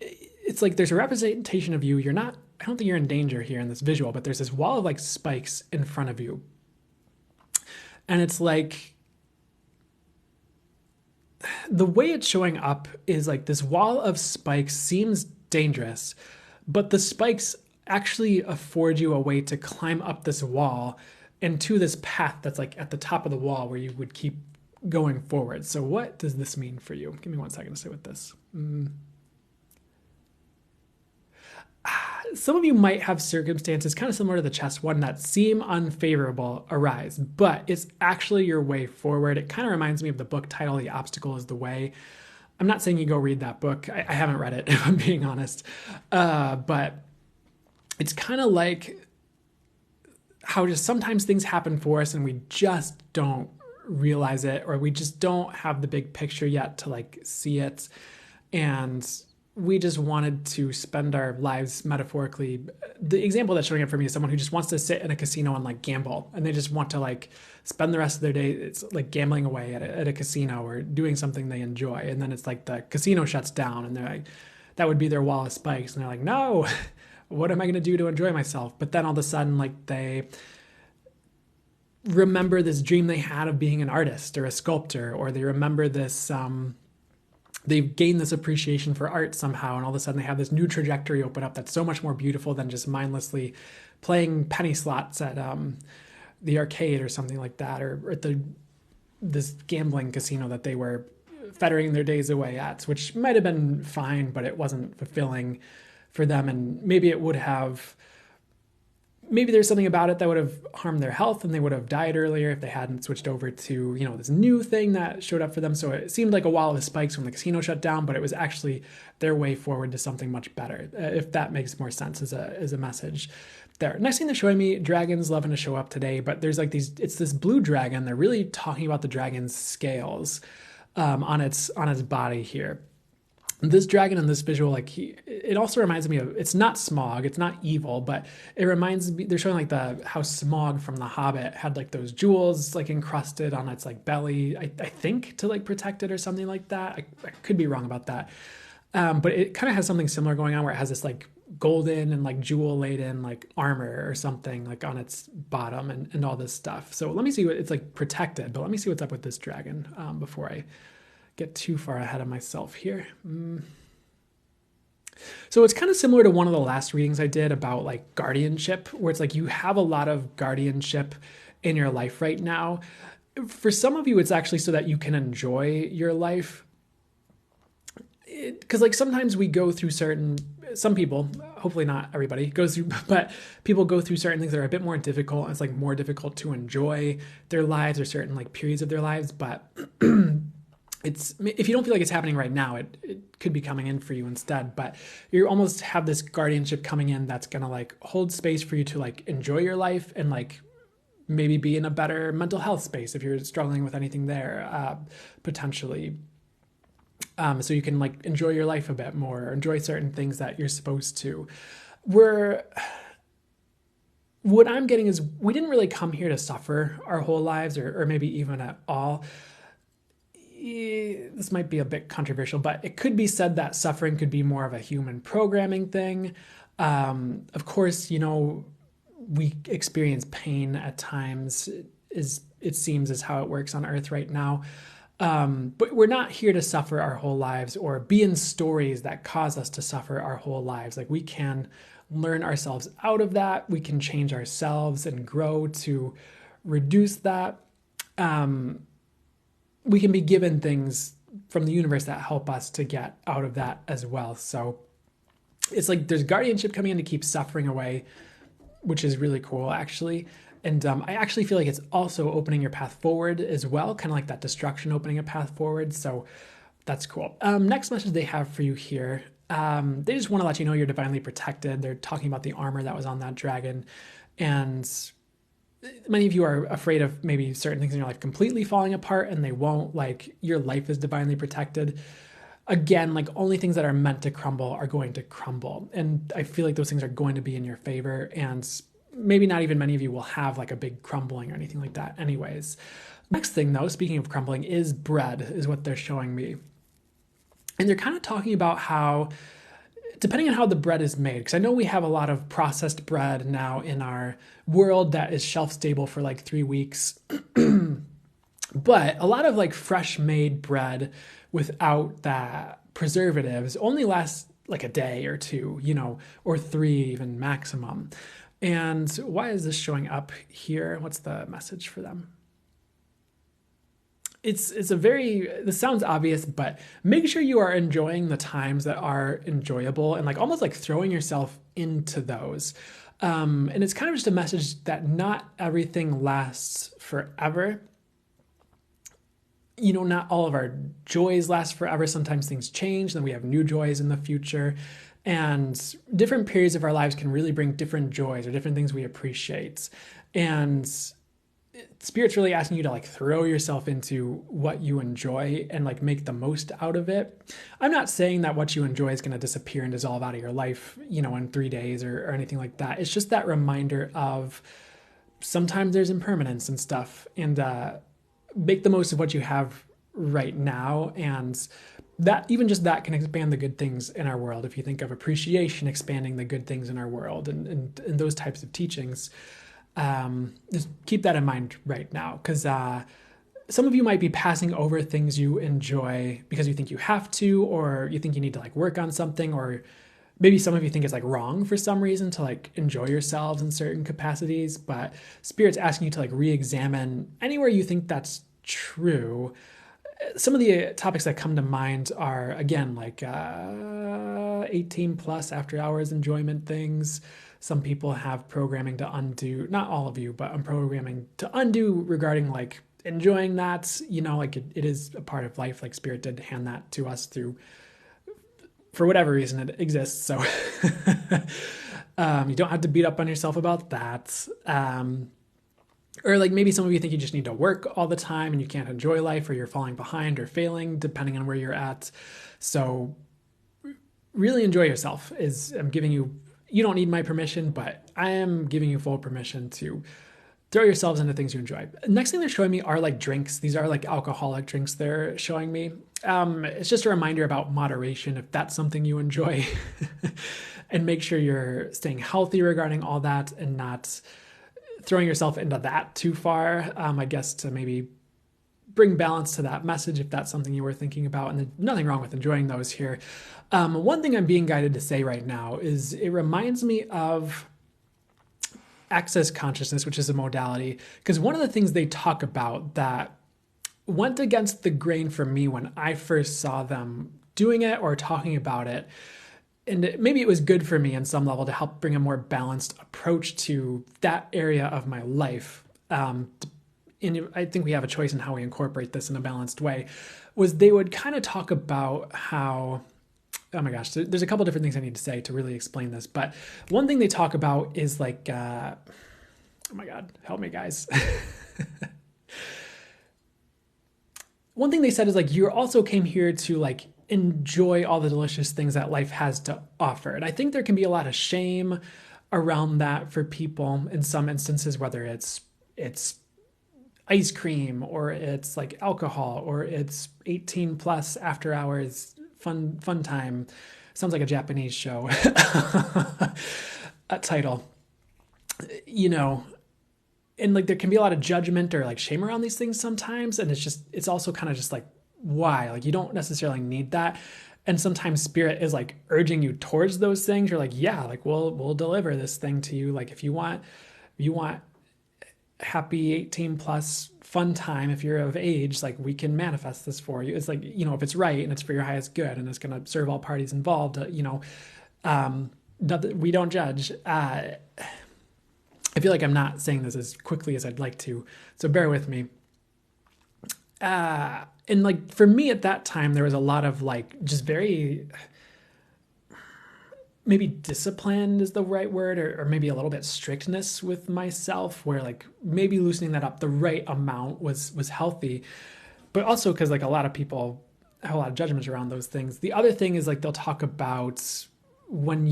[SPEAKER 1] it's like there's a representation of you. I don't think you're in danger here in this visual, but there's this wall of like spikes in front of you. And it's like, the way it's showing up is like this wall of spikes seems dangerous, but the spikes actually afford you a way to climb up this wall and to this path that's like at the top of the wall where you would keep going forward. So what does this mean for you? Give me 1 second to sit with this. Some of you might have circumstances kind of similar to the chess one that seem unfavorable arise, but it's actually your way forward. It kind of reminds me of the book title, The Obstacle is the Way. I'm not saying you go read that book. I haven't read it, if I'm being honest. But it's kind of like how just sometimes things happen for us and we just don't realize it, or we just don't have the big picture yet to like see it. And we just wanted to spend our lives metaphorically. The example that's showing up for me is someone who just wants to sit in a casino and like gamble, and they just want to like spend the rest of their day, it's like gambling away at a casino or doing something they enjoy. And then it's like the casino shuts down and they're like, that would be their wall of spikes. And they're like, no, what am I going to do to enjoy myself? But then all of a sudden, like they remember this dream they had of being an artist or a sculptor, or they remember this, they've gained this appreciation for art somehow, and all of a sudden they have this new trajectory open up that's so much more beautiful than just mindlessly playing penny slots at the arcade or something like that, or at this gambling casino that they were fettering their days away at, which might have been fine, but it wasn't fulfilling for them. And maybe it would have, maybe there's something about it that would have harmed their health and they would have died earlier if they hadn't switched over to, this new thing that showed up for them. So it seemed like a wall of spikes when the casino shut down, but it was actually their way forward to something much better, if that makes more sense as a message there. Next thing they're showing me, dragons loving to show up today, but there's like it's this blue dragon. They're really talking about the dragon's scales on its body here. This dragon in this visual, it also reminds me of, it's not Smaug, it's not evil, but it reminds me, they're showing like how Smaug from The Hobbit had like those jewels like encrusted on its like belly, I think to like protect it or something like that. I could be wrong about that. But it kind of has something similar going on where it has this like golden and like jewel laden like armor or something like on its bottom and all this stuff. So let me see what it's like protected, but let me see what's up with this dragon before I get too far ahead of myself here. So it's kind of similar to one of the last readings I did about like guardianship, where it's like you have a lot of guardianship in your life right now. For some of you, it's actually so that you can enjoy your life. Because like sometimes we go through some people, hopefully not everybody goes through, but people go through certain things that are a bit more difficult. And it's like more difficult to enjoy their lives or certain like periods of their lives. But it's, if you don't feel like it's happening right now, it could be coming in for you instead. But you almost have this guardianship coming in that's going to like hold space for you to like enjoy your life and like maybe be in a better mental health space if you're struggling with anything there, potentially. So you can like enjoy your life a bit more, or enjoy certain things that you're supposed to. What I'm getting is we didn't really come here to suffer our whole lives, or maybe even at all. This might be a bit controversial, but it could be said that suffering could be more of a human programming thing. Of course, we experience pain at times, it seems is how it works on Earth right now. But we're not here to suffer our whole lives or be in stories that cause us to suffer our whole lives. Like we can learn ourselves out of that. We can change ourselves and grow to reduce that. We can be given things from the universe that help us to get out of that as well. So it's like there's guardianship coming in to keep suffering away, which is really cool, actually. And I actually feel like it's also opening your path forward as well, kind of like that destruction opening a path forward. So that's cool. Next message they have for you here. They just want to let you know you're divinely protected. They're talking about the armor that was on that dragon. And many of you are afraid of maybe certain things in your life completely falling apart, and they won't. Like your life is divinely protected. Again, like only things that are meant to crumble are going to crumble. And I feel like those things are going to be in your favor, and maybe not even many of you will have like a big crumbling or anything like that anyways. Next thing though, speaking of crumbling, is bread, is what they're showing me. And they're kind of talking about how, depending on how the bread is made, because I know we have a lot of processed bread now in our world that is shelf stable for like 3 weeks. But a lot of like fresh made bread without that preservatives only lasts like a day or two, or 3 even maximum. And why is this showing up here? What's the message for them? This sounds obvious, but make sure you are enjoying the times that are enjoyable and like almost like throwing yourself into those. And it's kind of just a message that not everything lasts forever. Not all of our joys last forever. Sometimes things change, then we have new joys in the future. And different periods of our lives can really bring different joys or different things we appreciate. And Spirit's really asking you to like throw yourself into what you enjoy and like make the most out of it. I'm not saying that what you enjoy is going to disappear and dissolve out of your life, in 3 days or anything like that. It's just that reminder of sometimes there's impermanence and stuff, and make the most of what you have right now. And that, even just that, can expand the good things in our world. If you think of appreciation expanding the good things in our world, and those types of teachings, just keep that in mind right now, because some of you might be passing over things you enjoy because you think you have to, or you think you need to like work on something, or maybe some of you think it's like wrong for some reason to like enjoy yourselves in certain capacities. But Spirit's asking you to like re-examine anywhere you think that's true. Some of the topics that come to mind are, again, like 18 plus after hours enjoyment things. Some people have programming to undo, not all of you, but I'm programming to undo regarding like enjoying that, like it is a part of life. Like Spirit did hand that to us through, for whatever reason it exists. So you don't have to beat up on yourself about that. Or like maybe some of you think you just need to work all the time and you can't enjoy life, or you're falling behind or failing depending on where you're at. So really enjoy yourself. I'm giving you don't need my permission, but I am giving you full permission to throw yourselves into things you enjoy. Next thing they're showing me are like drinks. These are like alcoholic drinks they're showing me. It's just a reminder about moderation, if that's something you enjoy, and make sure you're staying healthy regarding all that and not throwing yourself into that too far, I guess, to maybe bring balance to that message, if that's something you were thinking about. And there's nothing wrong with enjoying those here. One thing I'm being guided to say right now is it reminds me of access consciousness, which is a modality, because one of the things they talk about that went against the grain for me when I first saw them doing it or talking about it, and maybe it was good for me on some level to help bring a more balanced approach to that area of my life. And I think we have a choice in how we incorporate this in a balanced way, was they would kind of talk about how, oh my gosh, there's a couple different things I need to say to really explain this. But one thing they talk about is like, oh my God, help me guys. One thing they said is like, you also came here to like enjoy all the delicious things that life has to offer. And I think there can be a lot of shame around that for people in some instances, whether it's ice cream, or it's like alcohol, or it's 18 plus after hours fun time. Sounds like a Japanese show title, and like there can be a lot of judgment or like shame around these things sometimes. And it's also kind of just like, why? Like you don't necessarily need that. And sometimes Spirit is like urging you towards those things. You're like, yeah, like we'll deliver this thing to you. Like if you want happy 18 plus fun time, if you're of age, like we can manifest this for you. It's like, if it's right and it's for your highest good and it's going to serve all parties involved, not that we don't judge. I feel like I'm not saying this as quickly as I'd like to, so bear with me. And like for me at that time, there was a lot of like just very, maybe disciplined is the right word, or maybe a little bit strictness with myself, where like maybe loosening that up the right amount was healthy. But also because like a lot of people have a lot of judgments around those things. The other thing is like they'll talk about when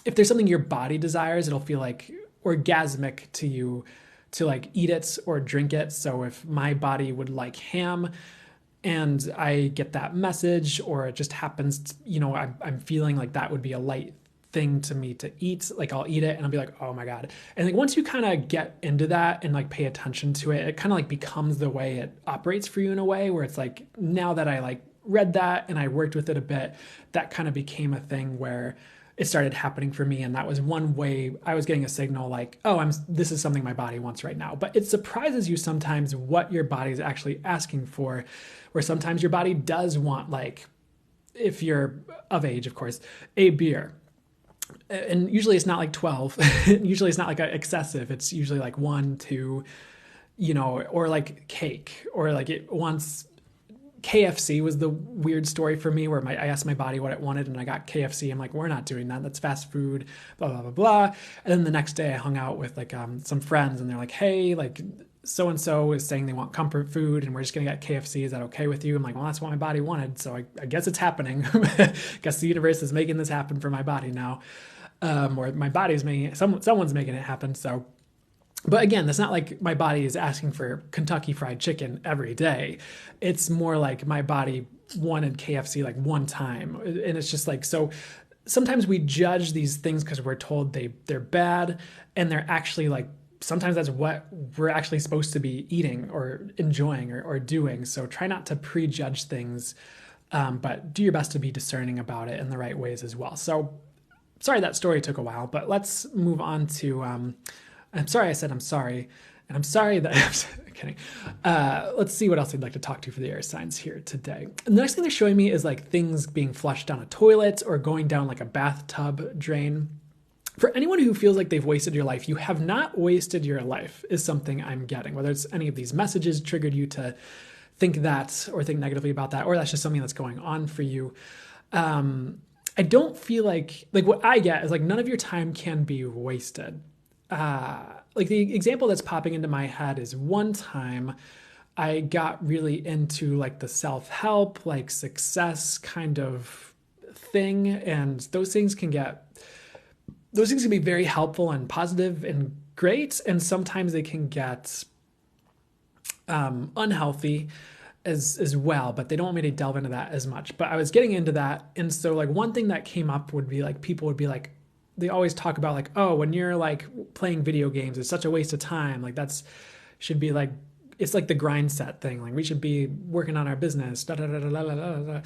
[SPEAKER 1] if there's something your body desires, it'll feel like orgasmic to you to like eat it or drink it. So if my body would like ham and I get that message, or it just happens to, I'm feeling like that would be a light thing to me to eat, like I'll eat it and I'll be like, oh my God. And like once you kind of get into that and like pay attention to it, it kind of like becomes the way it operates for you in a way where it's like, now that I like read that and I worked with it a bit, that kind of became a thing where it started happening for me. And that was one way I was getting a signal like, oh, this is something my body wants right now. But it surprises you sometimes what your body is actually asking for, where sometimes your body does want, like, if you're of age, of course, a beer. And usually it's not like 12. Usually it's not like excessive. It's usually like 1, 2, or like cake, or like it wants KFC was the weird story for me, where I asked my body what it wanted and I got KFC. I'm like, we're not doing that. That's fast food, blah, blah, blah, blah. And then the next day I hung out with like some friends and they're like, hey, like so-and-so is saying they want comfort food and we're just going to get KFC. Is that okay with you? I'm like, well, that's what my body wanted. So I guess it's happening. I guess the universe is making this happen for my body now. Or my body's making it, someone's making it happen. So, but again, it's not like my body is asking for Kentucky Fried Chicken every day. It's more like my body wanted KFC like one time. And it's just like, so sometimes we judge these things because we're told they're bad, and they're actually like, sometimes that's what we're actually supposed to be eating or enjoying or doing. So try not to prejudge things, but do your best to be discerning about it in the right ways as well. So sorry that story took a while, but let's move on to, I'm sorry I said I'm sorry, and I'm sorry that I'm kidding. Let's see what else I'd like to talk to for the air signs here today. And the next thing they're showing me is like things being flushed down a toilet or going down like a bathtub drain. For anyone who feels like they've wasted your life, you have not wasted your life, is something I'm getting. Whether it's any of these messages triggered you to think that or think negatively about that, or that's just something that's going on for you. I don't feel like what I get is like none of your time can be wasted. Like the example that's popping into my head is one time I got really into like the self-help, like success kind of thing. And those things can be very helpful and positive and great. And sometimes they can get unhealthy as well, but they don't want me to delve into that as much. But I was getting into that. And so like one thing that came up would be like, people would be like, they always talk about like, oh, when you're like playing video games, it's such a waste of time. Like should be like, it's like the grind set thing. Like we should be working on our business. Da, da, da, da, da, da, da.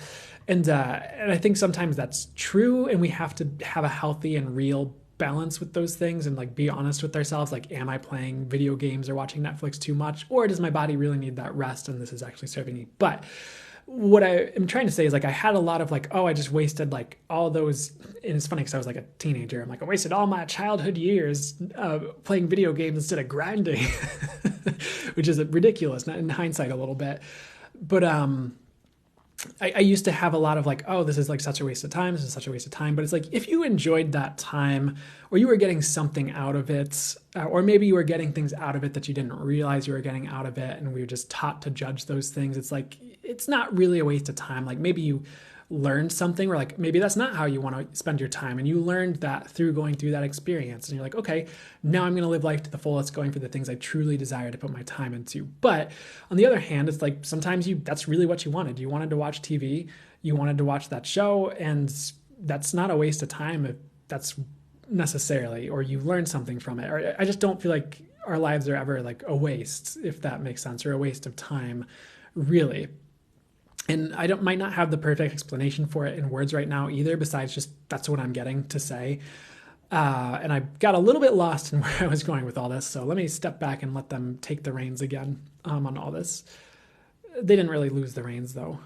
[SPEAKER 1] And I think sometimes that's true. And we have to have a healthy and real balance with those things and like be honest with ourselves. Like, am I playing video games or watching Netflix too much? Or does my body really need that rest? And this is actually serving me. But what I am trying to say is like, I had a lot of like, oh, I just wasted like all those. And it's funny because I was like a teenager. I'm like, I wasted all my childhood years playing video games instead of grinding, which is ridiculous in hindsight a little bit. But I used to have a lot of like, oh, this is like such a waste of time. This is such a waste of time. But it's like, if you enjoyed that time or you were getting something out of it, or maybe you were getting things out of it that you didn't realize you were getting out of it, and we were just taught to judge those things. It's like, it's not really a waste of time. Like maybe you learned something, or like maybe that's not how you want to spend your time, and you learned that through going through that experience, and you're like, okay, now I'm going to live life to the fullest, going for the things I truly desire to put my time into. But on the other hand, it's like sometimes that's really what you wanted. You wanted to watch TV, you wanted to watch that show, and that's not a waste of time if that's necessarily, or you learned something from it. Or I just don't feel like our lives are ever like a waste, if that makes sense, or a waste of time, really. And I might not have the perfect explanation for it in words right now either, besides just that's what I'm getting to say. And I got a little bit lost in where I was going with all this. So let me step back and let them take the reins again on all this. They didn't really lose the reins though.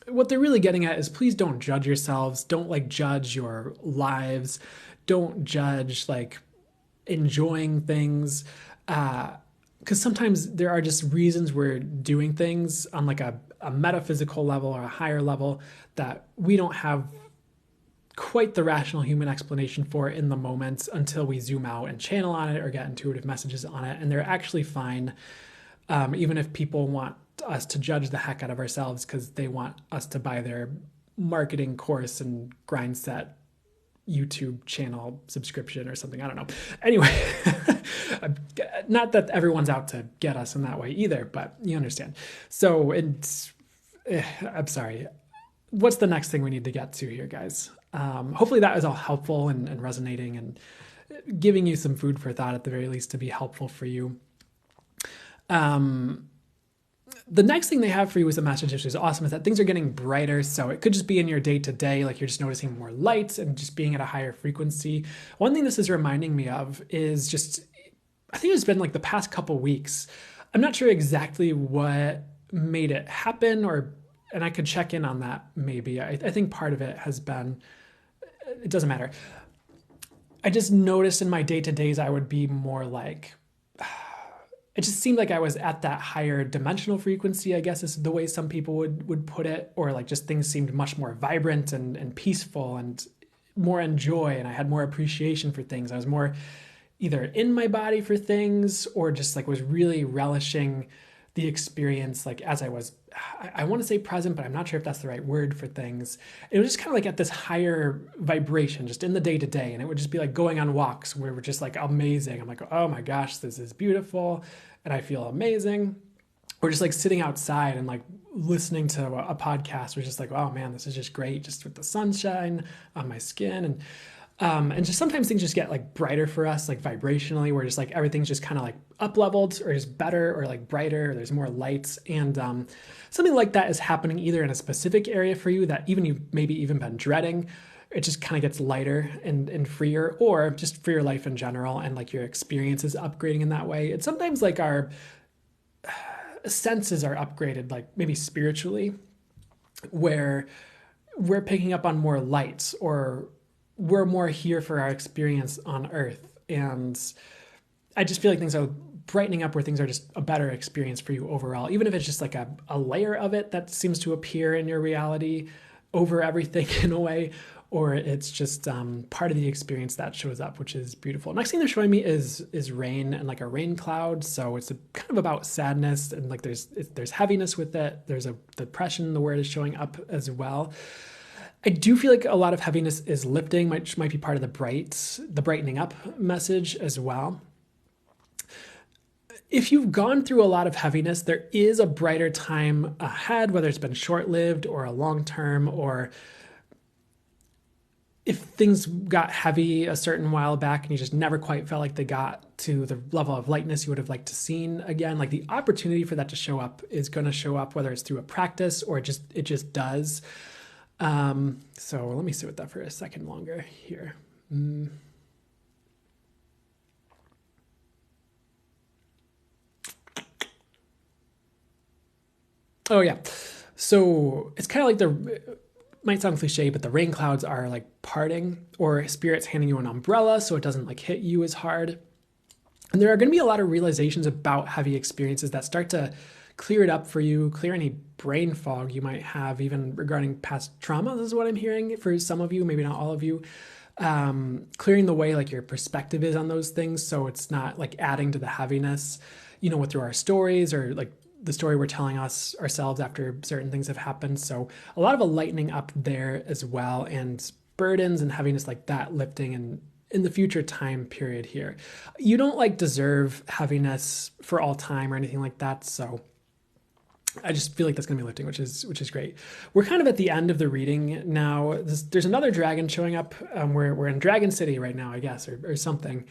[SPEAKER 1] What they're really getting at is, please don't judge yourselves. Don't like judge your lives. Don't judge like enjoying things. Because sometimes there are just reasons we're doing things on like a metaphysical level or a higher level that we don't have quite the rational human explanation for in the moment until we zoom out and channel on it or get intuitive messages on it. And they're actually fine, even if people want us to judge the heck out of ourselves because they want us to buy their marketing course and grind set YouTube channel subscription or something. I don't know. Anyway, not that everyone's out to get us in that way either, but you understand. So I'm sorry. What's the next thing we need to get to here, guys? Hopefully that is all helpful and resonating and giving you some food for thought at the very least to be helpful for you. The next thing they have for you is a message, which is awesome, is that things are getting brighter. So it could just be in your day to day, like you're just noticing more light and just being at a higher frequency. One thing this is reminding me of is just, I think it's been like the past couple weeks. I'm not sure exactly what made it happen, and I could check in on that maybe. I think part of it has been, it doesn't matter. I just noticed in my day to days, I would be more like, it just seemed like I was at that higher dimensional frequency, I guess is the way some people would put it, or like just things seemed much more vibrant and peaceful and more in joy, and I had more appreciation for things. I was more either in my body for things or just like was really relishing the experience, like as I was, I want to say present, but I'm not sure if that's the right word for things. It was just kind of like at this higher vibration, just in the day to day. And it would just be like going on walks where we're just like amazing. I'm like, oh my gosh, this is beautiful. And I feel amazing. Or just like sitting outside and like listening to a podcast was just like, oh man, this is just great. Just with the sunshine on my skin. And just sometimes things just get like brighter for us, like vibrationally, where just like everything's just kind of like up leveled or just better or like brighter, or there's more lights. And something like that is happening either in a specific area for you that even you've maybe even been dreading. It just kind of gets lighter and freer, or just for your life in general. And like your experience is upgrading in that way. And sometimes like our senses are upgraded, like maybe spiritually, where we're picking up on more lights, or we're more here for our experience on earth. And I just feel like things are brightening up where things are just a better experience for you overall, even if it's just like a layer of it that seems to appear in your reality over everything in a way, or it's just part of the experience that shows up, which is beautiful. Next thing they're showing me is rain and like a rain cloud. So it's kind of about sadness, and like there's heaviness with it. There's a depression, the word is showing up as well. I do feel like a lot of heaviness is lifting, which might be part of the brightening up message as well. If you've gone through a lot of heaviness, there is a brighter time ahead, whether it's been short-lived or a long term, or if things got heavy a certain while back and you just never quite felt like they got to the level of lightness you would have liked to seen again, like the opportunity for that to show up is going to show up, whether it's through a practice or it just does. So let me sit with that for a second longer here. Oh yeah. So it's kind of like might sound cliche, but the rain clouds are like parting, or spirits handing you an umbrella so it doesn't like hit you as hard. And there are going to be a lot of realizations about heavy experiences that start to clear it up for you, clear any brain fog you might have, even regarding past traumas, is what I'm hearing for some of you, maybe not all of you. Clearing the way like your perspective is on those things, so it's not like adding to the heaviness, through our stories, or like the story we're telling ourselves after certain things have happened. So a lot of a lightening up there as well, and burdens and heaviness like that lifting in the future time period here. You don't like deserve heaviness for all time or anything like that. So I just feel like that's going to be lifting, which is great. We're kind of at the end of the reading now. There's another dragon showing up. We're in Dragon City right now, I guess, or something.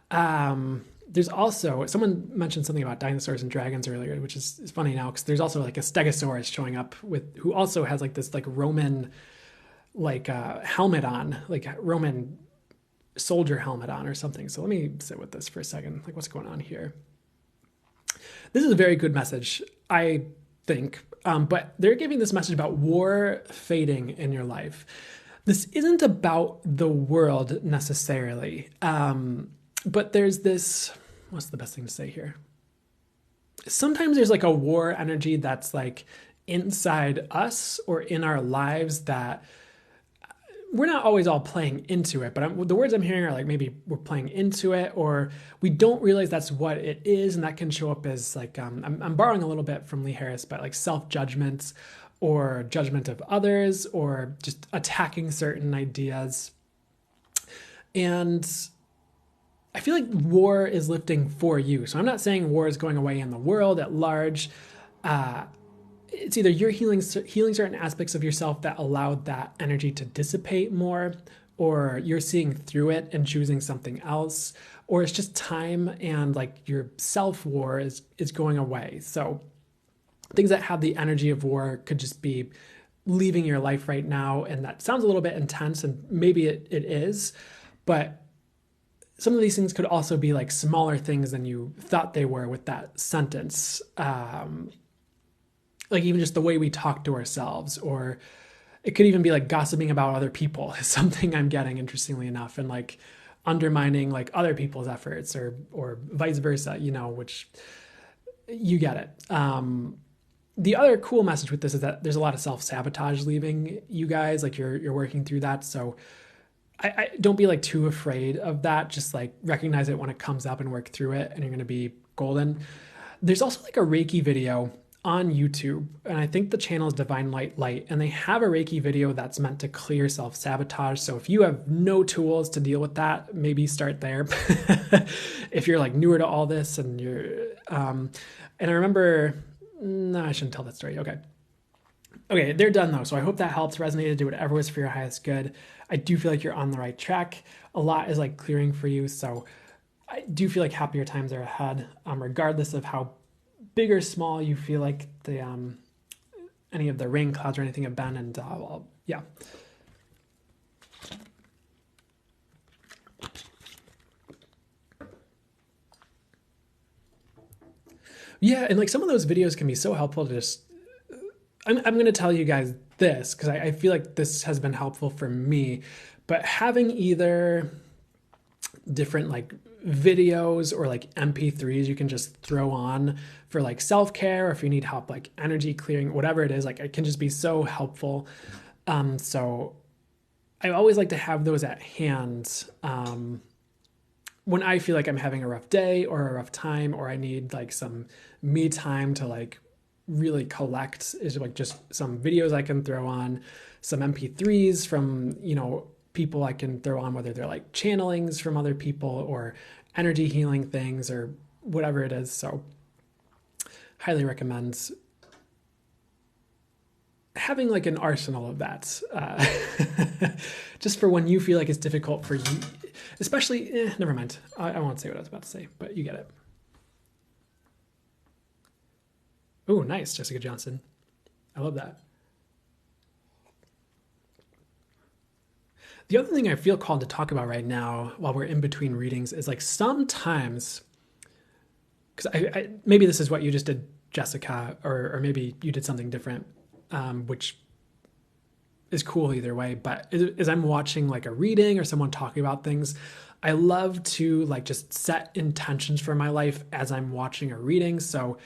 [SPEAKER 1] There's also, someone mentioned something about dinosaurs and dragons earlier, which is funny now, because there's also like a stegosaurus showing up who also has like this like Roman like helmet on, like Roman soldier helmet on or something. So let me sit with this for a second. Like, what's going on here? This is a very good message, I think, but they're giving this message about war fading in your life. This isn't about the world necessarily, but there's this, what's the best thing to say here? Sometimes there's like a war energy that's like inside us or in our lives that we're not always all playing into it, but the words I'm hearing are like maybe we're playing into it, or we don't realize that's what it is, and that can show up as like, I'm borrowing a little bit from Lee Harris, but like self-judgments or judgment of others, or just attacking certain ideas. And I feel like war is lifting for you. So I'm not saying war is going away in the world at large. It's either you're healing certain aspects of yourself that allowed that energy to dissipate more, or you're seeing through it and choosing something else, or it's just time and like your self-war is going away. So things that have the energy of war could just be leaving your life right now. And that sounds a little bit intense, and maybe it is, but some of these things could also be like smaller things than you thought they were with that sentence. Like even just the way we talk to ourselves, or it could even be like gossiping about other people is something I'm getting, interestingly enough, and like undermining like other people's efforts, or vice versa, which you get it. The other cool message with this is that there's a lot of self-sabotage leaving you guys, like you're working through that. So I don't be like too afraid of that. Just like recognize it when it comes up and work through it, and you're going to be golden. There's also like a Reiki video on YouTube, and I think the channel is Divine Light Light, and they have a Reiki video that's meant to clear self-sabotage. So if you have no tools to deal with that, maybe start there. If you're like newer to all this and you're, and I remember, no, I shouldn't tell that story. Okay, they're done though. So I hope that helps, resonated, do whatever was for your highest good. I do feel like you're on the right track. A lot is like clearing for you. So I do feel like happier times are ahead, regardless of how big or small you feel like the any of the rain clouds or anything have been. And yeah. Yeah, and like some of those videos can be so helpful to just, I'm going to tell you guys this because I feel like this has been helpful for me, but having either different like videos or like MP3s you can just throw on for like self-care, or if you need help like energy clearing, whatever it is, like it can just be so helpful. So I always like to have those at hand when I feel like I'm having a rough day or a rough time, or I need like some me time to like really collect, is like just some videos I can throw on, some MP3s from, people I can throw on, whether they're like channelings from other people or energy healing things or whatever it is. So highly recommend having like an arsenal of that, just for when you feel like it's difficult for you, especially, never mind. I won't say what I was about to say, but you get it. Oh, nice, Jessica Johnson. I love that. The other thing I feel called to talk about right now while we're in between readings is like sometimes, because I maybe this is what you just did, Jessica, or maybe you did something different, which is cool either way. But as I'm watching like a reading or someone talking about things, I love to like just set intentions for my life as I'm watching a reading. So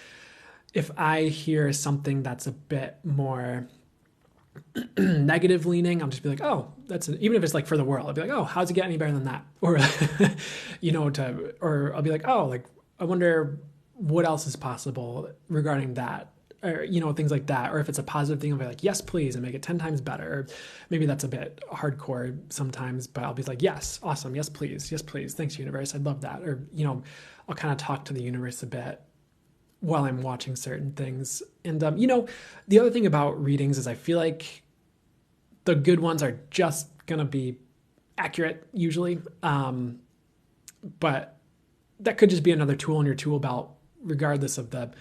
[SPEAKER 1] if I hear something that's a bit more negative leaning, I'll just be like, oh, even if it's like for the world, I'll be like, oh, how's it get any better than that? Or, or I'll be like, oh, like, I wonder what else is possible regarding that, or, things like that. Or if it's a positive thing, I'll be like, yes, please, and make it 10 times better. Or maybe that's a bit hardcore sometimes, but I'll be like, yes, awesome. Yes, please. Yes, please. Thanks, universe. I'd love that. Or, I'll kind of talk to the universe a bit while I'm watching certain things. And, the other thing about readings is I feel like the good ones are just going to be accurate usually. But that could just be another tool in your tool belt, regardless of the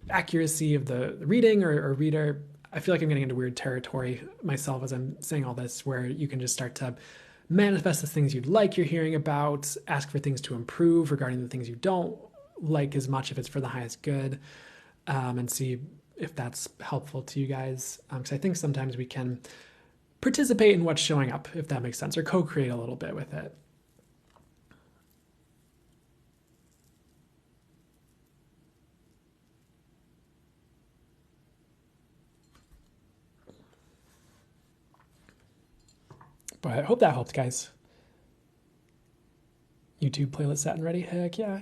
[SPEAKER 1] accuracy of the reading or reader. I feel like I'm getting into weird territory myself as I'm saying all this, where you can just start to manifest the things you'd like you're hearing about, ask for things to improve regarding the things you don't like as much if it's for the highest good, and see if that's helpful to you guys. Because I think sometimes we can participate in what's showing up, if that makes sense, or co-create a little bit with it. But I hope that helped, guys. YouTube playlist set and ready? Heck yeah.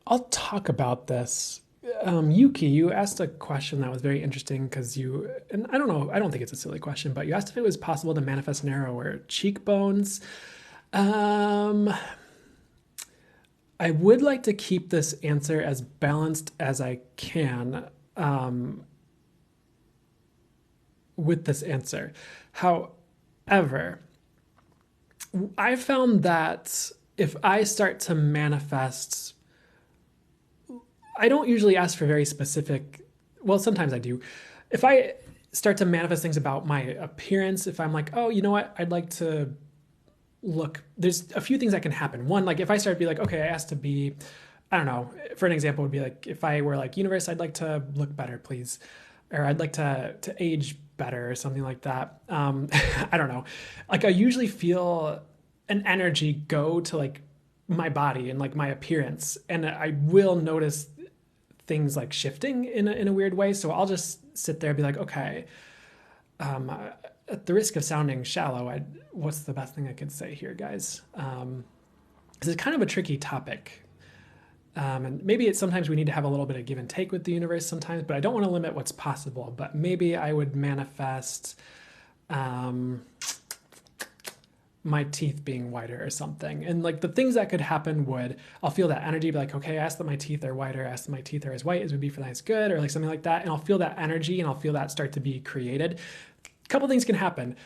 [SPEAKER 1] I'll talk about this. Yuki, you asked a question that was very interesting because and I don't know, I don't think it's a silly question, but you asked if it was possible to manifest narrower cheekbones. I would like to keep this answer as balanced as I can with this answer. However, I found that if I start to manifest, I don't usually ask for very specific, well, sometimes I do. If I start to manifest things about my appearance. If I'm like, oh, you know what, I'd like to look, there's a few things that can happen. One, like if I start to be like, okay, I asked to be, I don't know, for an example would be like, if I were like, universe, I'd like to look better, please. Or I'd like to age better or something like that. I don't know. Like I usually feel an energy go to like my body and like my appearance. And I will notice things like shifting in a weird way. So I'll just sit there and be like, okay, at the risk of sounding shallow, what's the best thing I could say here, guys? Because it's kind of a tricky topic. And maybe it's sometimes we need to have a little bit of give and take with the universe sometimes, but I don't want to limit what's possible. But maybe I would manifest my teeth being whiter or something. And like the things that could happen would, I'll feel that energy, be like, okay, I asked that my teeth are whiter, I asked that my teeth are as white as would be for the nice good, or like something like that. And I'll feel that energy and I'll feel that start to be created. A couple things can happen.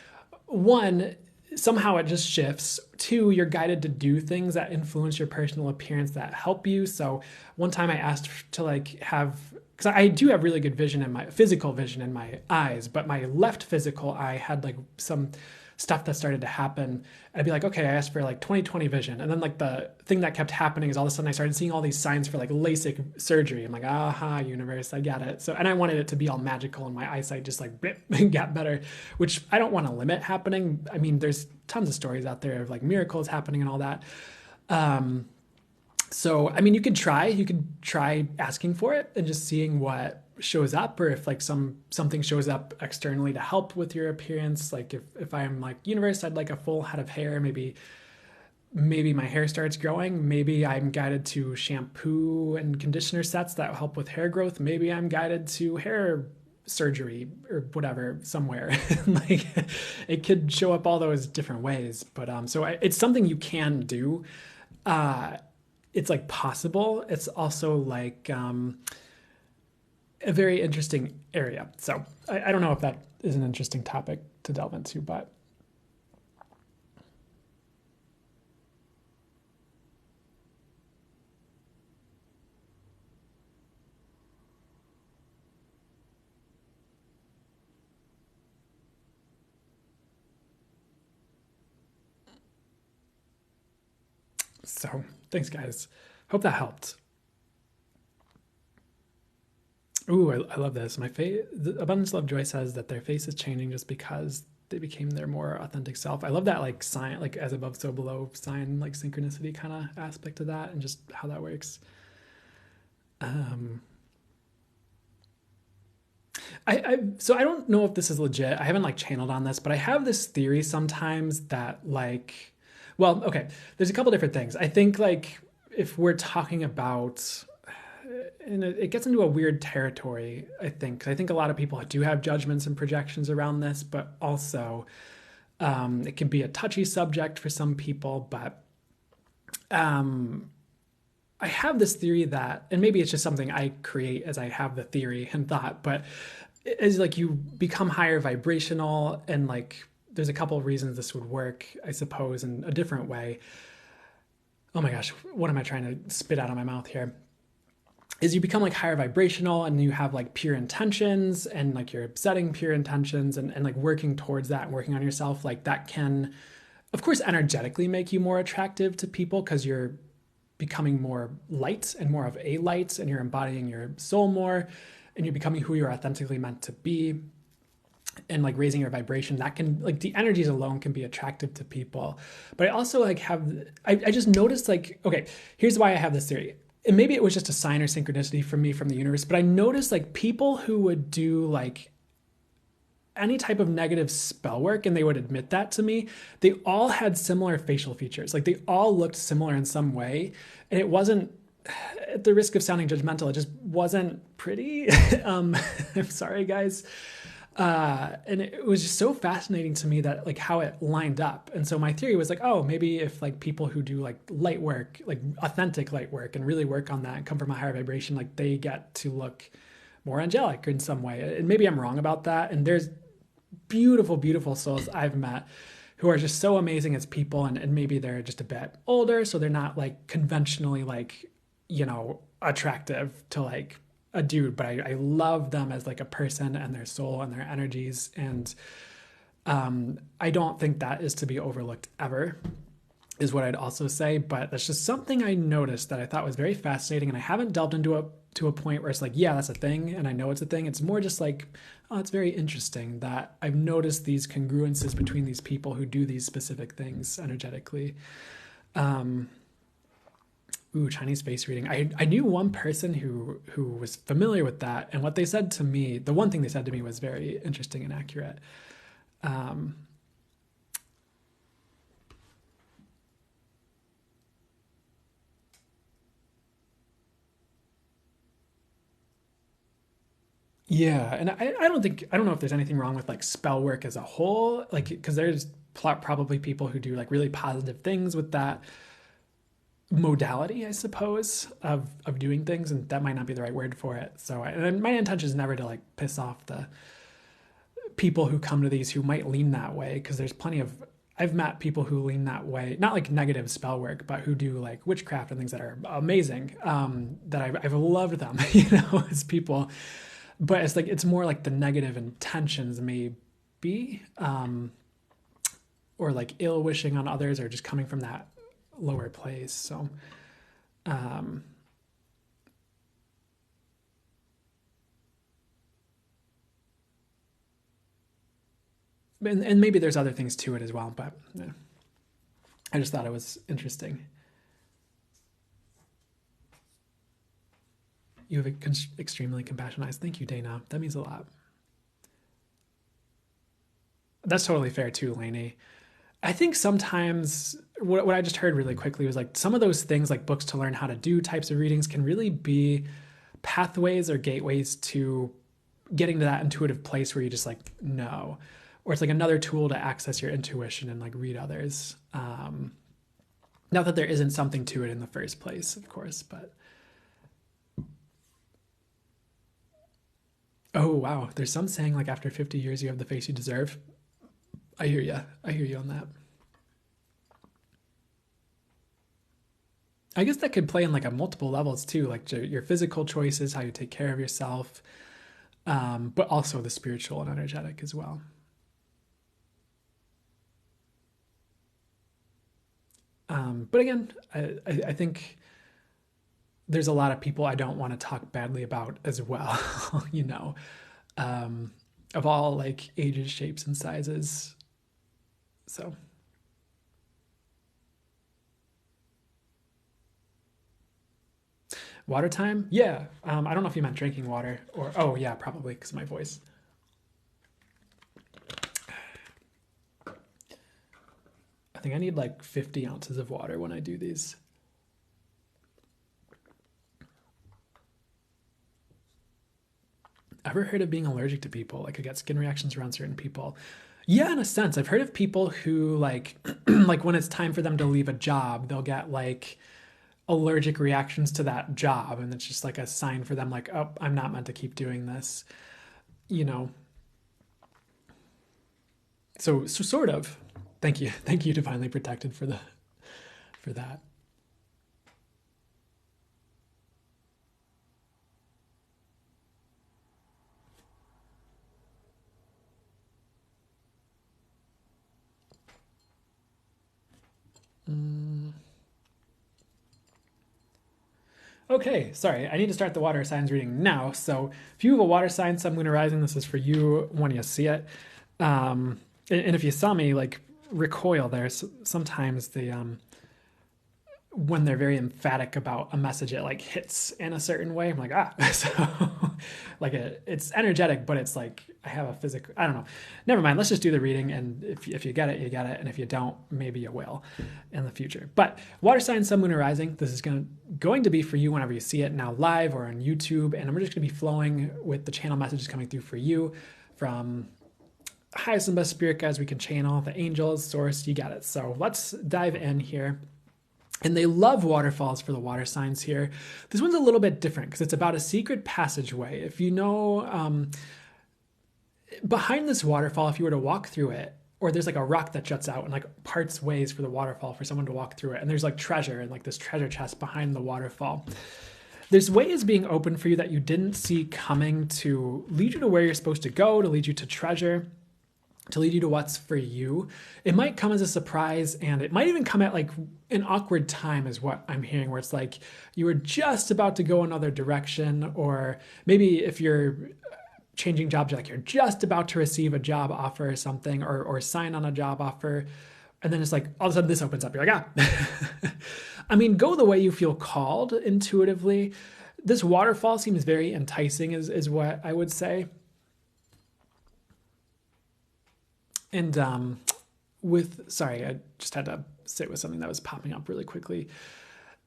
[SPEAKER 1] One, somehow it just shifts. Two, you're guided to do things that influence your personal appearance that help you. So one time I asked to like have, because I do have really good vision in my physical vision in my eyes, but my left physical eye had like some stuff that started to happen. I'd be like, okay, I asked for like 20/20 vision. And then like the thing that kept happening is all of a sudden I started seeing all these signs for like LASIK surgery. I'm like, aha, universe, I get it. So, and I wanted it to be all magical and my eyesight just like got better, which I don't want to limit happening. I mean, there's tons of stories out there of like miracles happening and all that. So, I mean, you could try asking for it and just seeing what shows up, or if like something shows up externally to help with your appearance. Like if I'm like, universe, I'd like a full head of hair, maybe my hair starts growing. Maybe I'm guided to shampoo and conditioner sets that help with hair growth. Maybe I'm guided to hair surgery or whatever somewhere. Like it could show up all those different ways. But so it's something you can do. It's like possible. It's also like a very interesting area. So I don't know if that is an interesting topic to delve into, but so thanks guys. Hope that helped. Ooh, I love this. My face, Abundance Love Joy says that their face is changing just because they became their more authentic self. I love that like sign, like as above, so below sign, like synchronicity kind of aspect of that and just how that works. So I don't know if this is legit. I haven't like channeled on this, but I have this theory sometimes that like, well, okay, there's a couple different things. I think like if we're talking about, and it gets into a weird territory, I think. I think a lot of people do have judgments and projections around this, but also it can be a touchy subject for some people. But I have this theory that, and maybe it's just something I create as I have the theory and thought, but as like you become higher vibrational, and like there's a couple of reasons this would work, I suppose, in a different way. Oh my gosh, what am I trying to spit out of my mouth here? Is you become like higher vibrational and you have like pure intentions, and like you're setting pure intentions and like working towards that and working on yourself. Like that can, of course, energetically make you more attractive to people because you're becoming more light and more of a light, and you're embodying your soul more, and you're becoming who you're authentically meant to be, and like raising your vibration. That can, like, the energies alone can be attractive to people. But I also like I just noticed like, okay, here's why I have this theory. And maybe it was just a sign or synchronicity from me from the universe, but I noticed like people who would do like any type of negative spell work, and they would admit that to me, they all had similar facial features. Like they all looked similar in some way. And it wasn't, at the risk of sounding judgmental, it just wasn't pretty. I'm sorry, guys. And it was just so fascinating to me that like how it lined up. And so my theory was like, oh, maybe if like people who do like light work, like authentic light work, and really work on that and come from a higher vibration, like they get to look more angelic in some way. And maybe I'm wrong about that. And there's beautiful, beautiful souls I've met who are just so amazing as people. And maybe they're just a bit older, so they're not like conventionally like, you know, attractive to like a dude, but I love them as like a person and their soul and their energies. And I don't think that is to be overlooked ever, is what I'd also say. But that's just something I noticed that I thought was very fascinating. And I haven't delved into it to a point where it's like, yeah, that's a thing. And I know it's a thing. It's more just like, oh, it's very interesting that I've noticed these congruences between these people who do these specific things energetically. Chinese face reading. I knew one person who was familiar with that, and what they said to me, the one thing they said to me was very interesting and accurate. Yeah, and I don't know if there's anything wrong with like spell work as a whole, like because there's probably people who do like really positive things with that modality, I suppose, of doing things, and that might not be the right word for it. So, and my intention is never to like piss off the people who come to these who might lean that way, because there's plenty of I've met people who lean that way, not like negative spell work, but who do like witchcraft and things that are amazing. That I've loved them, as people. But it's like it's more like the negative intentions maybe, or like ill wishing on others, or just coming from that lower place. So, and maybe there's other things to it as well. But yeah, I just thought it was interesting. You have extremely compassionate eyes. Thank you, Dana. That means a lot. That's totally fair too, Lainey. I think sometimes what I just heard really quickly was like some of those things, like books to learn how to do types of readings, can really be pathways or gateways to getting to that intuitive place where you just like know, or it's like another tool to access your intuition and like read others. Not that there isn't something to it in the first place, of course, but. Oh, wow. There's some saying like after 50 years, you have the face you deserve. I hear you. I hear you on that. I guess that could play in like a multiple levels too, like your physical choices, how you take care of yourself, but also the spiritual and energetic as well. But again, I think there's a lot of people I don't want to talk badly about as well, of all like ages, shapes, and sizes. So. Water time? Yeah. I don't know if you meant drinking water or, oh, yeah, probably because of my voice. I think I need like 50 ounces of water when I do these. Ever heard of being allergic to people? Like I get skin reactions around certain people. Yeah, in a sense. I've heard of people who like, like when it's time for them to leave a job, they'll get like allergic reactions to that job. And it's just like a sign for them like, oh, I'm not meant to keep doing this, you know? So sort of. Thank you. Thank you, Divinely Protected, for that. Okay, sorry. I need to start the water signs reading now. So if you have a water sign, Sun, Moon, or Rising, this is for you when you see it. And if you saw me like recoil there, sometimes when they're very emphatic about a message, it like hits in a certain way. I'm like, so like it's energetic, but it's like I have a physical, I don't know. Never mind. Let's just do the reading. And if you get it, you get it. And if you don't, maybe you will in the future. But water sign, Sun, Moon, or Rising, this is going to be for you whenever you see it now live or on YouTube. And I'm just going to be flowing with the channel messages coming through for you from highest and best spirit guides we can channel, the angels, source, you got it. So let's dive in here. And they love waterfalls for the water signs here. This one's a little bit different because it's about a secret passageway. If you know, behind this waterfall, if you were to walk through it, or there's like a rock that juts out and like parts ways for the waterfall for someone to walk through it. And there's like treasure and like this treasure chest behind the waterfall. There's ways being open for you that you didn't see coming to lead you to where you're supposed to go, to lead you to treasure, to lead you to what's for you. It might come as a surprise, and it might even come at like an awkward time is what I'm hearing, where it's like you were just about to go another direction, or maybe if you're changing jobs, you're like you're just about to receive a job offer or something, or sign on a job offer. And then it's like all of a sudden this opens up. You're like, I mean, go the way you feel called intuitively. This waterfall seems very enticing is what I would say. And sorry, I just had to sit with something that was popping up really quickly.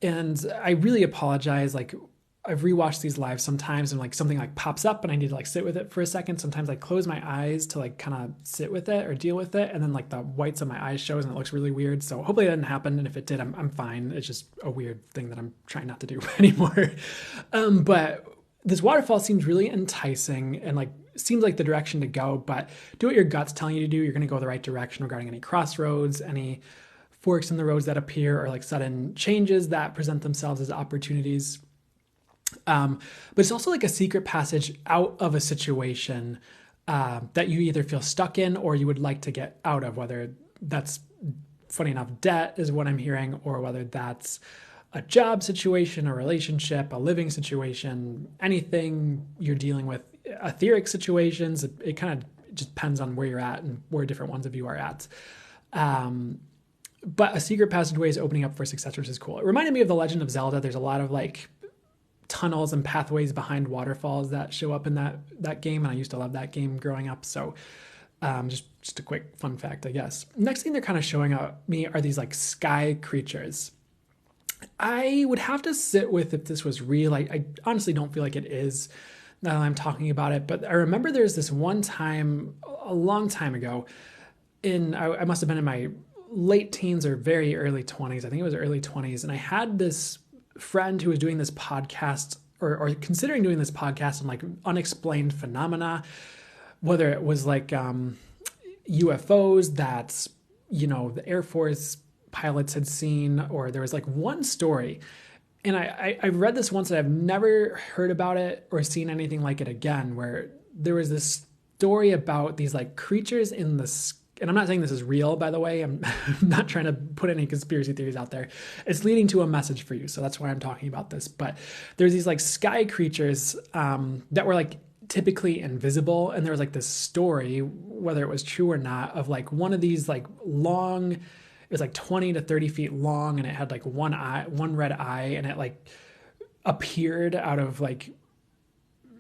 [SPEAKER 1] And I really apologize. Like, I've rewatched these lives sometimes and like something like pops up and I need to like sit with it for a second. Sometimes I close my eyes to like kind of sit with it or deal with it. And then like the whites of my eyes shows and it looks really weird. So hopefully that didn't happen. And if it did, I'm fine. It's just a weird thing that I'm trying not to do anymore. But this waterfall seems really enticing and like seems like the direction to go, but do what your gut's telling you to do. You're going to go the right direction regarding any crossroads, any forks in the roads that appear, or like sudden changes that present themselves as opportunities. But it's also like a secret passage out of a situation that you either feel stuck in or you would like to get out of, whether that's, funny enough, debt is what I'm hearing, or whether that's a job situation, a relationship, a living situation, anything you're dealing with, etheric situations. It kind of just depends on where you're at and where different ones of you are at. But a secret passageway is opening up for success, which is cool. It reminded me of The Legend of Zelda. There's a lot of like tunnels and pathways behind waterfalls that show up in that game, and I used to love that game growing up. So just a quick fun fact, I guess. Next thing they're kind of showing me are these like sky creatures. I would have to sit with if this was real. I honestly don't feel like it is now that I'm talking about it, but I remember there's this one time a long time ago I must have been in my late teens or very early 20s. I think it was early 20s. And I had this friend who was doing this podcast or considering doing this podcast on like unexplained phenomena, whether it was like UFOs that, the Air Force pilots had seen, or there was like one story. And I read this once and I've never heard about it or seen anything like it again, where there was this story about these like creatures in the sky. And I'm not saying this is real, by the way. I'm not trying to put any conspiracy theories out there. It's leading to a message for you. So that's why I'm talking about this. But there's these like sky creatures that were like typically invisible. And there was like this story, whether it was true or not, of like one of these like long, it was like 20 to 30 feet long. And it had like one red eye, and it like appeared out of like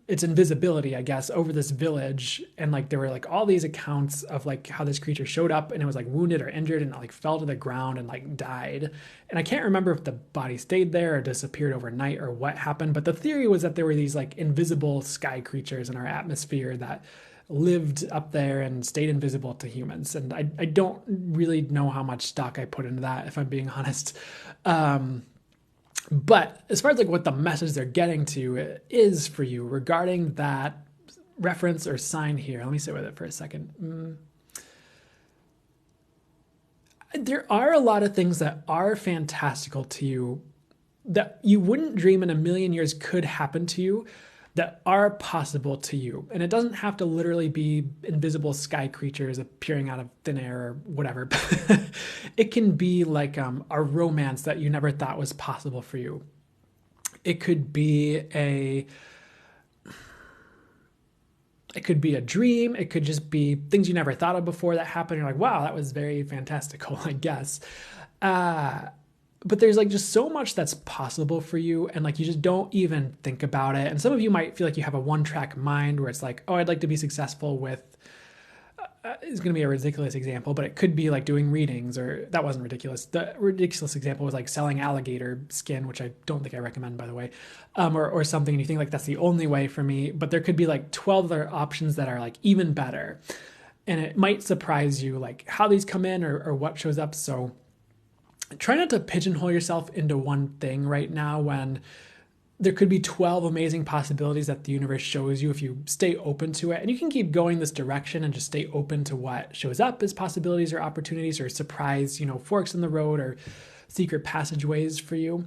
[SPEAKER 1] its invisibility, I guess, over this village. And like there were like all these accounts of like how this creature showed up and it was like wounded or injured and it like fell to the ground and like died. And I can't remember if the body stayed there or disappeared overnight or what happened, but the theory was that there were these like invisible sky creatures in our atmosphere that lived up there and stayed invisible to humans. And I don't really know how much stock I put into that, if I'm being honest. But as far as like what the message they're getting to is for you regarding that reference or sign here, let me sit with it for a second. There are a lot of things that are fantastical to you that you wouldn't dream in a million years could happen to you, that are possible to you. And it doesn't have to literally be invisible sky creatures appearing out of thin air or whatever. It can be like a romance that you never thought was possible for you. It could be a dream. It could just be things you never thought of before that happened. You're like, wow, that was very fantastical, I guess. But there's like just so much that's possible for you, and like you just don't even think about it. And some of you might feel like you have a one-track mind where it's like, oh, I'd like to be successful with, it's going to be a ridiculous example, but it could be like doing readings, or that wasn't ridiculous. The ridiculous example was like selling alligator skin, which I don't think I recommend, by the way, or something. And you think like that's the only way for me, but there could be like 12 other options that are like even better. And it might surprise you like how these come in or what shows up. So try not to pigeonhole yourself into one thing right now when there could be 12 amazing possibilities that the universe shows you if you stay open to it. And you can keep going this direction and just stay open to what shows up as possibilities or opportunities or surprise, forks in the road or secret passageways for you.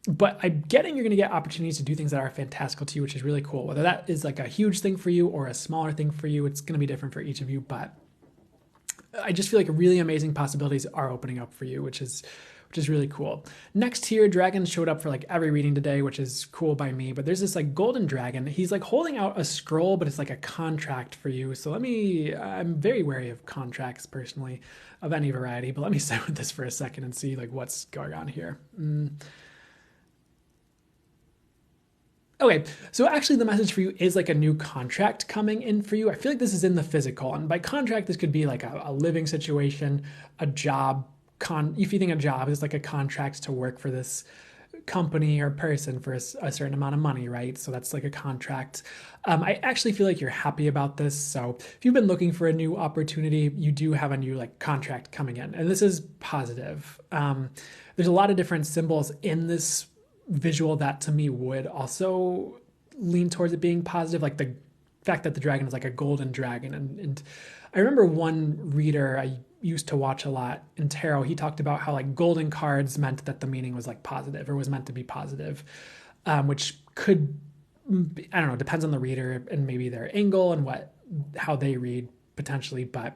[SPEAKER 1] but I'm getting you're going to get opportunities to do things that are fantastical to you, which is really cool. Whether that is like a huge thing for you or a smaller thing for you, it's going to be different for each of you. But I just feel like really amazing possibilities are opening up for you, which is really cool. Next here, dragons showed up for like every reading today, which is cool by me. But there's this like golden dragon. He's like holding out a scroll, but it's like a contract for you. So I'm very wary of contracts personally, of any variety. But let me sit with this for a second and see like what's going on here. Okay, so actually the message for you is like a new contract coming in for you. I feel like this is in the physical. And by contract, this could be like a living situation, a job. If you think a job is like a contract to work for this company or person for a certain amount of money, right? So that's like a contract. I actually feel like you're happy about this. So if you've been looking for a new opportunity, you do have a new like contract coming in, and this is positive. There's a lot of different symbols in this visual that to me would also lean towards it being positive, like the fact that the dragon is like a golden dragon. And I remember one reader I used to watch a lot in tarot, he talked about how like golden cards meant that the meaning was like positive or was meant to be positive, which could, I don't know, depends on the reader and maybe their angle and how they read potentially, but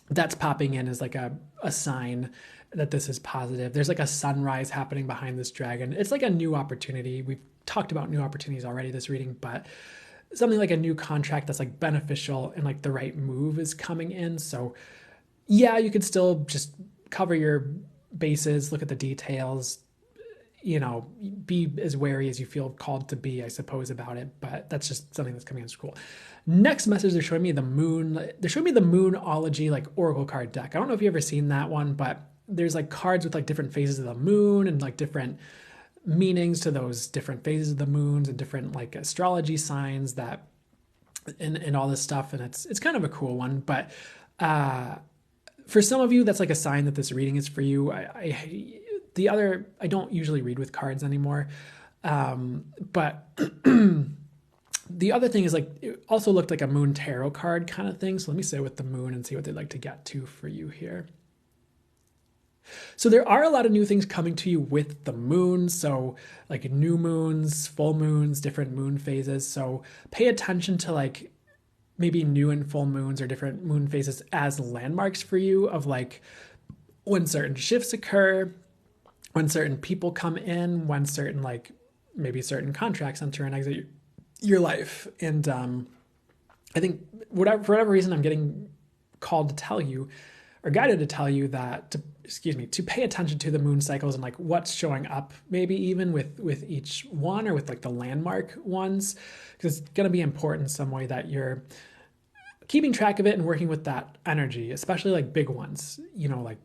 [SPEAKER 1] that's popping in as like a sign that this is positive. There's like a sunrise happening behind this dragon. It's like a new opportunity. We've talked about new opportunities already this reading, but something like a new contract that's like beneficial and like the right move is coming in. So yeah, you could still just cover your bases, look at the details, be as wary as you feel called to be, I suppose, about it. But that's just something that's coming in school. Next message, they're showing me the moon. They're showing me the Moonology like oracle card deck. I don't know if you've ever seen that one, but there's like cards with like different phases of the moon and like different meanings to those different phases of the moons and different like astrology signs that and all this stuff. And it's kind of a cool one. But for some of you, that's like a sign that this reading is for you. I don't usually read with cards anymore. But the other thing is like, it also looked like a moon tarot card kind of thing. So let me say with the moon and see what they'd like to get to for you here. So there are a lot of new things coming to you with the moon. So like new moons, full moons, different moon phases. So pay attention to like maybe new and full moons or different moon phases as landmarks for you of like when certain shifts occur, when certain people come in, when certain like maybe certain contracts enter and exit your life. And I think for whatever reason, I'm getting called to tell you or guided to tell you that to pay attention to the moon cycles and like what's showing up, maybe even with each one or with like the landmark ones, because it's going to be important in some way that you're keeping track of it and working with that energy, especially like big ones, like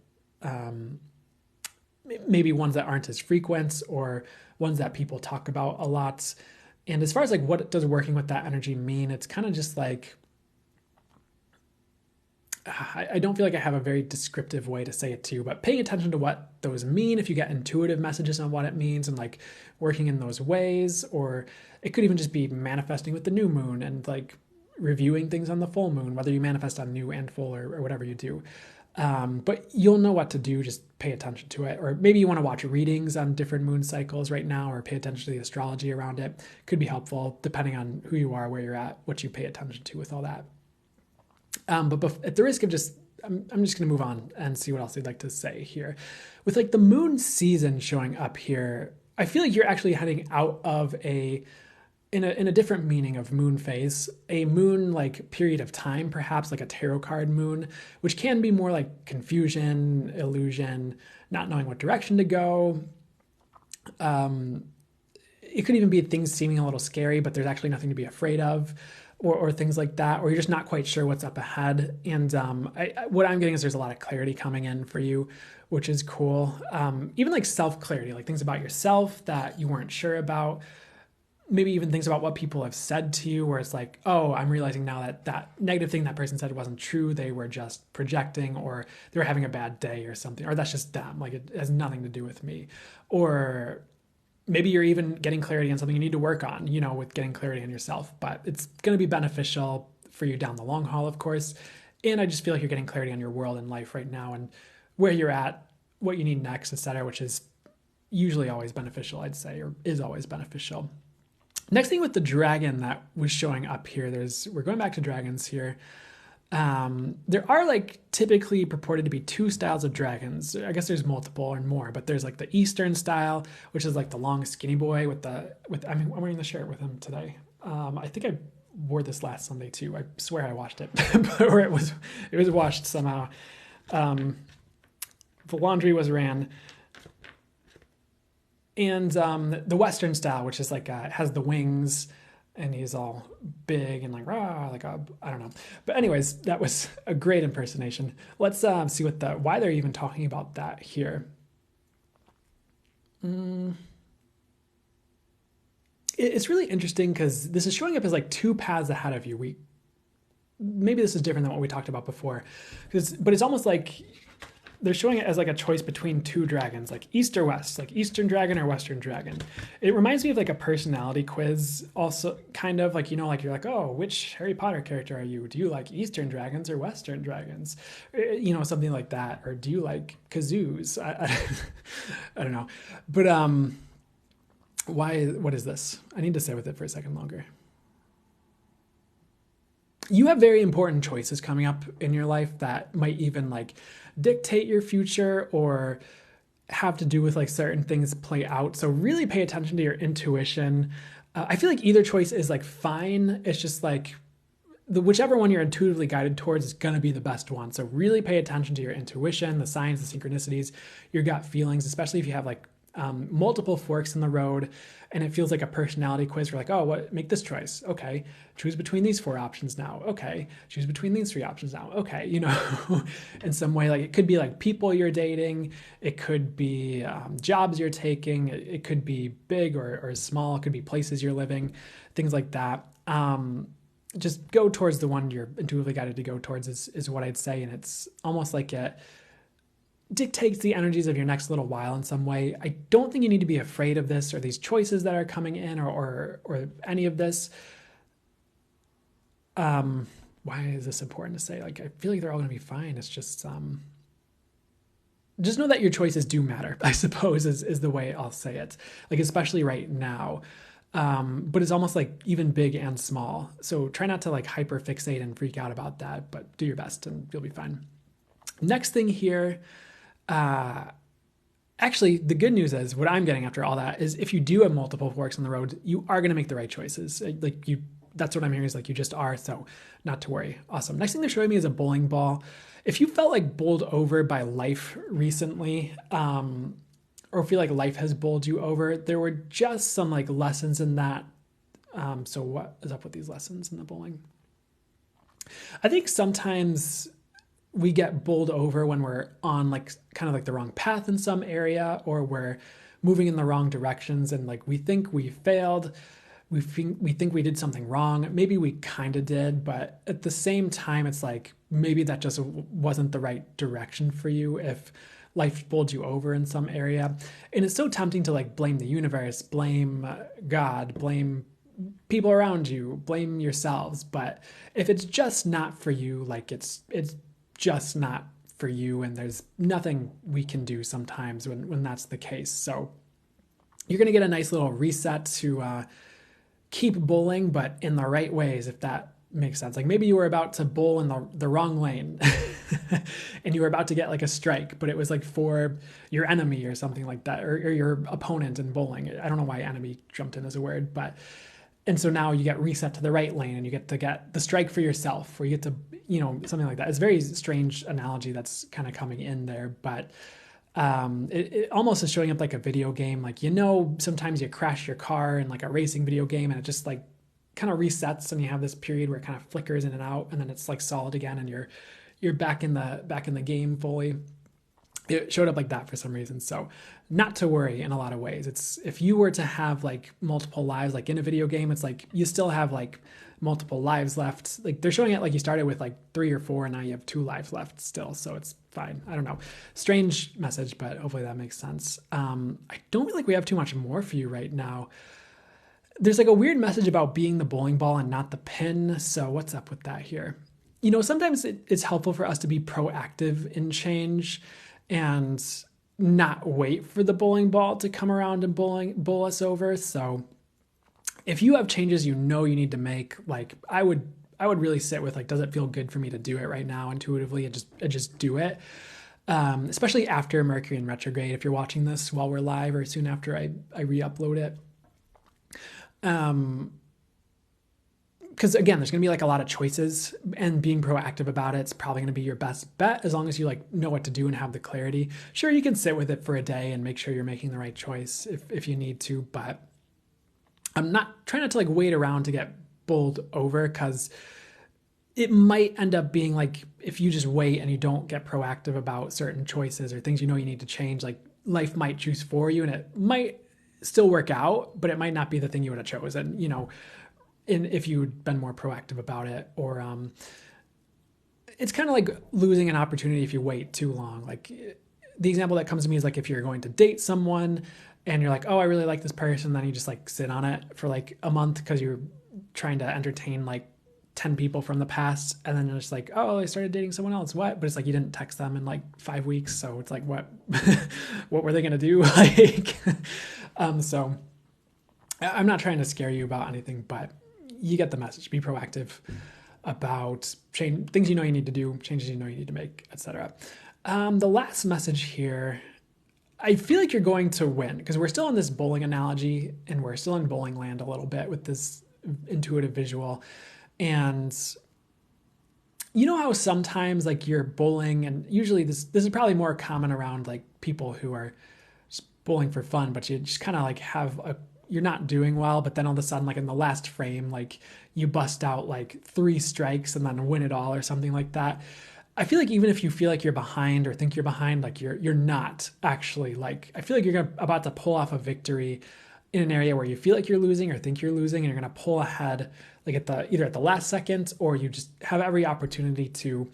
[SPEAKER 1] maybe ones that aren't as frequent or ones that people talk about a lot. And as far as like what does working with that energy mean, it's kind of just like, I don't feel like I have a very descriptive way to say it to you, but paying attention to what those mean, if you get intuitive messages on what it means and like working in those ways, or it could even just be manifesting with the new moon and like reviewing things on the full moon, whether you manifest on new and full or whatever you do. But you'll know what to do, just pay attention to it. Or maybe you want to watch readings on different moon cycles right now or pay attention to the astrology around it. Could be helpful depending on who you are, where you're at, what you pay attention to with all that. But at the risk of I'm just going to move on and see what else I'd like to say here. With like the moon season showing up here, I feel like you're actually heading out of in a different meaning of moon phase, a moon like period of time, perhaps like a tarot card moon, which can be more like confusion, illusion, not knowing what direction to go. It could even be things seeming a little scary, but there's actually nothing to be afraid of. Or things like that, or you're just not quite sure what's up ahead. And what I'm getting is there's a lot of clarity coming in for you, which is cool. Even like self-clarity, like things about yourself that you weren't sure about. Maybe even things about what people have said to you where it's like, oh, I'm realizing now that negative thing that person said wasn't true. They were just projecting, or they were having a bad day or something, or that's just them. Like it has nothing to do with me. Or maybe you're even getting clarity on something you need to work on, with getting clarity on yourself, but it's going to be beneficial for you down the long haul, of course. And I just feel like you're getting clarity on your world and life right now and where you're at, what you need next, etc., which is usually always beneficial, I'd say, or is always beneficial. Next thing with the dragon that was showing up here, we're going back to dragons here. There are like typically purported to be two styles of dragons. I guess there's multiple or more, but there's like the Eastern style, which is like the long skinny boy I'm wearing the shirt with him today. I think I wore this last Sunday too. I swear I washed it, or it was washed somehow. The laundry was ran. And the Western style, which is like has the wings, and he's all big and like rah, like I don't know. But anyways, that was a great impersonation. Let's see why they're even talking about that here. It's really interesting because this is showing up as like two paths ahead of you. Maybe this is different than what we talked about before, but it's almost like they're showing it as like a choice between two dragons, like East or West, like Eastern dragon or Western dragon. It reminds me of like a personality quiz, also kind of like, like you're like, oh, which Harry Potter character are you? Do you like Eastern dragons or Western dragons? Something like that. Or do you like kazoos? I don't know. But what is this? I need to stay with it for a second longer. You have very important choices coming up in your life that might even like dictate your future or have to do with like certain things play out. So really pay attention to your intuition. I feel like either choice is like fine. It's just like whichever one you're intuitively guided towards is going to be the best one. So really pay attention to your intuition, the signs, the synchronicities, your gut feelings, especially if you have like multiple forks in the road and it feels like a personality quiz. We're like, oh, make this choice. Okay. Choose between these 4 options now. Okay. Choose between these 3 options now. Okay. In some way, like it could be like people you're dating. It could be jobs you're taking. It could be big or small. It could be places you're living, things like that. Just go towards the one you're intuitively guided to go towards is what I'd say. And it's almost like it dictates the energies of your next little while in some way. I don't think you need to be afraid of this or these choices that are coming in or any of this. Why is this important to say? Like, I feel like they're all going to be fine. It's just know that your choices do matter, I suppose is the way I'll say it. Like, especially right now. But it's almost like even big and small. So try not to like hyper fixate and freak out about that, but do your best and you'll be fine. Next thing here, actually, the good news is what I'm getting after all that is if you do have multiple forks on the road, you are going to make the right choices. That's what I'm hearing is like you just are. So not to worry. Awesome. Next thing they're showing me is a bowling ball. If you felt like bowled over by life recently, or feel like life has bowled you over, there were just some like lessons in that. So what is up with these lessons in the bowling? I think sometimes we get bowled over when we're on like kind of like the wrong path in some area, or we're moving in the wrong directions and like we think we failed. We think we did something wrong. Maybe we kind of did, but at the same time, it's like maybe that just wasn't the right direction for you if life bowled you over in some area. And it's so tempting to like blame the universe, blame God, blame people around you, blame yourselves. But if it's just not for you, like it's just not for you, and there's nothing we can do sometimes when that's the case. So you're going to get a nice little reset to keep bowling, but in the right ways, if that makes sense. Like maybe you were about to bowl in the wrong lane and you were about to get like a strike, but it was like for your enemy or something like that, or your opponent in bowling. I don't know why enemy jumped in as a word, and so now you get reset to the right lane and you get to get the strike for yourself, or you get to, something like that. It's a very strange analogy that's kind of coming in there, but it almost is showing up like a video game. Like, sometimes you crash your car in like a racing video game and it just like kind of resets and you have this period where it kind of flickers in and out and then it's like solid again and you're back in the game fully. It showed up like that for some reason. So not to worry in a lot of ways. It's if you were to have like multiple lives, like in a video game, it's like you still have like multiple lives left. Like they're showing it like you started with like 3 or 4 and now you have 2 lives left still. So it's fine. I don't know. Strange message, but hopefully that makes sense. I don't feel like we have too much more for you right now. There's like a weird message about being the bowling ball and not the pin. So what's up with that here? Sometimes it's helpful for us to be proactive in change. And not wait for the bowling ball to come around and bowl us over. So if you have changes you need to make, like I would really sit with, like, does it feel good for me to do it right now intuitively, and just do it. Especially after Mercury in retrograde, if you're watching this while we're live or soon after I re-upload it. Because again, there's going to be like a lot of choices, and being proactive about it's probably going to be your best bet, as long as you like know what to do and have the clarity. Sure, you can sit with it for a day and make sure you're making the right choice if you need to, but I'm trying not to like wait around to get bowled over, because it might end up being like, if you just wait and you don't get proactive about certain choices or things you need to change, like life might choose for you, and it might still work out, but it might not be the thing you would have chosen, if you'd been more proactive about it. Or it's kind of like losing an opportunity if you wait too long. Like the example that comes to me is like if you're going to date someone and you're like, oh, I really like this person, then you just like sit on it for like a month because you're trying to entertain like 10 people from the past, and then you're just like, oh, I started dating someone else. What? But it's like you didn't text them in like 5 weeks, so it's like, what what were they gonna do? Like so I'm not trying to scare you about anything, but you get the message. Be proactive about things you need to do, changes you need to make, etc. The last message here, I feel like you're going to win, because we're still in this bowling analogy and we're still in bowling land a little bit with this intuitive visual. And you know how sometimes like you're bowling, and usually this is probably more common around like people who are just bowling for fun, but you just kind of like you're not doing well, but then all of a sudden, like in the last frame, like you bust out like 3 strikes and then win it all or something like that. I feel like even if you feel like you're behind or think you're behind, like you're not actually. Like I feel like you're about to pull off a victory in an area where you feel like you're losing or think you're losing, and you're going to pull ahead like either at the last second, or you just have every opportunity to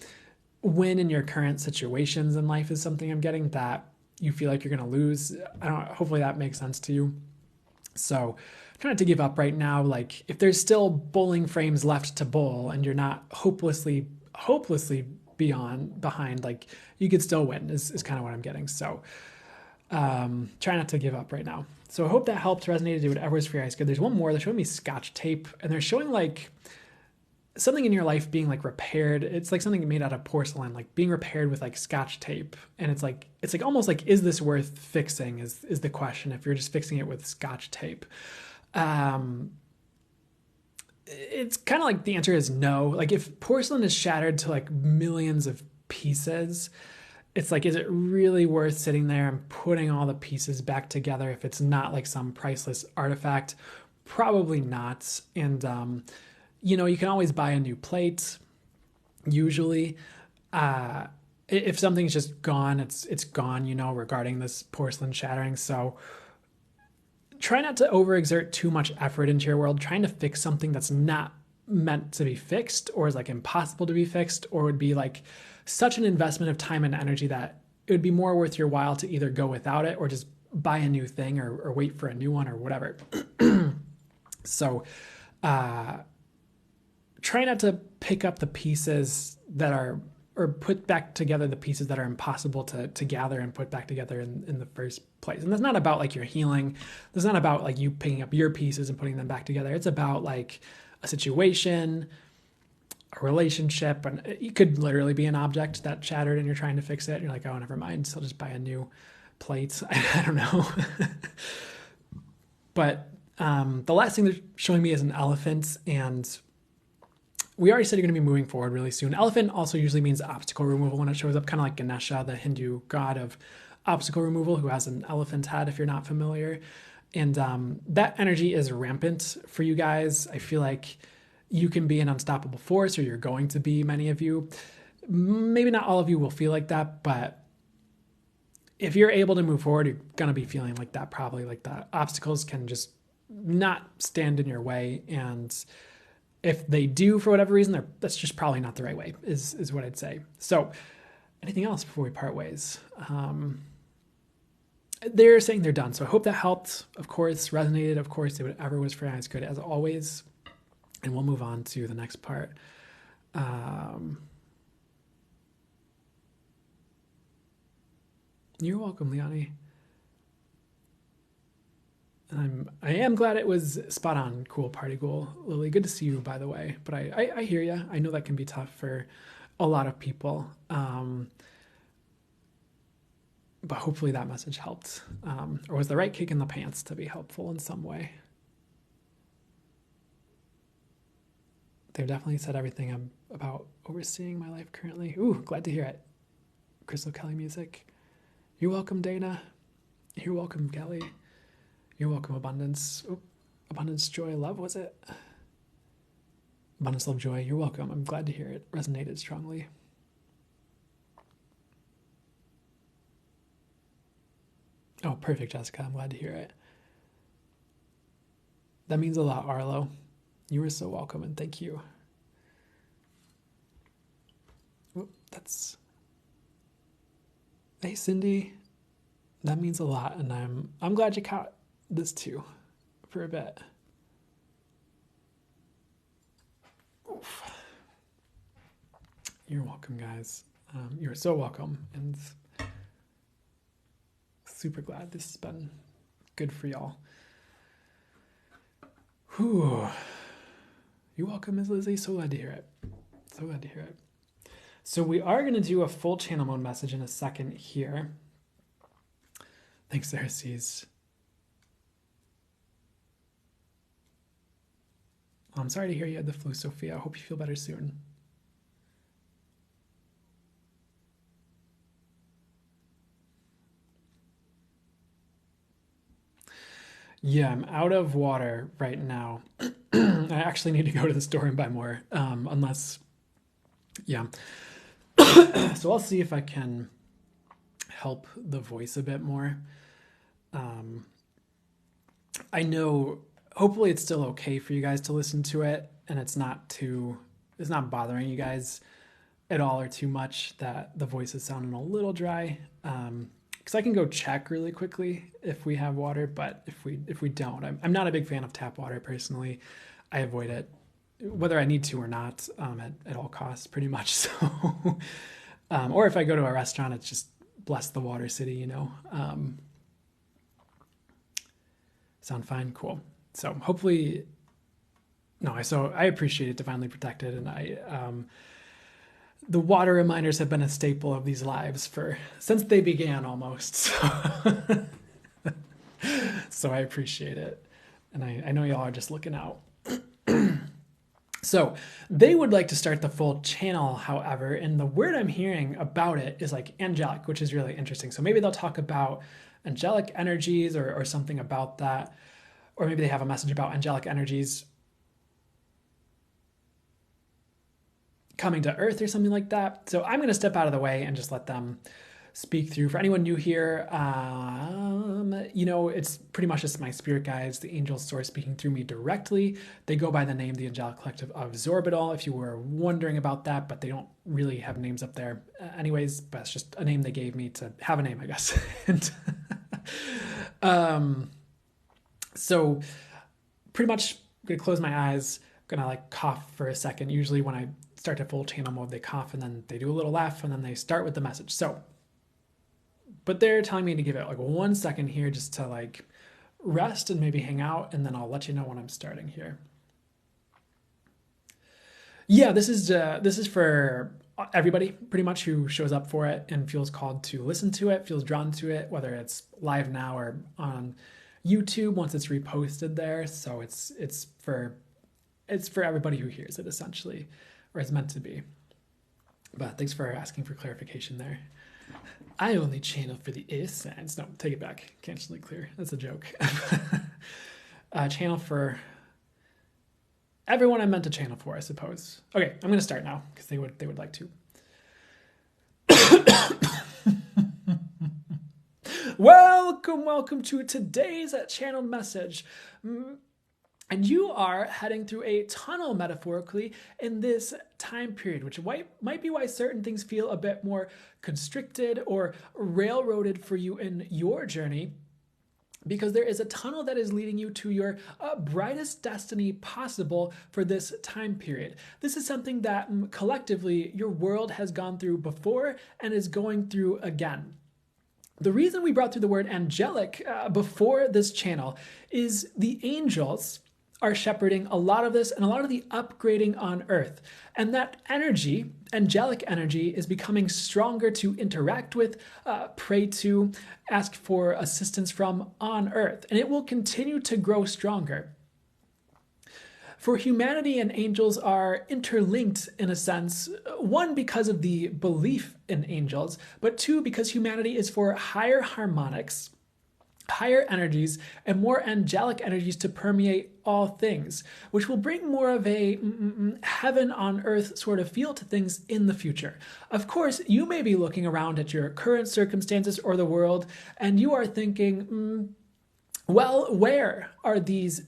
[SPEAKER 1] win in your current situations in life, is something I'm getting, that you feel like you're going to lose. Hopefully that makes sense to you. So try not to give up right now. Like if there's still bowling frames left to bowl and you're not hopelessly behind, like you could still win is kind of what I'm getting. So try not to give up right now. So I hope that helped, resonated, do whatever is for your eyes good. There's one more. They're showing me Scotch tape, and they're showing like something in your life being like repaired. It's like something made out of porcelain, like being repaired with like Scotch tape. And it's like almost like, is this worth fixing is the question, if you're just fixing it with Scotch tape. It's kind of like the answer is no. Like if porcelain is shattered to like millions of pieces, it's like, is it really worth sitting there and putting all the pieces back together if it's not like some priceless artifact? Probably not. And, you can always buy a new plate. Usually, if something's just gone, it's gone, regarding this porcelain shattering. So try not to overexert too much effort into your world, trying to fix something that's not meant to be fixed, or is like impossible to be fixed, or would be like such an investment of time and energy that it would be more worth your while to either go without it or just buy a new thing, or wait for a new one or whatever. So try not to pick up the pieces that are, or put back together the pieces that are impossible to gather and put back together in the first place. And that's not about like your healing. That's not about like you picking up your pieces and putting them back together. It's about like a situation, a relationship, and it could literally be an object that shattered and you're trying to fix it. And you're like, oh, never mind. So I'll just buy a new plate. I don't know. But the last thing they're showing me is an elephant, and we already said you're going to be moving forward really soon. Elephant also usually means obstacle removal when it shows up, kind of like Ganesha, the Hindu god of obstacle removal, who has an elephant head, if you're not familiar. And that energy is rampant for you guys. I feel like you can be an unstoppable force, or you're going to be, many of you. Maybe not all of you will feel like that, but if you're able to move forward, you're going to be feeling like that, probably. Like the obstacles can just not stand in your way, and if they do for whatever reason, that's just probably not the right way, is what I'd say. So anything else before we part ways? They're saying they're done. So I hope that helped. Of course, resonated. Of course, did whatever was for you is good, as always. And we'll move on to the next part. You're welcome, Leonie. I am glad it was spot on. Cool party goal, Lily. Good to see you, by the way. But I hear you. I know that can be tough for a lot of people. But hopefully that message helped, or was the right kick in the pants to be helpful in some way. They've definitely said everything I'm about overseeing my life currently. Ooh, glad to hear it. Crystal Kelly music. You're welcome, Dana. You're welcome, Kelly. You're welcome, Abundance. Oop. Abundance, joy, love, was it? Abundance, love, joy. You're welcome. I'm glad to hear it resonated strongly. Oh, perfect, Jessica. I'm glad to hear it. That means a lot, Arlo. You were so welcome, and thank you. Oop, that's... Hey, Cindy. That means a lot, and I'm glad you caught this too for a bit. Oof. You're welcome, guys. You're so welcome, and super glad this has been good for y'all. Whew. You're welcome, Ms. Lizzie. So glad to hear it. So glad to hear it. So we are going to do a full channel mode message in a second here. Thanks, Sarah C's. I'm sorry to hear you had the flu, Sophia. I hope you feel better soon. Yeah, I'm out of water right now. I actually need to go to the store and buy more, unless, yeah. So I'll see if I can help the voice a bit more. I know, hopefully it's still okay for you guys to listen to it, and it's not bothering you guys at all or too much that the voice is sounding a little dry. Because I can go check really quickly if we have water, but if we don't, I'm not a big fan of tap water personally. I avoid it, whether I need to or not, at all costs, pretty much. So, or if I go to a restaurant, it's just bless the water city, you know. Sound fine, cool. So hopefully, so I appreciate it, Divinely Protected, and the water reminders have been a staple of these lives since they began almost. So I appreciate it. And I know y'all are just looking out. So they would like to start the full channel, however, and the word I'm hearing about it is like angelic, which is really interesting. So maybe they'll talk about angelic energies or something about that. Or maybe they have a message about angelic energies coming to Earth or something like that. So I'm going to step out of the way and just let them speak through. For anyone new here, it's pretty much just my spirit guides, the angel source speaking through me directly. They go by the name, the Angelic Collective of Zorbital, if you were wondering about that, but they don't really have names up there anyways, but it's just a name they gave me to have a name, I guess. And so pretty much I'm going to close my eyes, I'm going to cough for a second. Usually when I start to full channel mode, they cough and then they do a little laugh and then they start with the message. So, but they're telling me to give it 1 second here just to rest and maybe hang out, and then I'll let you know when I'm starting here. Yeah, this is for everybody pretty much who shows up for it and feels called to listen to it, feels drawn to it, whether it's live now or on YouTube once it's reposted there. So it's for everybody who hears it essentially, or it's meant to be. But thanks for asking for clarification there. I only channel for the earth signs. No, take it back. Cancelly clear. That's a joke. Channel for everyone I meant to channel for, I suppose. Okay, I'm going to start now because they would like to. Welcome to today's channeled message. And you are heading through a tunnel, metaphorically, in this time period, which might be why certain things feel a bit more constricted or railroaded for you in your journey, because there is a tunnel that is leading you to your brightest destiny possible for this time period. This is something that collectively your world has gone through before and is going through again. The reason we brought through the word angelic before this channel is the angels are shepherding a lot of this and a lot of the upgrading on Earth. And that energy, angelic energy, is becoming stronger to interact with, pray to, ask for assistance from on Earth. And it will continue to grow stronger. For humanity and angels are interlinked in a sense, one, because of the belief in angels, but two, because humanity is for higher harmonics, higher energies, and more angelic energies to permeate all things, which will bring more of a heaven on earth sort of feel to things in the future. Of course, you may be looking around at your current circumstances or the world, and you are thinking, well, where are these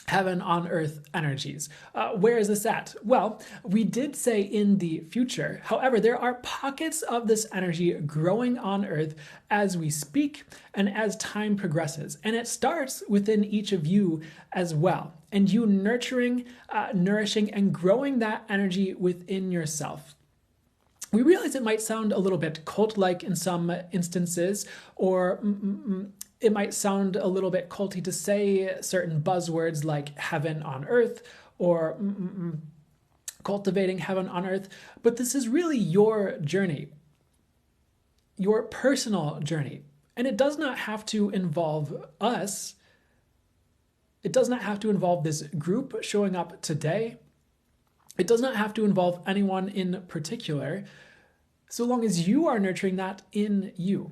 [SPEAKER 1] heaven on earth energies? Where is this at? Well, we did say in the future. However, there are pockets of this energy growing on earth as we speak and as time progresses. And it starts within each of you as well. And you nurturing, nourishing, and growing that energy within yourself. We realize it might sound a little bit cult-like in some instances, or it might sound a little bit culty to say certain buzzwords like heaven on earth or cultivating heaven on earth, but this is really your journey, your personal journey. And it does not have to involve us. It does not have to involve this group showing up today. It does not have to involve anyone in particular, so long as you are nurturing that in you.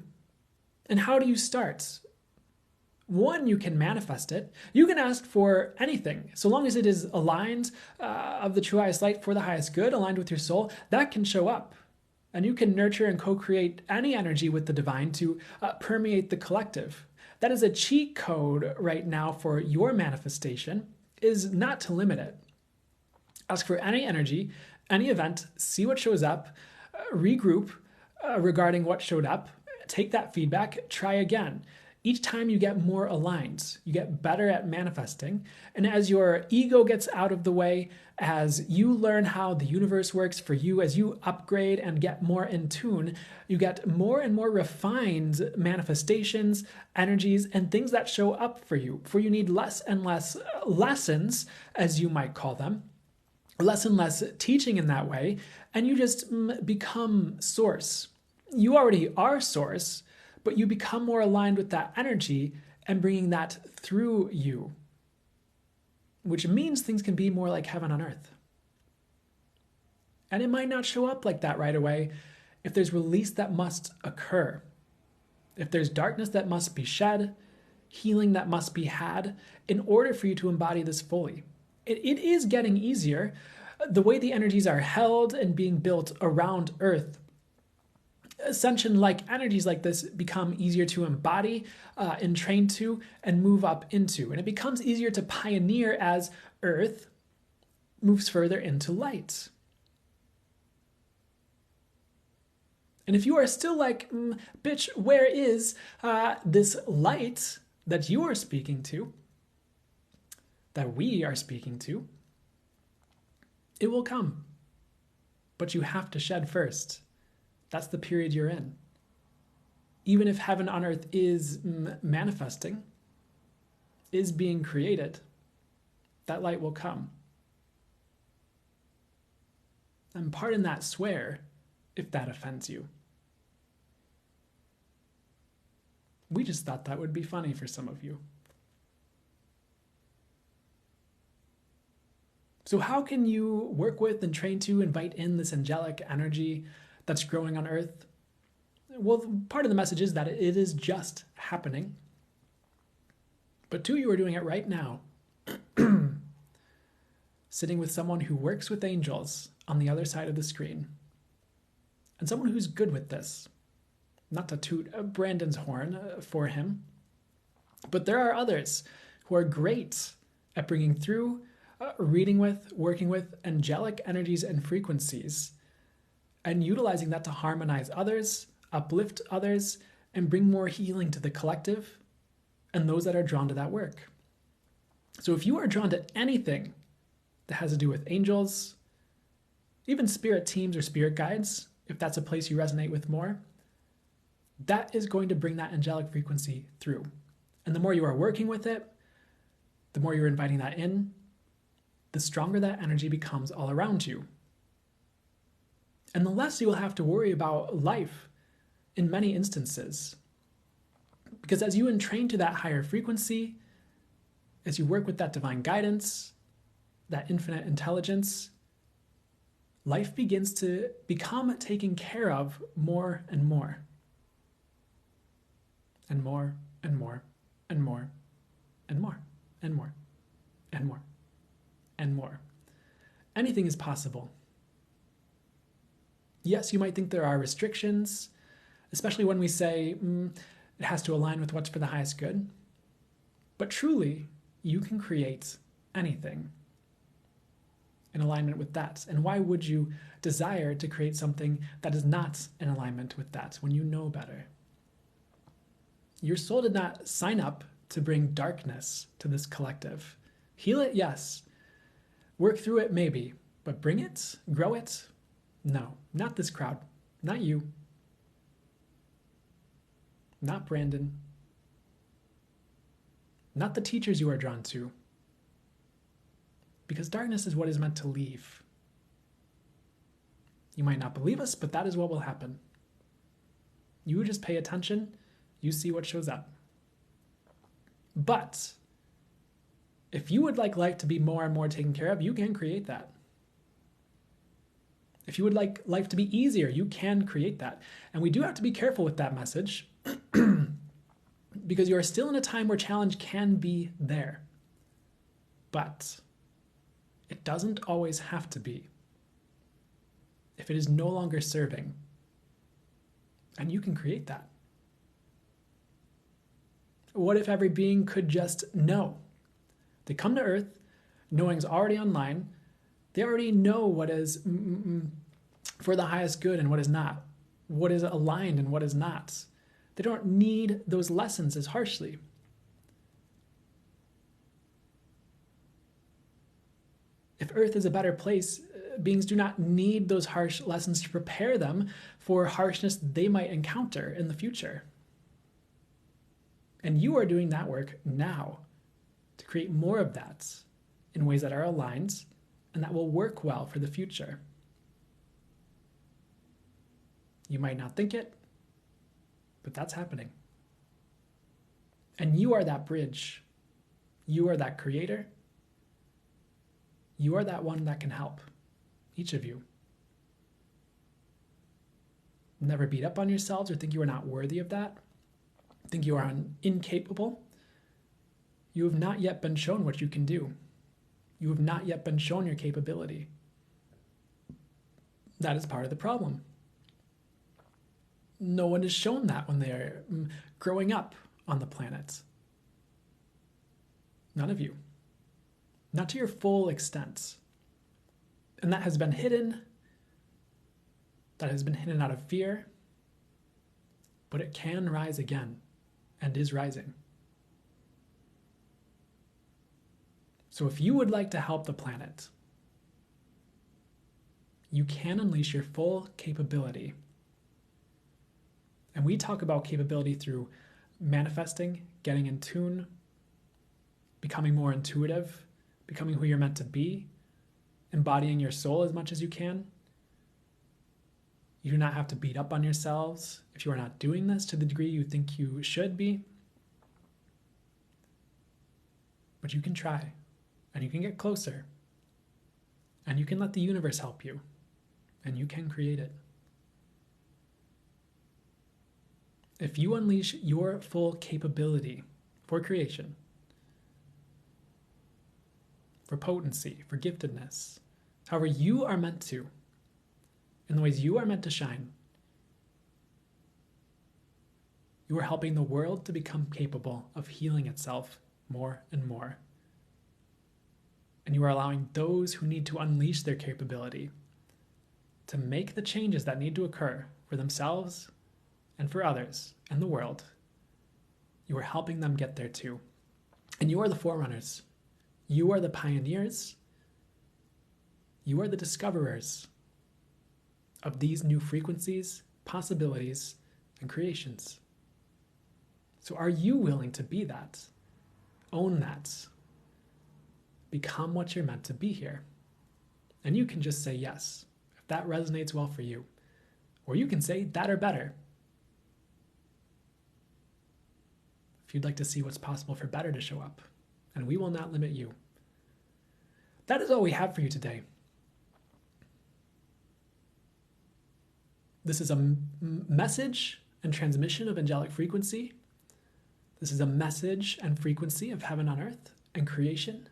[SPEAKER 1] And how do you start? One, you can manifest it. You can ask for anything, so long as it is aligned of the true highest light for the highest good, aligned with your soul, that can show up. And you can nurture and co-create any energy with the divine to permeate the collective. That is a cheat code right now for your manifestation, is not to limit it. Ask for any energy, any event, see what shows up, regroup regarding what showed up, take that feedback, try again. Each time you get more aligned, you get better at manifesting. And as your ego gets out of the way, as you learn how the universe works for you, as you upgrade and get more in tune, you get more and more refined manifestations, energies, and things that show up for you. For you need less and less lessons, as you might call them, less and less teaching in that way, and you just become source. You already are source, but you become more aligned with that energy and bringing that through you, which means things can be more like heaven on earth. And it might not show up like that right away if there's release that must occur, if there's darkness that must be shed, healing that must be had in order for you to embody this fully. It is getting easier. The way the energies are held and being built around earth, ascension-like energies like this become easier to embody and train to and move up into. And it becomes easier to pioneer as Earth moves further into light. And if you are still like, bitch, where is this light that you are speaking to, that we are speaking to, it will come. But you have to shed first. That's the period you're in. Even if heaven on earth is manifesting, is being created, that light will come. And pardon that swear if that offends you. We just thought that would be funny for some of you. So how can you work with and train to invite in this angelic energy that's growing on earth? Well, part of the message is that it is just happening. But two, you are doing it right now. Sitting with someone who works with angels on the other side of the screen. And someone who's good with this. Not to toot Brandon's horn for him, but there are others who are great at bringing through, reading with, working with angelic energies and frequencies, and utilizing that to harmonize others, uplift others, and bring more healing to the collective and those that are drawn to that work. So if you are drawn to anything that has to do with angels, even spirit teams or spirit guides, if that's a place you resonate with more, that is going to bring that angelic frequency through. And the more you are working with it, the more you're inviting that in, the stronger that energy becomes all around you. And the less you will have to worry about life in many instances. Because as you entrain to that higher frequency, as you work with that divine guidance, that infinite intelligence, life begins to become taken care of more and more. And more and more and more and more and more and more and more. Anything is possible. Yes, you might think there are restrictions, especially when we say it has to align with what's for the highest good. But truly, you can create anything in alignment with that. And why would you desire to create something that is not in alignment with that when you know better? Your soul did not sign up to bring darkness to this collective. Heal it, yes. Work through it, maybe. But bring it? Grow it? No, not this crowd. Not you. Not Brandon. Not the teachers you are drawn to. Because darkness is what is meant to leave. You might not believe us, but that is what will happen. You just pay attention, you see what shows up. But if you would like life to be more and more taken care of, you can create that. If you would like life to be easier, you can create that. And we do have to be careful with that message because you are still in a time where challenge can be there. But it doesn't always have to be. If it is no longer serving, and you can create that. What if every being could just know? They come to Earth, knowing's already online. They already know what is for the highest good and what is not, what is aligned and what is not. They don't need those lessons as harshly. If Earth is a better place, beings do not need those harsh lessons to prepare them for harshness they might encounter in the future. And you are doing that work now to create more of that in ways that are aligned and that will work well for the future. You might not think it, but that's happening. And you are that bridge. You are that creator. You are that one that can help, each of you. Never beat up on yourselves or think you are not worthy of that. Think you are incapable. You have not yet been shown what you can do. You have not yet been shown your capability. That is part of the problem. No one is shown that when they are growing up on the planet. None of you. Not to your full extent. And that has been hidden. That has been hidden out of fear. But it can rise again, and is rising. So if you would like to help the planet, you can unleash your full capability. And we talk about capability through manifesting, getting in tune, becoming more intuitive, becoming who you're meant to be, embodying your soul as much as you can. You do not have to beat up on yourselves if you are not doing this to the degree you think you should be. But you can try, and you can get closer, and you can let the universe help you, and you can create it. If you unleash your full capability for creation, for potency, for giftedness, however you are meant to, in the ways you are meant to shine, you are helping the world to become capable of healing itself more and more. And you are allowing those who need to unleash their capability to make the changes that need to occur for themselves and for others and the world. You are helping them get there too. And you are the forerunners. You are the pioneers. You are the discoverers of these new frequencies, possibilities, and creations. So are you willing to be that? Own that. Become what you're meant to be here. And you can just say yes, if that resonates well for you. Or you can say that or better. If you'd like to see what's possible for better to show up. And we will not limit you. That is all we have for you today. This is a message and transmission of angelic frequency. This is a message and frequency of heaven on earth and creation.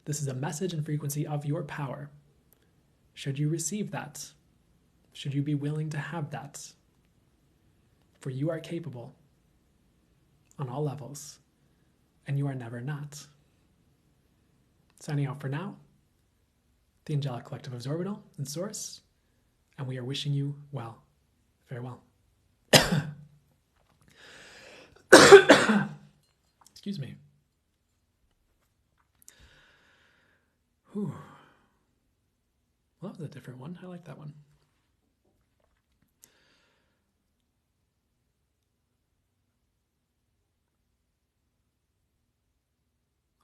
[SPEAKER 1] This is a message and frequency of your power. Should you receive that? Should you be willing to have that? For you are capable on all levels, and you are never not. Signing out for now, the Angelic Collective of Zorbital and Source, and we are wishing you well. Farewell. Excuse me. Whew. Well, that was a different one. I like that one.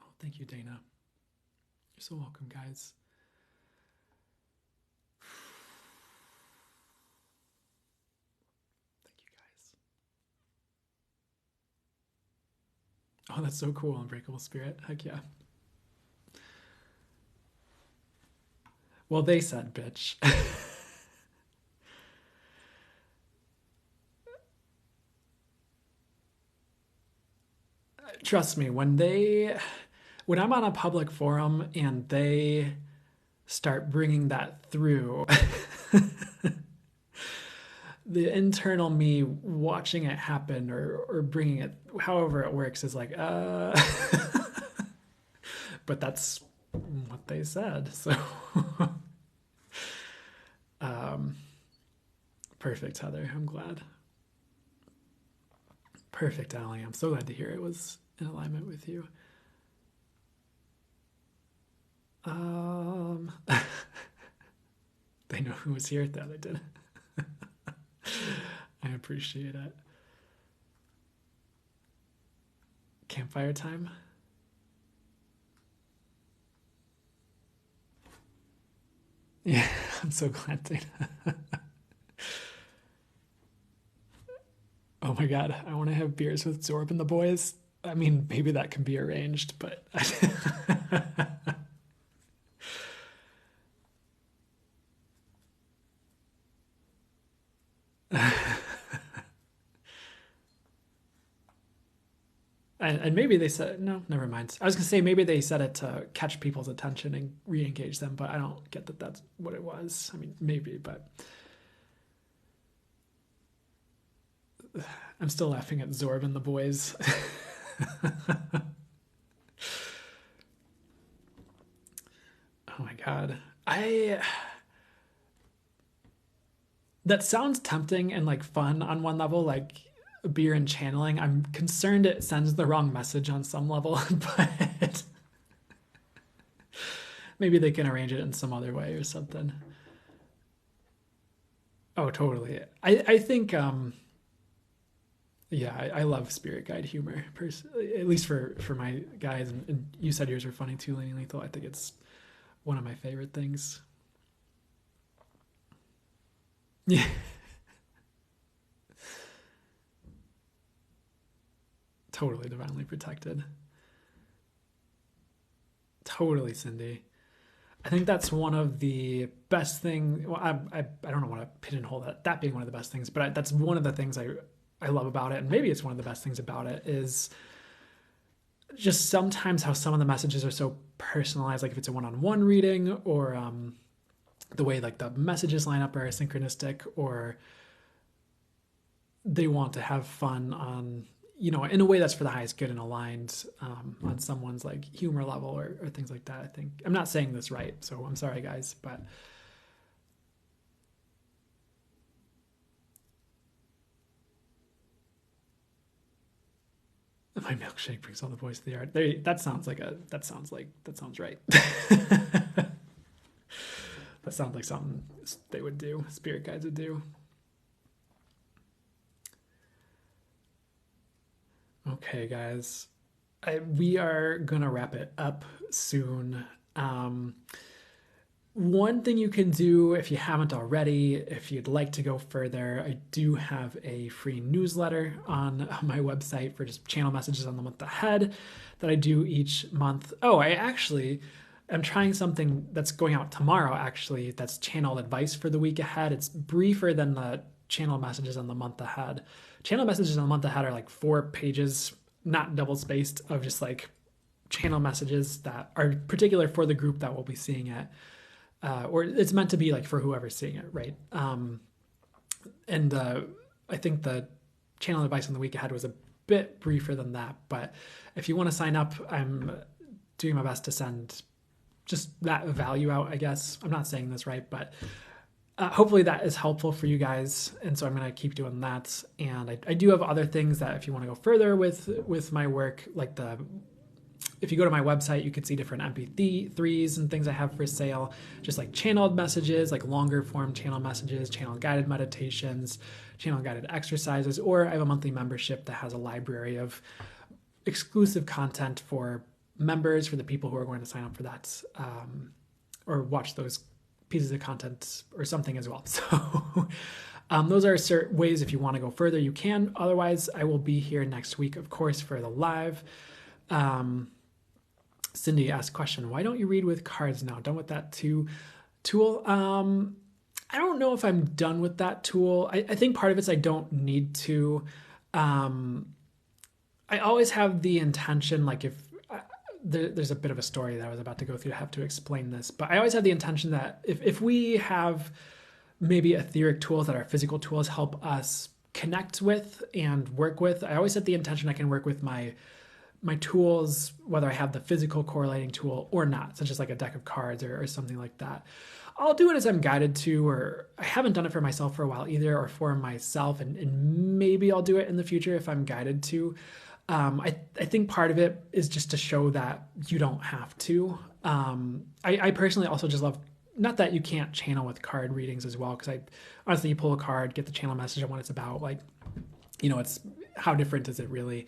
[SPEAKER 1] Oh, thank you, Dana. You're so welcome, guys. Thank you, guys. Oh, that's so cool. Unbreakable Spirit. Heck yeah. Well, they said, bitch. Trust me, when I'm on a public forum and they start bringing that through, the internal me watching it happen or bringing it, however it works, is like, but that's what they said. So, perfect, Heather. I'm glad. Perfect, Allie. I'm so glad to hear it was in alignment with you. They know who was here. That they did. I appreciate it. Campfire time. Yeah, I'm so glad, Dana. Oh my God, I want to have beers with Zorb and the boys. I mean, maybe that can be arranged, but and maybe they said, no, never mind. I was gonna say maybe they said it to catch people's attention and re-engage them, but I don't get that that's what it was. I mean, maybe, but I'm still laughing at Zorb and the boys. Oh my God. That sounds tempting and like fun on one level, like beer and channeling. I'm concerned it sends the wrong message on some level, but maybe they can arrange it in some other way or something. Oh, totally. I think, yeah, I love spirit guide humor, at least for my guys. And you said yours were funny too, Lenny Lethal. I think it's one of my favorite things. Yeah. Totally divinely protected. Totally, Cindy. I think that's one of the best things. Well, I don't want to pigeonhole that being one of the best things, but that's one of the things I love about it. And maybe it's one of the best things about it is just sometimes how some of the messages are so personalized, like if it's a one-on-one reading or the way like the messages line up are synchronistic, or they want to have fun on, in a way that's for the highest good and aligned on someone's like humor level or things like that. I think I'm not saying this right, so I'm sorry guys, but my milkshake brings all the boys to the yard. That sounds right. That sounds like something they would do, spirit guides would do. Okay, guys, we are gonna wrap it up soon. Um, One thing you can do if you haven't already, if you'd like to go further, I do have a free newsletter on my website for just channel messages on the month ahead that I do each month. Oh, I actually am trying something that's going out tomorrow, actually, that's channel advice for the week ahead. It's briefer than the channel messages on the month ahead. Channel messages on the month ahead are like 4 pages, not double spaced, of just like channel messages that are particular for the group that will be seeing it. Or it's meant to be like for whoever's seeing it, right? And I think the channel advice on the week ahead was a bit briefer than that. But if you want to sign up, I'm doing my best to send just that value out, I guess. I'm not saying this right, but hopefully that is helpful for you guys. And so I'm going to keep doing that. And I do have other things that if you want to go further with my work, like if you go to my website, you can see different MP3s and things I have for sale, just like channeled messages, like longer form channel messages, channel guided meditations, channel guided exercises, or I have a monthly membership that has a library of exclusive content for members, for the people who are going to sign up for that, or watch those pieces of content or something as well. So those are certain ways if you want to go further, you can. Otherwise, I will be here next week, of course, for the live. Cindy asked question, why don't you read with cards now? Done with that tool? I don't know if I'm done with that tool. I think part of it's I don't need to. I always have the intention, like if there's a bit of a story that I was about to go through, I have to explain this, but I always have the intention that if we have maybe etheric tools that are physical tools help us connect with and work with, I always set the intention I can work with my tools, whether I have the physical correlating tool or not, such as like a deck of cards or something like that. I'll do it as I'm guided to, or I haven't done it for myself for a while either, or for myself, and maybe I'll do it in the future if I'm guided to. I think part of it is just to show that you don't have to. I personally also just love, not that you can't channel with card readings as well, because honestly, you pull a card, get the channel message on what it's about, like, it's how different is it really?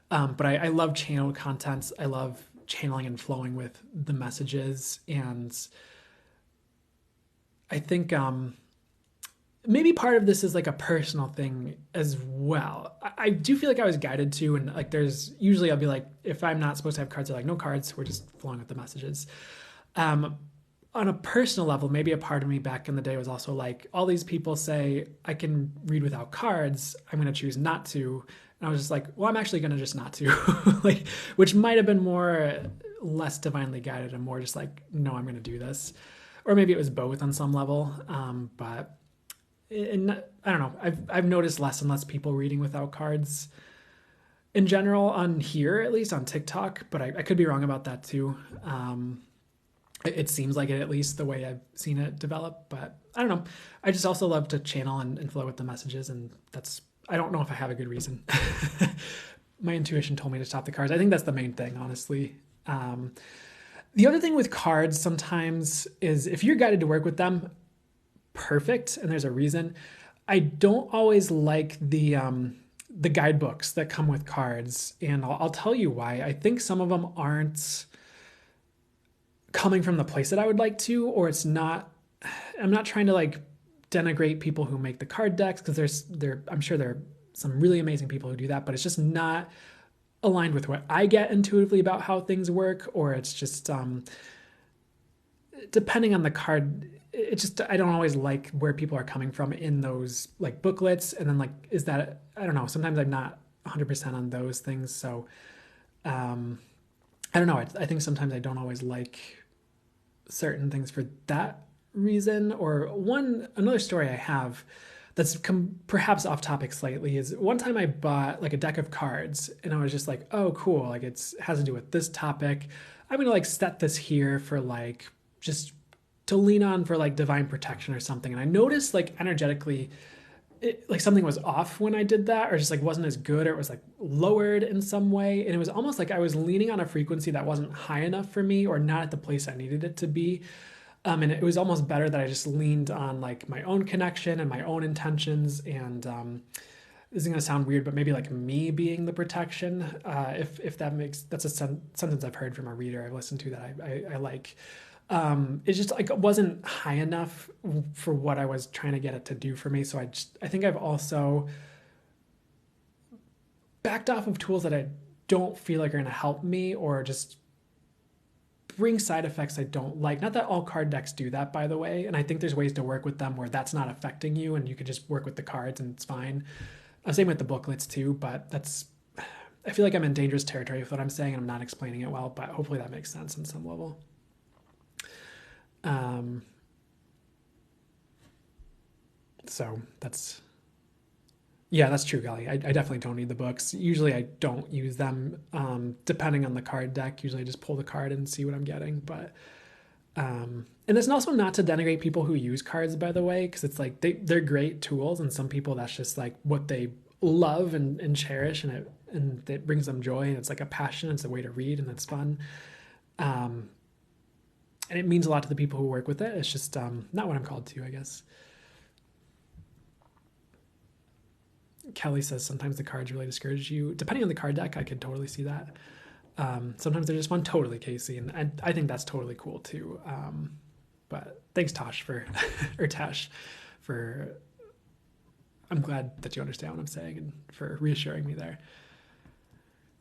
[SPEAKER 1] But I love channeled contents. I love channeling and flowing with the messages. And I think maybe part of this is like a personal thing as well. I do feel like I was guided to, and like usually I'll be like, if I'm not supposed to have cards, they're like, no cards, we're just flowing with the messages. On a personal level, maybe a part of me back in the day was also like, all these people say I can read without cards, I'm going to choose not to. And I was just like, well, I'm actually going to just not to, like, which might have been less divinely guided and more just like, no, I'm going to do this. Or maybe it was both on some level. But I don't know. I've noticed less and less people reading without cards in general on here, at least on TikTok, but I could be wrong about that too. It seems like it, at least the way I've seen it develop, but I don't know. I just also love to channel and flow with the messages, and I don't know if I have a good reason. My intuition told me to stop the cards. I think that's the main thing, honestly. The other thing with cards sometimes is if you're guided to work with them, perfect, and there's a reason. I don't always like the guidebooks that come with cards, and I'll tell you why. I think some of them aren't coming from the place that I would like to, or I'm not trying to like denigrate people who make the card decks, because I'm sure there are some really amazing people who do that, but it's just not aligned with what I get intuitively about how things work, or it's just depending on the card, I don't always like where people are coming from in those like booklets, and then like, I don't know, sometimes I'm not 100% on those things, so I don't know, I think sometimes I don't always like certain things for that reason. Or another story I have that's perhaps off topic slightly is one time I bought like a deck of cards, and I was just like, oh cool, like it has to do with this topic, I'm gonna like set this here for like just to lean on for like divine protection or something. And I noticed like energetically like something was off when I did that, or just like wasn't as good, or it was like lowered in some way, and it was almost like I was leaning on a frequency that wasn't high enough for me, or not at the place I needed it to be. And it was almost better that I just leaned on like my own connection and my own intentions. And this is going to sound weird, but maybe like me being the protection, if that's a sentence I've heard from a reader I've listened to that I like. It's just like it wasn't high enough for what I was trying to get it to do for me. So I think I've also backed off of tools that I don't feel like are going to help me or just bring side effects I don't like. Not that all card decks do that, by the way. And I think there's ways to work with them where that's not affecting you and you can just work with the cards and it's fine. Same with the booklets too, but I feel like I'm in dangerous territory with what I'm saying and I'm not explaining it well, but hopefully that makes sense on some level. So that's true, Golly. I definitely don't need the books. Usually I don't use them, depending on the card deck. Usually I just pull the card and see what I'm getting. But and it's also not to denigrate people who use cards, by the way, because it's like they're great tools, and some people that's just like what they love and cherish, and it brings them joy, and it's like a passion. It's a way to read, and it's fun. And it means a lot to the people who work with it. It's just not what I'm called to, I guess. Kelly says sometimes the cards really discourage you. Depending on the card deck, I could totally see that. Sometimes they're just fun. Totally, Casey. And I think that's totally cool too. But thanks, Tosh, or Tash, for, I'm glad that you understand what I'm saying and for reassuring me there.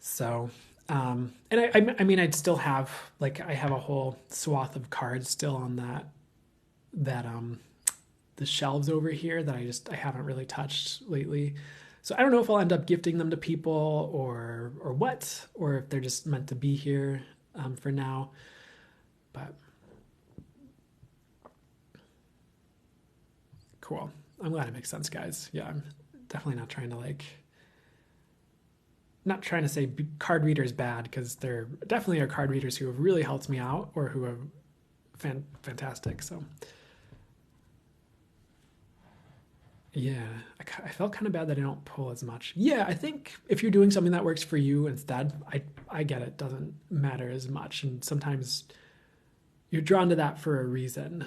[SPEAKER 1] So, and I mean, I'd still have, like, I have a whole swath of cards still on the shelves over here that I haven't really touched lately. So I don't know if I'll end up gifting them to people or what, or if they're just meant to be here for now. But cool. I'm glad it makes sense, guys. Yeah, I'm definitely not trying to say card readers bad, because there definitely are card readers who have really helped me out or who are fantastic. So yeah, I felt kind of bad that I don't pull as much. Yeah, I think if you're doing something that works for you instead, I get it. Doesn't matter as much. And sometimes you're drawn to that for a reason.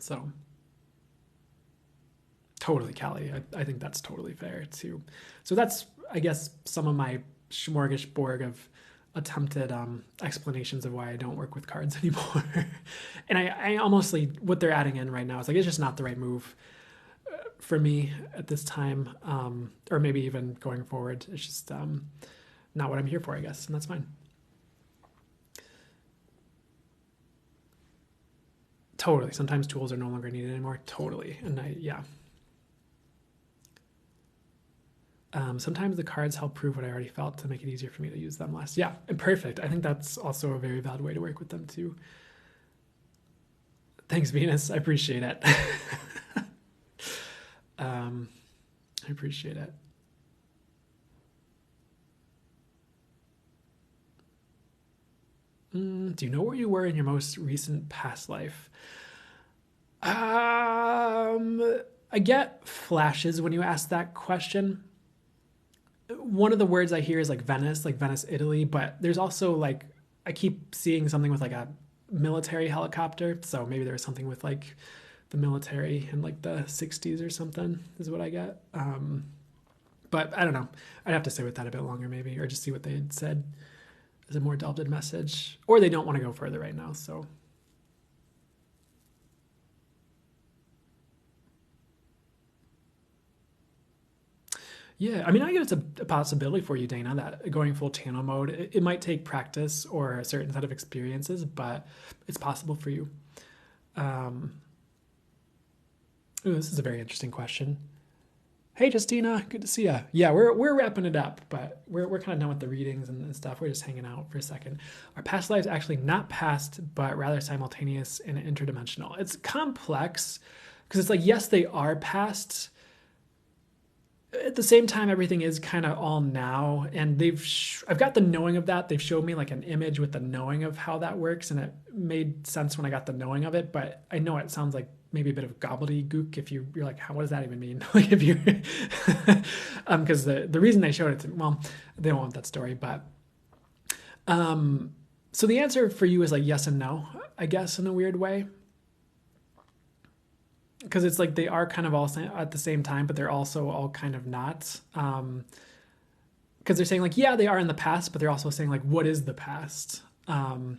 [SPEAKER 1] So totally, Callie. I think that's totally fair too. So that's, I guess, some of my smorgasbord of attempted explanations of why I don't work with cards anymore. And I almost, what they're adding in right now is like, it's just not the right move for me at this time, or maybe even going forward. It's just not what I'm here for, I guess, and that's fine. Totally. Sometimes tools are no longer needed anymore. Totally. And sometimes the cards help prove what I already felt to make it easier for me to use them less. Yeah, and perfect. I think that's also a very valid way to work with them too. Thanks, Venus. I appreciate it. I appreciate it. Do you know where you were in your most recent past life? I get flashes when you ask that question. One of the words I hear is like Venice, Italy, but there's also like, I keep seeing something with like a military helicopter. So maybe there was something with like the military in like the 60s or something is what I get. But I don't know. I'd have to sit with that a bit longer maybe, or just see what they had said as a more delved message, or they don't want to go further right now. So yeah, I mean, I guess it's a possibility for you, Dana, that going full channel mode, it might take practice or a certain set of experiences, but it's possible for you. This is a very interesting question. Hey, Justina, good to see you. Yeah, we're wrapping it up, but we're kind of done with the readings and stuff. We're just hanging out for a second. Are past lives actually not past, but rather simultaneous and interdimensional? It's complex because it's like, yes, they are past. At the same time, everything is kind of all now, and I've got the knowing of that. They've showed me like an image with the knowing of how that works, and it made sense when I got the knowing of it, but I know it sounds like maybe a bit of gobbledygook if you're like, what does that even mean? Like if you, because the reason they showed it to me, well, they don't want that story, but so the answer for you is like yes and no, I guess, in a weird way. because it's like they are kind of all at the same time, but they're also all kind of not. Because they're saying like, yeah, they are in the past, but they're also saying like, what is the past? And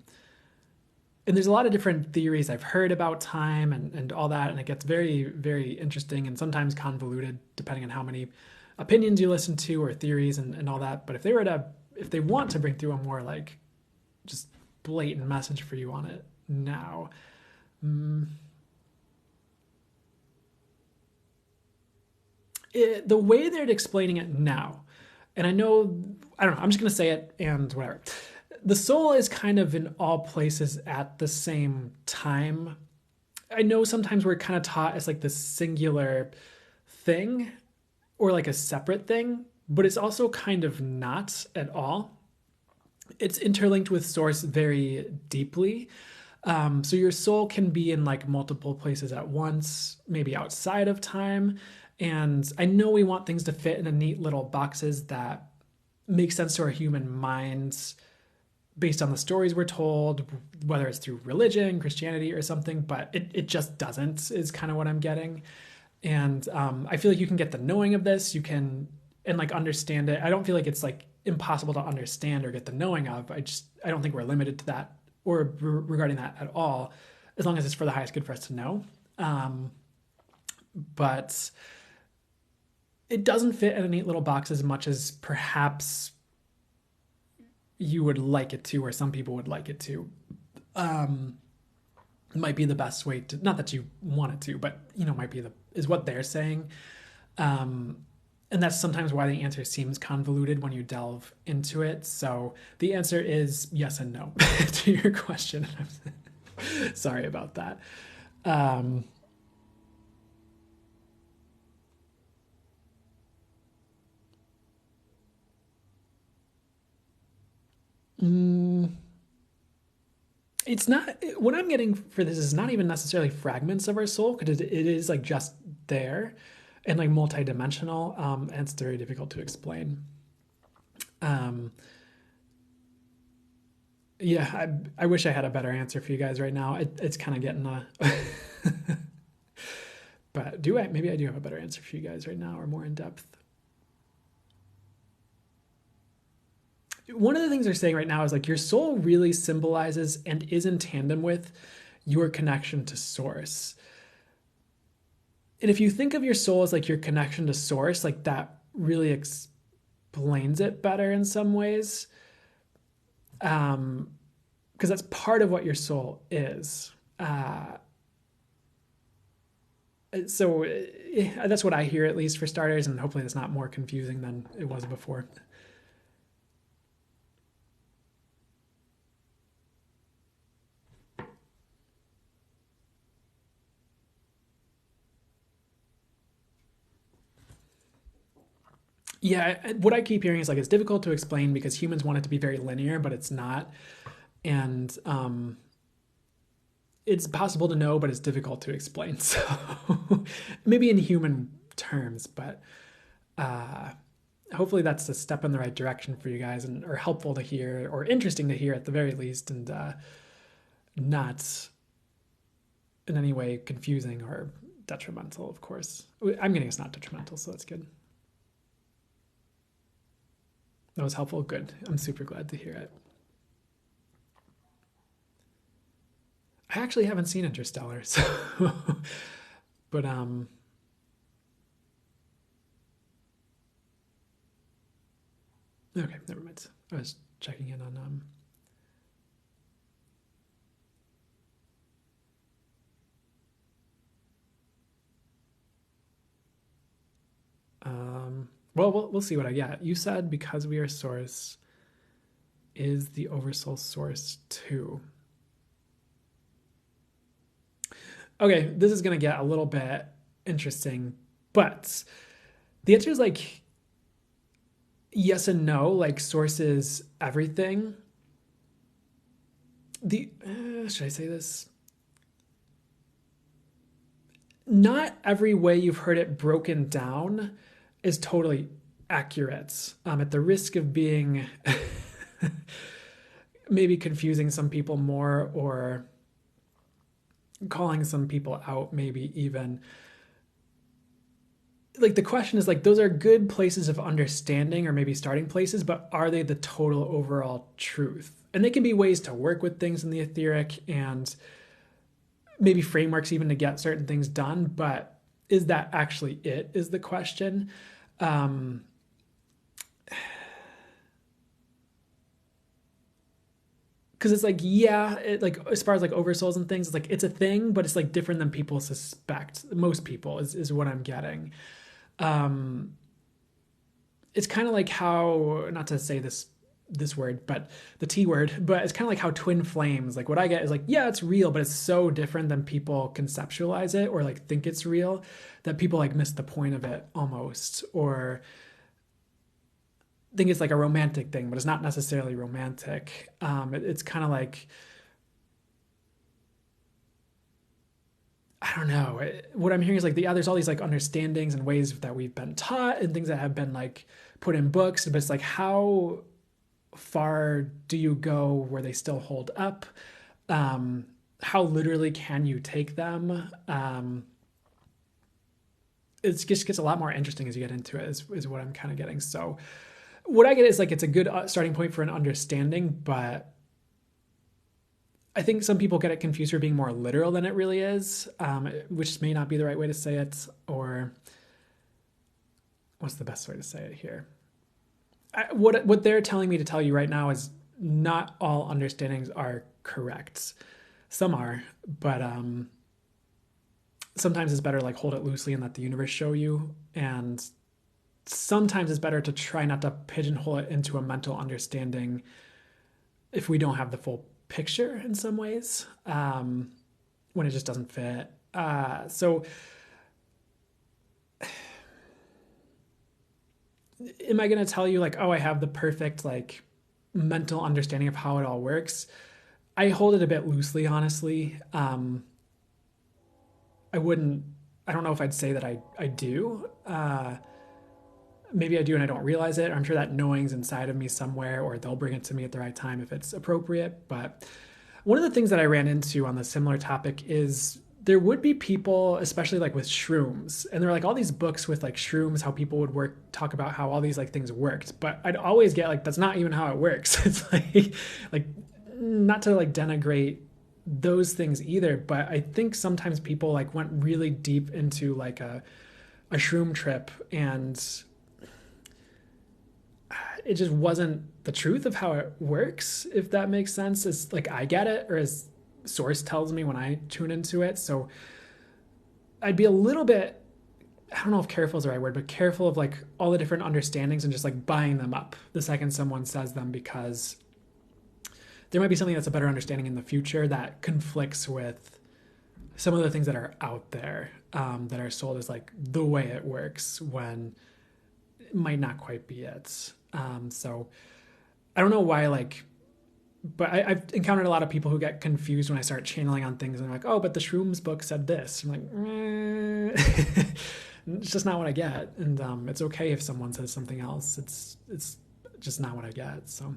[SPEAKER 1] there's a lot of different theories I've heard about time and all that, and it gets very, very interesting and sometimes convoluted depending on how many opinions you listen to or theories and all that. But if they want to bring through a more like just blatant message for you on it now, the way they're explaining it now, and I don't know, I'm just going to say it and whatever. The soul is kind of in all places at the same time. I know sometimes we're kind of taught as like this singular thing or like a separate thing, but it's also kind of not at all. It's interlinked with source very deeply. So your soul can be in like multiple places at once, maybe outside of time. And I know we want things to fit into neat little boxes that make sense to our human minds based on the stories we're told, whether it's through religion, Christianity, or something, but it just doesn't, is kind of what I'm getting. And I feel like you can get the knowing of this, you can, and like understand it. I don't feel like it's like impossible to understand or get the knowing of. I don't think we're limited to that or regarding that at all, as long as it's for the highest good for us to know. But it doesn't fit in a neat little box as much as perhaps you would like it to, or some people would like it to. Might be the best way to, not that you want it to, but might be is what they're saying. And that's sometimes why the answer seems convoluted when you delve into it. So the answer is yes and no to your question. Sorry about that. It's not, what I'm getting for this is not even necessarily fragments of our soul, because it is like just there and like multidimensional, and it's very difficult to explain. Yeah, I wish I had a better answer for you guys right now. It's kind of getting but maybe I do have a better answer for you guys right now, or more in depth. One of the things they're saying right now is like your soul really symbolizes and is in tandem with your connection to source. And if you think of your soul as like your connection to source, like that really explains it better in some ways. Because that's part of what your soul is. So that's what I hear, at least for starters, and hopefully it's not more confusing than it was before. Yeah, what I keep hearing is like it's difficult to explain because humans want it to be very linear, but it's not. And it's possible to know, but it's difficult to explain. So maybe in human terms, but hopefully that's a step in the right direction for you guys, or helpful to hear, or interesting to hear at the very least, and not in any way confusing or detrimental, of course. I'm getting it's not detrimental, so that's good. That was helpful. Good. I'm super glad to hear it. I actually haven't seen Interstellar, so but okay, never mind. I was checking in on well, we'll see what I get. You said because we are source, is the oversoul source too? Okay, this is going to get a little bit interesting, but the answer is like yes and no. Like source is everything. Should I say this? Not every way you've heard it broken down is totally accurate. At the risk of being maybe confusing some people more, or calling some people out, maybe even. Like the question is like, those are good places of understanding or maybe starting places, but are they the total overall truth? And they can be ways to work with things in the etheric and maybe frameworks even to get certain things done. But is that actually it, is the question. Because it's like, yeah, like as far as like oversouls and things, it's like it's a thing, but it's like different than people suspect. Most people is what I'm getting. Um, it's kind of like how, not to say this word, but the T word, but it's kind of like how twin flames, like what I get is like, yeah, it's real, but it's so different than people conceptualize it or like think it's real that people like miss the point of it almost, or think it's like a romantic thing, but it's not necessarily romantic. It's kind of like, I don't know. What I'm hearing is like there's all these like understandings and ways that we've been taught and things that have been like put in books, but it's like how far do you go where they still hold up? How literally can you take them? It just gets a lot more interesting as you get into it, is what I'm kind of getting. So what I get is like it's a good starting point for an understanding, but I think some people get it confused for being more literal than it really is, which may not be the right way to say it, or what's the best way to say it here? What they're telling me to tell you right now is not all understandings are correct. Some are, but sometimes it's better like hold it loosely and let the universe show you, and sometimes it's better to try not to pigeonhole it into a mental understanding if we don't have the full picture in some ways, when it just doesn't fit. So am I going to tell you like, oh, I have the perfect like mental understanding of how it all works? I hold it a bit loosely, honestly. I don't know if I'd say that I do. Maybe I do and I don't realize it. I'm sure that knowing's inside of me somewhere, or they'll bring it to me at the right time if it's appropriate. But one of the things that I ran into on the similar topic is there would be people, especially like with shrooms, and there are like all these books with like shrooms, how people would talk about how all these like things worked. But I'd always get like, that's not even how it works. It's like not to like denigrate those things either, but I think sometimes people like went really deep into like a shroom trip, and it just wasn't the truth of how it works, if that makes sense. It's like I get it, or as source tells me when I tune into it. So I'd be a little bit, I don't know if careful is the right word, but careful of like all the different understandings and just like buying them up the second someone says them, because there might be something that's a better understanding in the future that conflicts with some of the things that are out there, that are sold as like the way it works, when it might not quite be it. So I don't know why, like, but I've encountered a lot of people who get confused when I start channeling on things, and they're like, oh, but the shrooms book said this. I'm like, it's just not what I get. And it's okay if someone says something else. It's just not what I get. So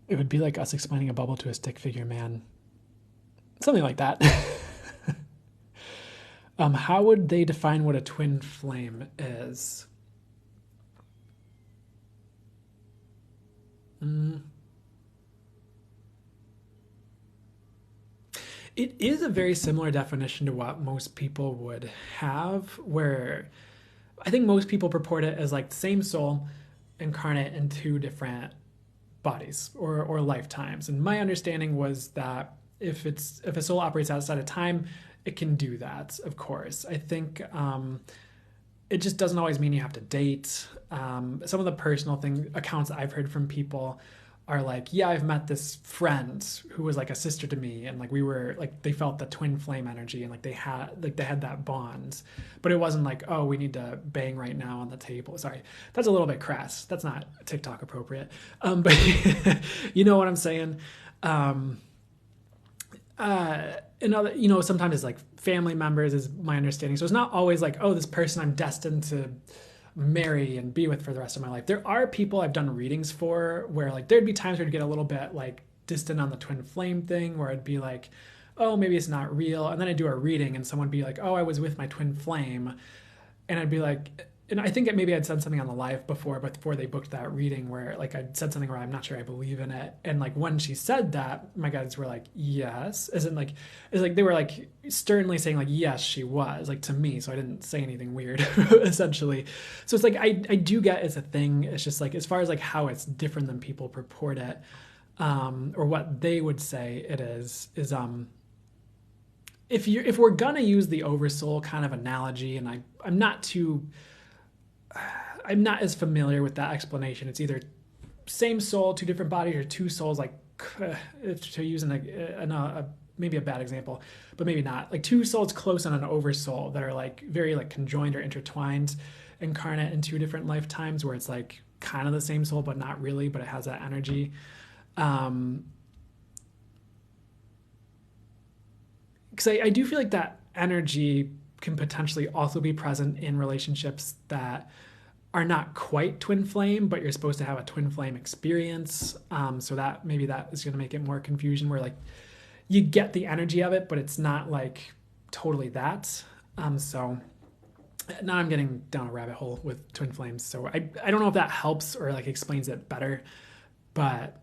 [SPEAKER 1] it would be like us explaining a bubble to a stick figure man. Something like that. How would they define what a twin flame is? It is a very similar definition to what most people would have, where I think most people purport it as like the same soul incarnate in two different bodies or lifetimes. And my understanding was that if a soul operates outside of time, it can do that. Of course, I think it just doesn't always mean you have to date. Some of the personal accounts I've heard from people are like, yeah, I've met this friend who was like a sister to me, and like we were like, they felt the twin flame energy, and like they had that bond, but it wasn't like, oh, we need to bang right now on the table. Sorry, that's a little bit crass. That's not TikTok appropriate. But you know what I'm saying. And other, sometimes it's like family members is my understanding. So it's not always like, oh, this person I'm destined to marry and be with for the rest of my life. There are people I've done readings for where like there'd be times where I'd get a little bit like distant on the twin flame thing, where I'd be like, oh, maybe it's not real. And then I'd do a reading and someone would be like, oh, I was with my twin flame. And I'd be like, and I think that maybe I'd said something on the live before, but before they booked that reading, where like I'd said something where I'm not sure I believe in it. And like when she said that, my guides were like, yes. As in like, it's like they were like sternly saying like, yes, she was, like to me. So I didn't say anything weird, essentially. So it's like, I do get it's a thing. It's just like, as far as like how it's different than people purport it, or what they would say it is if we're gonna use the oversoul kind of analogy, and I'm not as familiar with that explanation. It's either same soul, two different bodies, or two souls, like to use maybe a bad example, but maybe not. Like two souls close on an oversoul that are like very like conjoined or intertwined, incarnate in two different lifetimes, where it's like kind of the same soul, but not really, but it has that energy. Because I do feel like that energy can potentially also be present in relationships that are not quite twin flame, but you're supposed to have a twin flame experience. So that maybe that is going to make it more confusion, where like you get the energy of it, but it's not like totally that. So now I'm getting down a rabbit hole with twin flames. So I don't know if that helps or like explains it better, but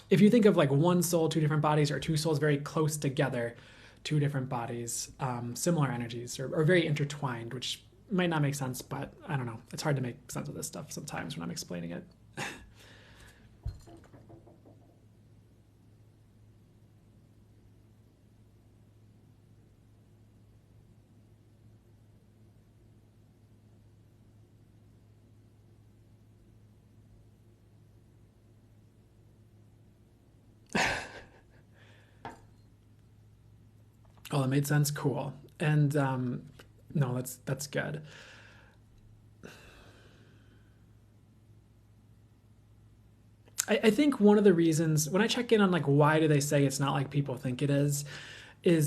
[SPEAKER 1] if you think of like one soul, two different bodies, or two souls very close together, two different bodies, similar energies, or very intertwined, which might not make sense, but I don't know. It's hard to make sense of this stuff sometimes when I'm explaining it. Oh, that made sense. Cool. And no, that's good. I think one of the reasons when I check in on like why do they say it's not like people think it is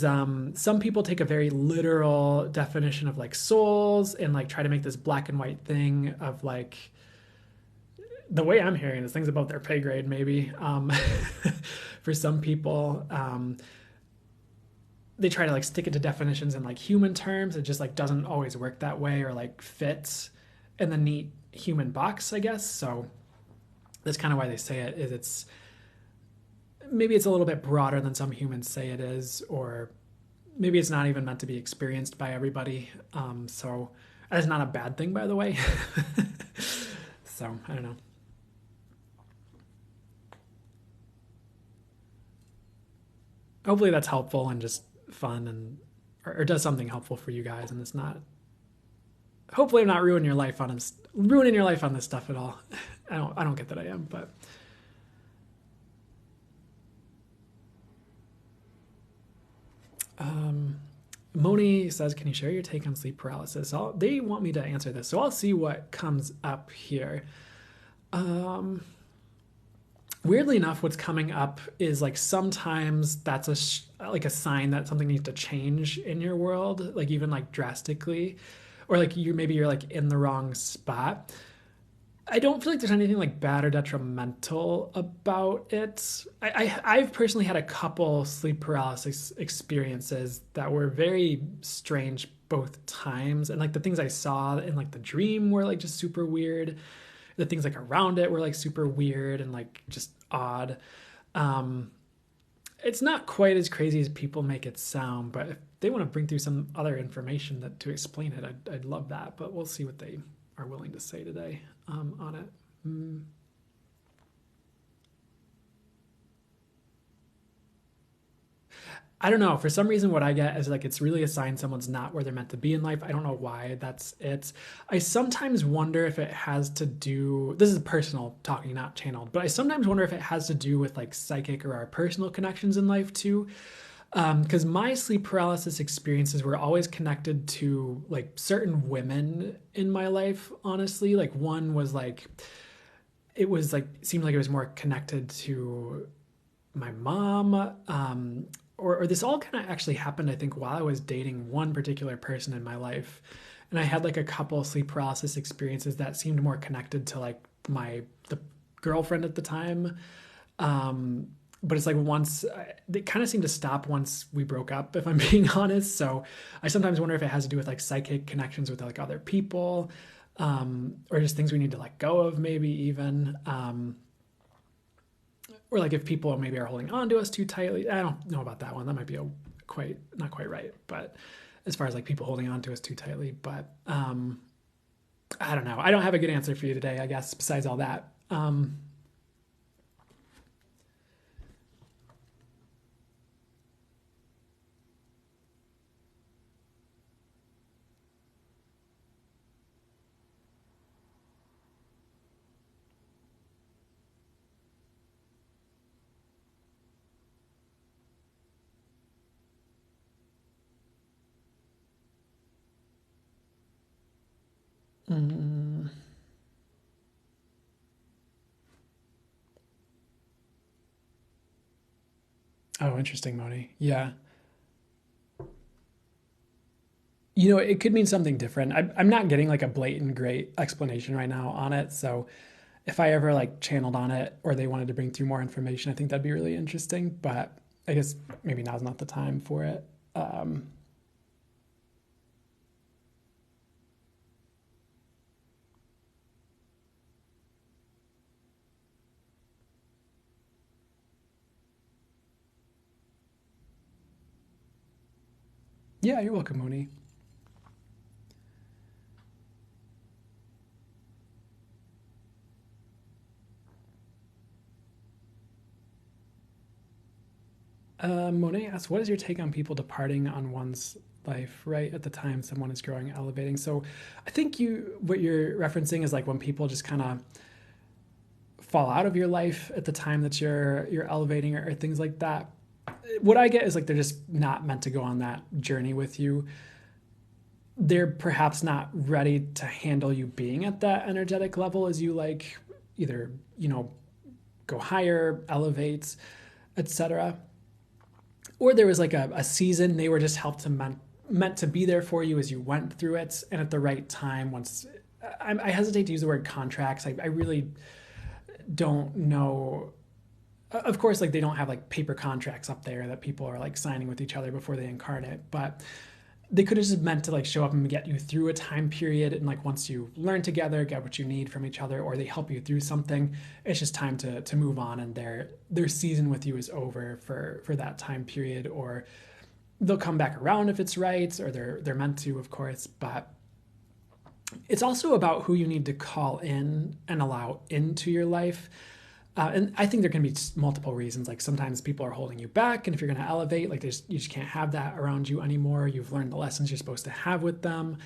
[SPEAKER 1] some people take a very literal definition of like souls and like try to make this black and white thing of like the way I'm hearing is things about their pay grade maybe for some people. They try to like stick it to definitions in like human terms. It just like doesn't always work that way or like fits in the neat human box, I guess. So that's kind of why they say it is it's a little bit broader than some humans say it is, or maybe it's not even meant to be experienced by everybody. So that's not a bad thing, by the way. So I don't know. Hopefully that's helpful and just fun and or does something helpful for you guys, and it's not. Hopefully, I'm not ruining your life on this stuff at all. I don't get that I am, but Moni says, "Can you share your take on sleep paralysis?" They want me to answer this, so I'll see what comes up here. Weirdly enough, what's coming up is like sometimes that's like a sign that something needs to change in your world, like even like drastically, or like you're like in the wrong spot. I don't feel like there's anything like bad or detrimental about it. I've personally had a couple sleep paralysis experiences that were very strange both times, and like the things I saw in like the dream were like just super weird. The things like around it were like super weird and like just odd. It's not quite as crazy as people make it sound, but if they want to bring through some other information to explain it, I'd love that. But we'll see what they are willing to say today on it. I don't know. For some reason, what I get is like it's really a sign someone's not where they're meant to be in life. I don't know why that's it. I sometimes wonder if it has to do. This is personal talking, not channeled, but I sometimes wonder if it has to do with like psychic or our personal connections in life too. Because my sleep paralysis experiences were always connected to like certain women in my life. Honestly, like one was like it was like seemed like it was more connected to my mom, or this all kind of actually happened, I think, while I was dating one particular person in my life. And I had like a couple sleep paralysis experiences that seemed more connected to like the girlfriend at the time. But it's like once they kind of seemed to stop once we broke up, if I'm being honest. So I sometimes wonder if it has to do with like psychic connections with like other people, or just things we need to let go of, maybe even. Or like if people maybe are holding on to us too tightly. I don't know about that one. That might be not quite right. But as far as like people holding on to us too tightly, but I don't know. I don't have a good answer for you today, I guess, besides all that. Mm. Oh, interesting, Moni. Yeah. It could mean something different. I'm not getting like a blatant great explanation right now on it. So if I ever like channeled on it or they wanted to bring through more information, I think that'd be really interesting. But I guess maybe now's not the time for it. Um, yeah, you're welcome, Moni. Monet asks, what is your take on people departing on one's life right at the time someone is growing, elevating? So I think what you're referencing is like when people just kind of fall out of your life at the time that you're elevating, or things like that. What I get is like they're just not meant to go on that journey with you. They're perhaps not ready to handle you being at that energetic level as you like either, go higher, elevate, etc. Or there was like a season they were just meant to be there for you as you went through it, and at the right time. Once I hesitate to use the word contracts. I really don't know. Of course, like they don't have like paper contracts up there that people are like signing with each other before they incarnate, but they could have just meant to like show up and get you through a time period, and like once you learn together, get what you need from each other, or they help you through something, it's just time to move on, and their season with you is over for that time period. Or they'll come back around if it's right, or they're meant to, of course. But it's also about who you need to call in and allow into your life. And I think there can be multiple reasons. Like sometimes people are holding you back, and if you're going to elevate, like you just can't have that around you anymore. You've learned the lessons you're supposed to have with them.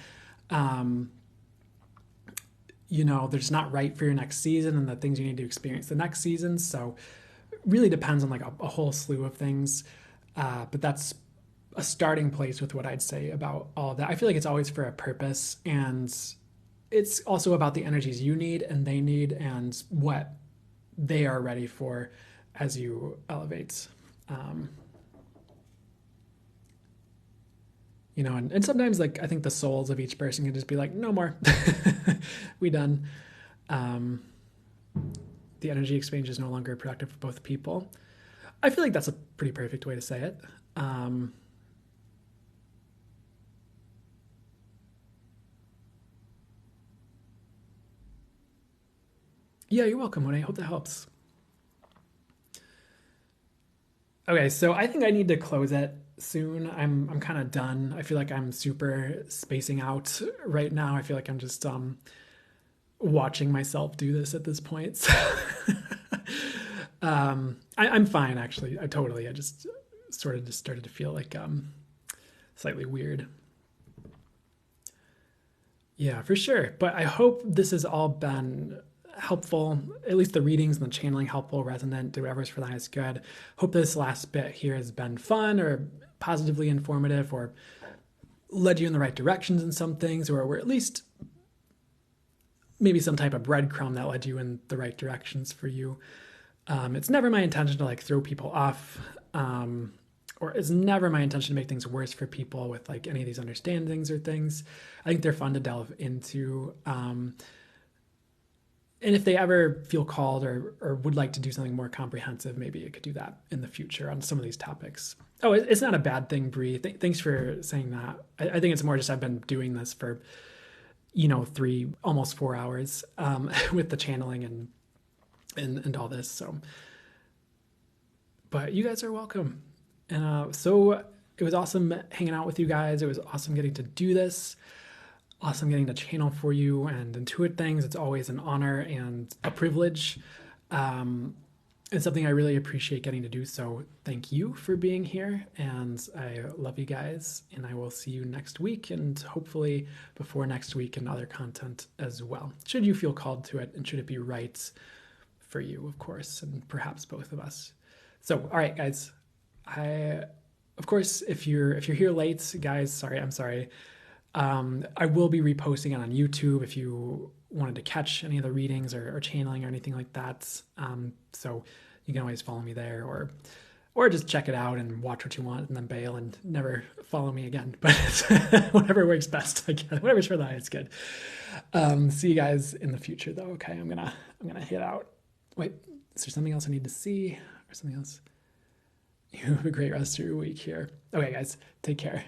[SPEAKER 1] Um, they're just not right for your next season and the things you need to experience the next season. So it really depends on like a whole slew of things. But that's a starting place with what I'd say about all of that. I feel like it's always for a purpose, and it's also about the energies you need and they need, and what they are ready for as you elevate. Um, and sometimes like I think the souls of each person can just be like, no more, we done. Um, the energy exchange is no longer productive for both people. I feel like that's a pretty perfect way to say it. Yeah, you're welcome, Monet. I hope that helps. Okay, so I think I need to close it soon. I'm kind of done. I feel like I'm super spacing out right now. I feel like I'm just watching myself do this at this point. So I'm fine actually. I just sort of just started to feel like slightly weird. Yeah, for sure. But I hope this has all been helpful, at least the readings and the channeling helpful, resonant, do whatever's for the highest good. Hope this last bit here has been fun or positively informative, or led you in the right directions in some things, or at least maybe some type of breadcrumb that led you in the right directions for you. It's never my intention to like throw people off. or it's never my intention to make things worse for people with like any of these understandings or things. I think they're fun to delve into. And if they ever feel called or would like to do something more comprehensive, maybe it could do that in the future on some of these topics. Oh, it's not a bad thing, Bree. Thanks for saying that. I think it's more just I've been doing this for, almost 4 hours with the channeling and all this. So, but you guys are welcome. And so it was awesome hanging out with you guys. It was awesome getting to do this. Awesome getting to channel for you and intuit things. It's always an honor and a privilege. It's something I really appreciate getting to do. So thank you for being here. And I love you guys. And I will see you next week and hopefully before next week and other content as well. Should you feel called to it and should it be right for you, of course, and perhaps both of us. So, all right, guys. Of course, if you're here late, guys, I'm sorry. I will be reposting it on YouTube if you wanted to catch any of the readings or channeling or anything like that. So you can always follow me there or just check it out and watch what you want and then bail and never follow me again. But whatever works best, I guess. Whatever's for the highest good. See you guys in the future though. Okay, I'm gonna hit out. Wait, is there something else I need to see or something else? You have a great rest of your week here. Okay, guys, take care.